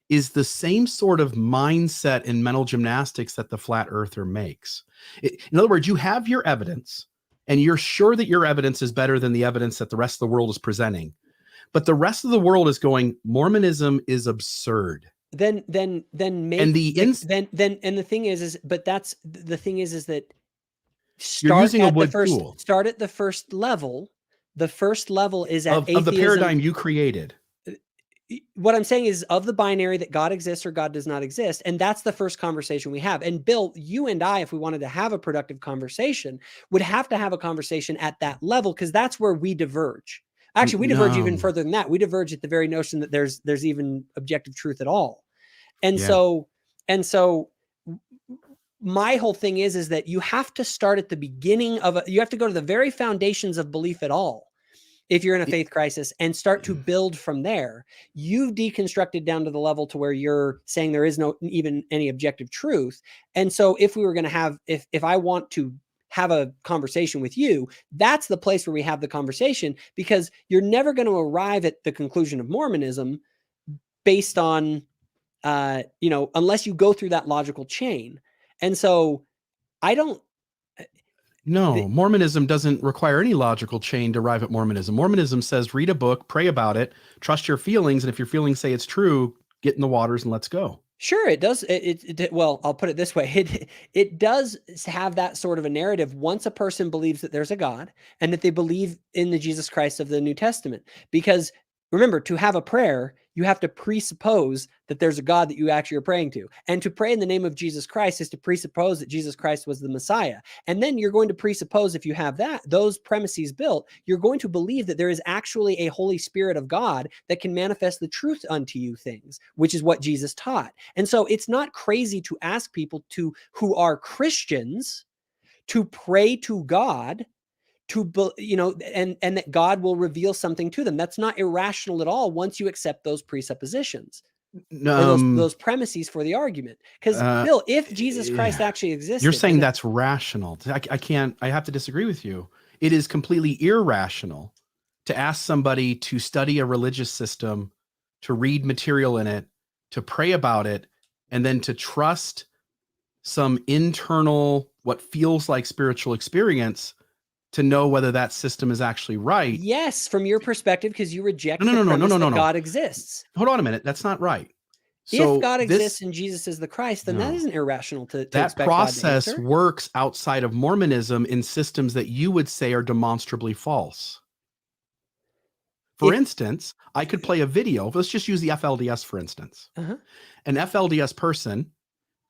is the same sort of mindset and mental gymnastics that the flat earther makes. In other words, you have your evidence and you're sure that your evidence is better than the evidence that the rest of the world is presenting. But the rest of the world is going, Mormonism is absurd. Then the thing is that you're using a wood tool. Start at the first level. The first level is at of the paradigm you created. what I'm saying is of the binary that God exists or God does not exist. And that's the first conversation we have. And Bill, you and I, if we wanted to have a productive conversation, would have to have a conversation at that level, because that's where we diverge. Actually, we diverge even No. further than that. We diverge at the very notion that there's even objective truth at all. And Yeah. so my whole thing is that you have to start at the beginning of you have to go to the very foundations of belief at all. If you're in a faith crisis, and start to build from there. You've deconstructed down to the level to where you're saying there is no even any objective truth. And so if we were going to have, if I want to have a conversation with you, that's the place where we have the conversation, because you're never going to arrive at the conclusion of Mormonism based on, unless you go through that logical chain. And so I don't, No, Mormonism doesn't require any logical chain to arrive at Mormonism. Mormonism says, read a book, pray about it, trust your feelings, and if your feelings say it's true, get in the waters and let's go. Sure, it does. Well, I'll put it this way. It does have that sort of a narrative once a person believes that there's a God and that they believe in the Jesus Christ of the New Testament. Because remember, to have a prayer, you have to presuppose that there's a God that you actually are praying to. And to pray in the name of Jesus Christ is to presuppose that Jesus Christ was the Messiah. And then you're going to presuppose, if you have those premises built, you're going to believe that there is actually a Holy Spirit of God that can manifest the truth unto you things, which is what Jesus taught. And so it's not crazy to ask people who are Christians to pray to God, and that God will reveal something to them. That's not irrational at all once you accept those presuppositions, or those premises for the argument. Because Bill, if Jesus Christ actually existed, you're saying that's rational. I have to disagree with you. It is completely irrational to ask somebody to study a religious system, to read material in it, to pray about it, and then to trust some internal, what feels like spiritual experience to know whether that system is actually right. Yes, from your perspective, because you reject the premise that God exists. Hold on a minute. That's not right. So if God exists and Jesus is the Christ, then that isn't irrational to that expect process God to answer. Works outside of Mormonism in systems that you would say are demonstrably false. For instance, I could play a video. Let's just use the FLDS, for instance. An FLDS person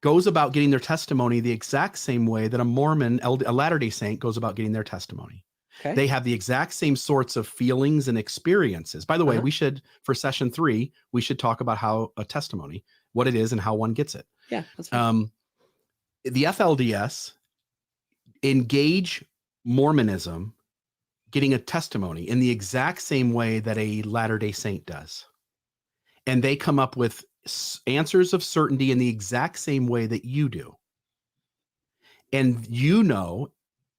goes about getting their testimony the exact same way that a Mormon, a Latter-day Saint, goes about getting their testimony. Okay. They have the exact same sorts of feelings and experiences. By the way, we should, for session 3, we should talk about how a testimony, what it is and how one gets it. Yeah, that's fine. The FLDS engage Mormonism getting a testimony in the exact same way that a Latter-day Saint does. And they come up with answers of certainty in the exact same way that you do. And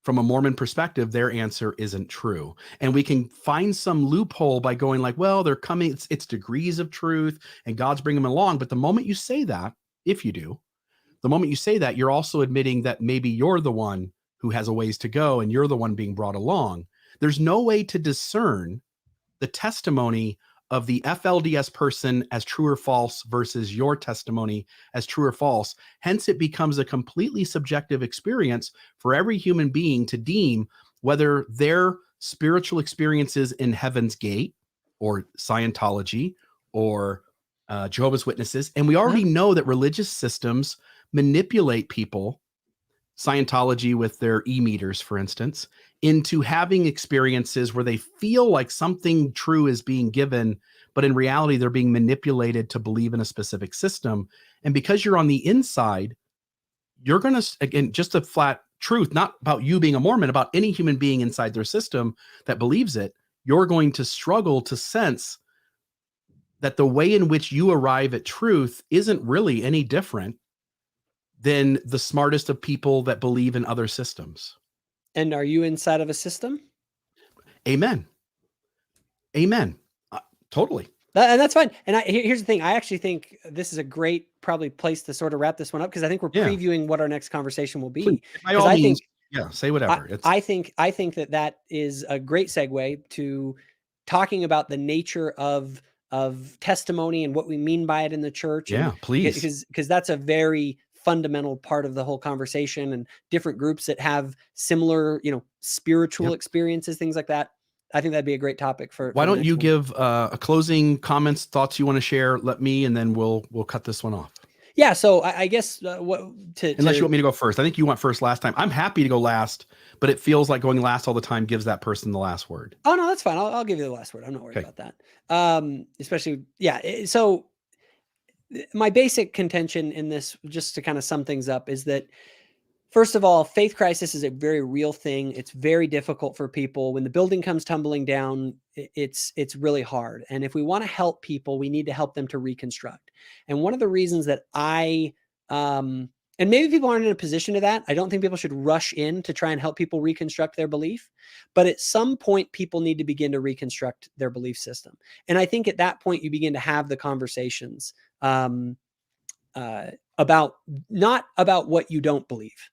from a Mormon perspective, their answer isn't true. And we can find some loophole by going like, well, they're coming, it's degrees of truth and God's bringing them along. But the moment you say that, if you do, the moment you say that, you're also admitting that maybe you're the one who has a ways to go and you're the one being brought along. There's no way to discern the testimony of the FLDS person as true or false versus your testimony as true or false. Hence, it becomes a completely subjective experience for every human being to deem whether their spiritual experiences in Heaven's Gate or Scientology or Jehovah's Witnesses. And we already know that religious systems manipulate people, Scientology with their e-meters, for instance, into having experiences where they feel like something true is being given, but in reality, they're being manipulated to believe in a specific system. And because you're on the inside, you're going to, again, just a flat truth, not about you being a Mormon, about any human being inside their system that believes it, you're going to struggle to sense that the way in which you arrive at truth isn't really any different than the smartest of people that believe in other systems. And are you inside of a system? Amen. Totally. And that's fine. And here's the thing. I actually think this is a great probably place to sort of wrap this one up, because I think we're previewing what our next conversation will be. By all means, say whatever. I think that is a great segue to talking about the nature of testimony and what we mean by it in the church. Yeah, please. Because that's a very fundamental part of the whole conversation, and different groups that have similar, spiritual experiences, things like that. I think that'd be a great topic for. Why for the don't you next one. give a closing comments, thoughts you want to share? Let me, and then we'll cut this one off. Yeah. So I guess Unless you want me to go first. I think you went first last time. I'm happy to go last, but it feels like going last all the time gives that person the last word. Oh no, that's fine. I'll give you the last word. I'm not worried about that. Especially, yeah. So my basic contention in this, just to kind of sum things up, is that first of all, faith crisis is a very real thing. It's very difficult for people. When the building comes tumbling down, it's really hard. And if we want to help people, we need to help them to reconstruct. And one of the reasons that and maybe people aren't in a position to that. I don't think people should rush in to try and help people reconstruct their belief. But at some point, people need to begin to reconstruct their belief system. And I think at that point, you begin to have the conversations about not about what you don't believe.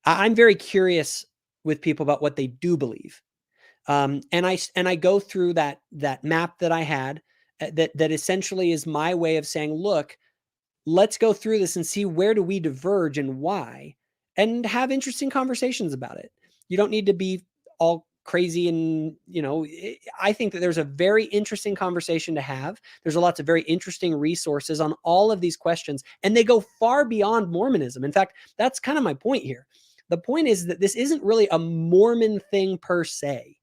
I'm very curious with people about what they do believe. And I go through that map that I had that essentially is my way of saying, look, let's go through this and see where do we diverge and why, and have interesting conversations about it. You don't need to be all crazy. And, I think that there's a very interesting conversation to have. There's lots of very interesting resources on all of these questions, and they go far beyond Mormonism. In fact, that's kind of my point here. The point is that this isn't really a Mormon thing per se.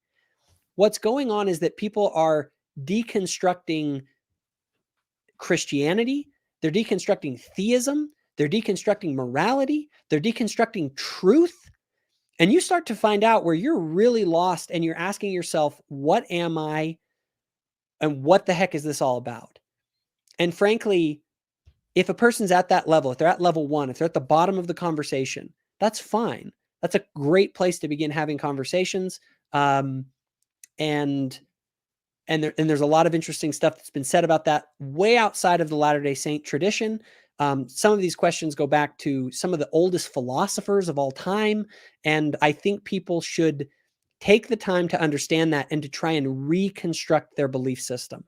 What's going on is that people are deconstructing Christianity. They're deconstructing theism. They're deconstructing morality. They're deconstructing truth. And you start to find out where you're really lost, and you're asking yourself, what am I? And what the heck is this all about? And frankly, if a person's at that level, if they're at level 1, if they're at the bottom of the conversation, that's fine. That's a great place to begin having conversations. And there's a lot of interesting stuff that's been said about that way outside of the Latter-day Saint tradition. Some of these questions go back to some of the oldest philosophers of all time. And I think people should take the time to understand that and to try and reconstruct their belief system.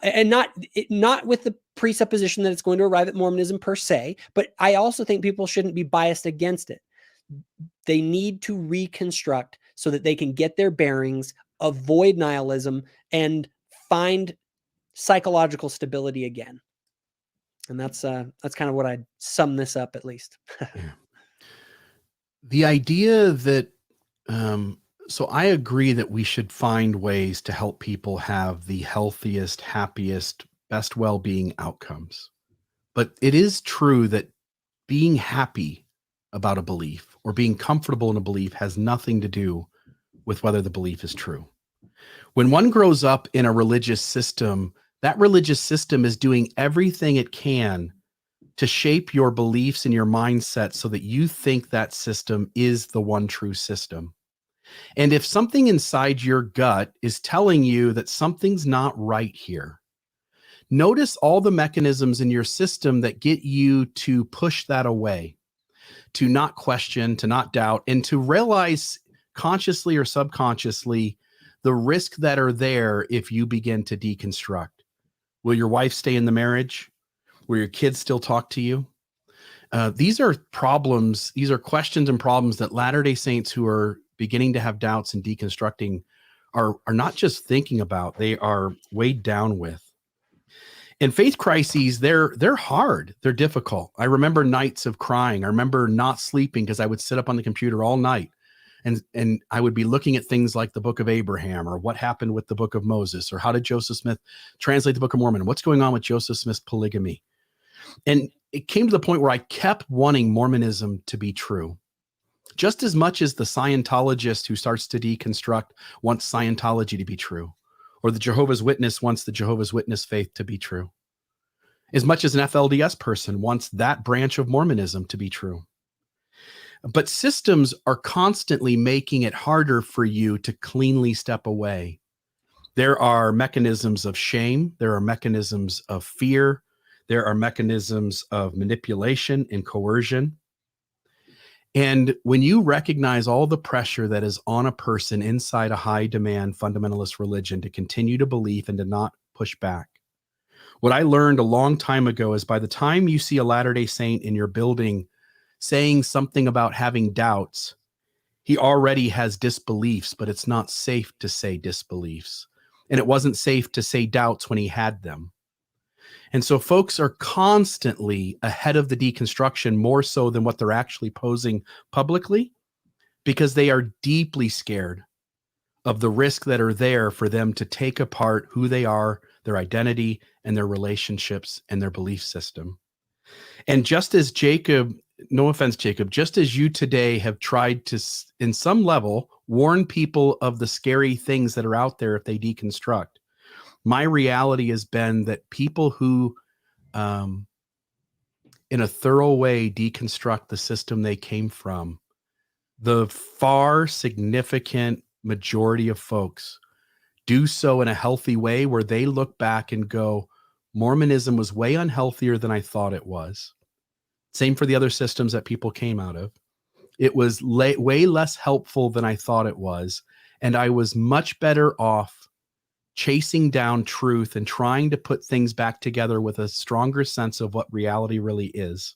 And not with the presupposition that it's going to arrive at Mormonism per se, but I also think people shouldn't be biased against it. They need to reconstruct so that they can get their bearings, avoid nihilism, and find psychological stability again. And that's kind of what I'd sum this up, at least. Yeah. The idea that, so I agree that we should find ways to help people have the healthiest, happiest, best well-being outcomes. But it is true that being happy about a belief or being comfortable in a belief has nothing to do with whether the belief is true. When one grows up in a religious system, that religious system is doing everything it can to shape your beliefs and your mindset so that you think that system is the one true system. And if something inside your gut is telling you that something's not right here, notice all the mechanisms in your system that get you to push that away, to not question, to not doubt, and to realize consciously or subconsciously the risks that are there if you begin to deconstruct. Will your wife stay in the marriage? Will your kids still talk to you? These are problems. These are questions and problems that Latter-day Saints who are beginning to have doubts and deconstructing are not just thinking about, they are weighed down with. And faith crises, they're hard. They're difficult. I remember nights of crying. I remember not sleeping because I would sit up on the computer all night and I would be looking at things like the Book of Abraham or what happened with the Book of Moses or how did Joseph Smith translate the Book of Mormon? What's going on with Joseph Smith's polygamy? And it came to the point where I kept wanting Mormonism to be true. Just as much as the Scientologist who starts to deconstruct wants Scientology to be true, or the Jehovah's Witness wants the Jehovah's Witness faith to be true. As much as an FLDS person wants that branch of Mormonism to be true. But systems are constantly making it harder for you to cleanly step away. There are mechanisms of shame. There are mechanisms of fear. There are mechanisms of manipulation and coercion. And when you recognize all the pressure that is on a person inside a high demand fundamentalist religion to continue to believe and to not push back, what I learned a long time ago is by the time you see a Latter-day Saint in your building saying something about having doubts, He already has disbeliefs, but it's not safe to say disbeliefs. And it wasn't safe to say doubts when he had them. And so folks are constantly ahead of the deconstruction, more so than what they're actually posing publicly, because they are deeply scared of the risk that are there for them to take apart who they are, their identity, and their relationships and their belief system. And just as Jacob, no offense, Jacob, just as you today have tried to, in some level, warn people of the scary things that are out there if they deconstruct, my reality has been that people who, in a thorough way, deconstruct the system they came from, the far significant majority of folks do so in a healthy way where they look back and go, Mormonism was way unhealthier than I thought it was. Same for the other systems that people came out of. It was way less helpful than I thought it was. And I was much better off chasing down truth and trying to put things back together with a stronger sense of what reality really is.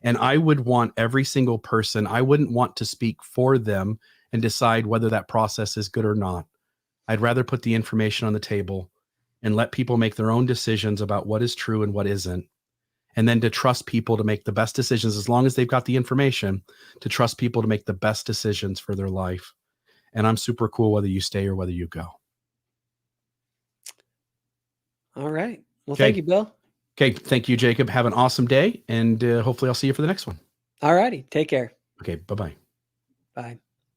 And I would want every single person, I wouldn't want to speak for them and decide whether that process is good or not. I'd rather put the information on the table and let people make their own decisions about what is true and what isn't. And then to trust people to make the best decisions, as long as they've got the information, to trust people to make the best decisions for their life. And I'm super cool whether you stay or whether you go. All right. Well, Okay. thank you, Bill. Okay. Thank you, Jacob. Have an awesome day. And hopefully I'll see you for the next one. All righty. Take care. Okay. Bye-bye. Bye.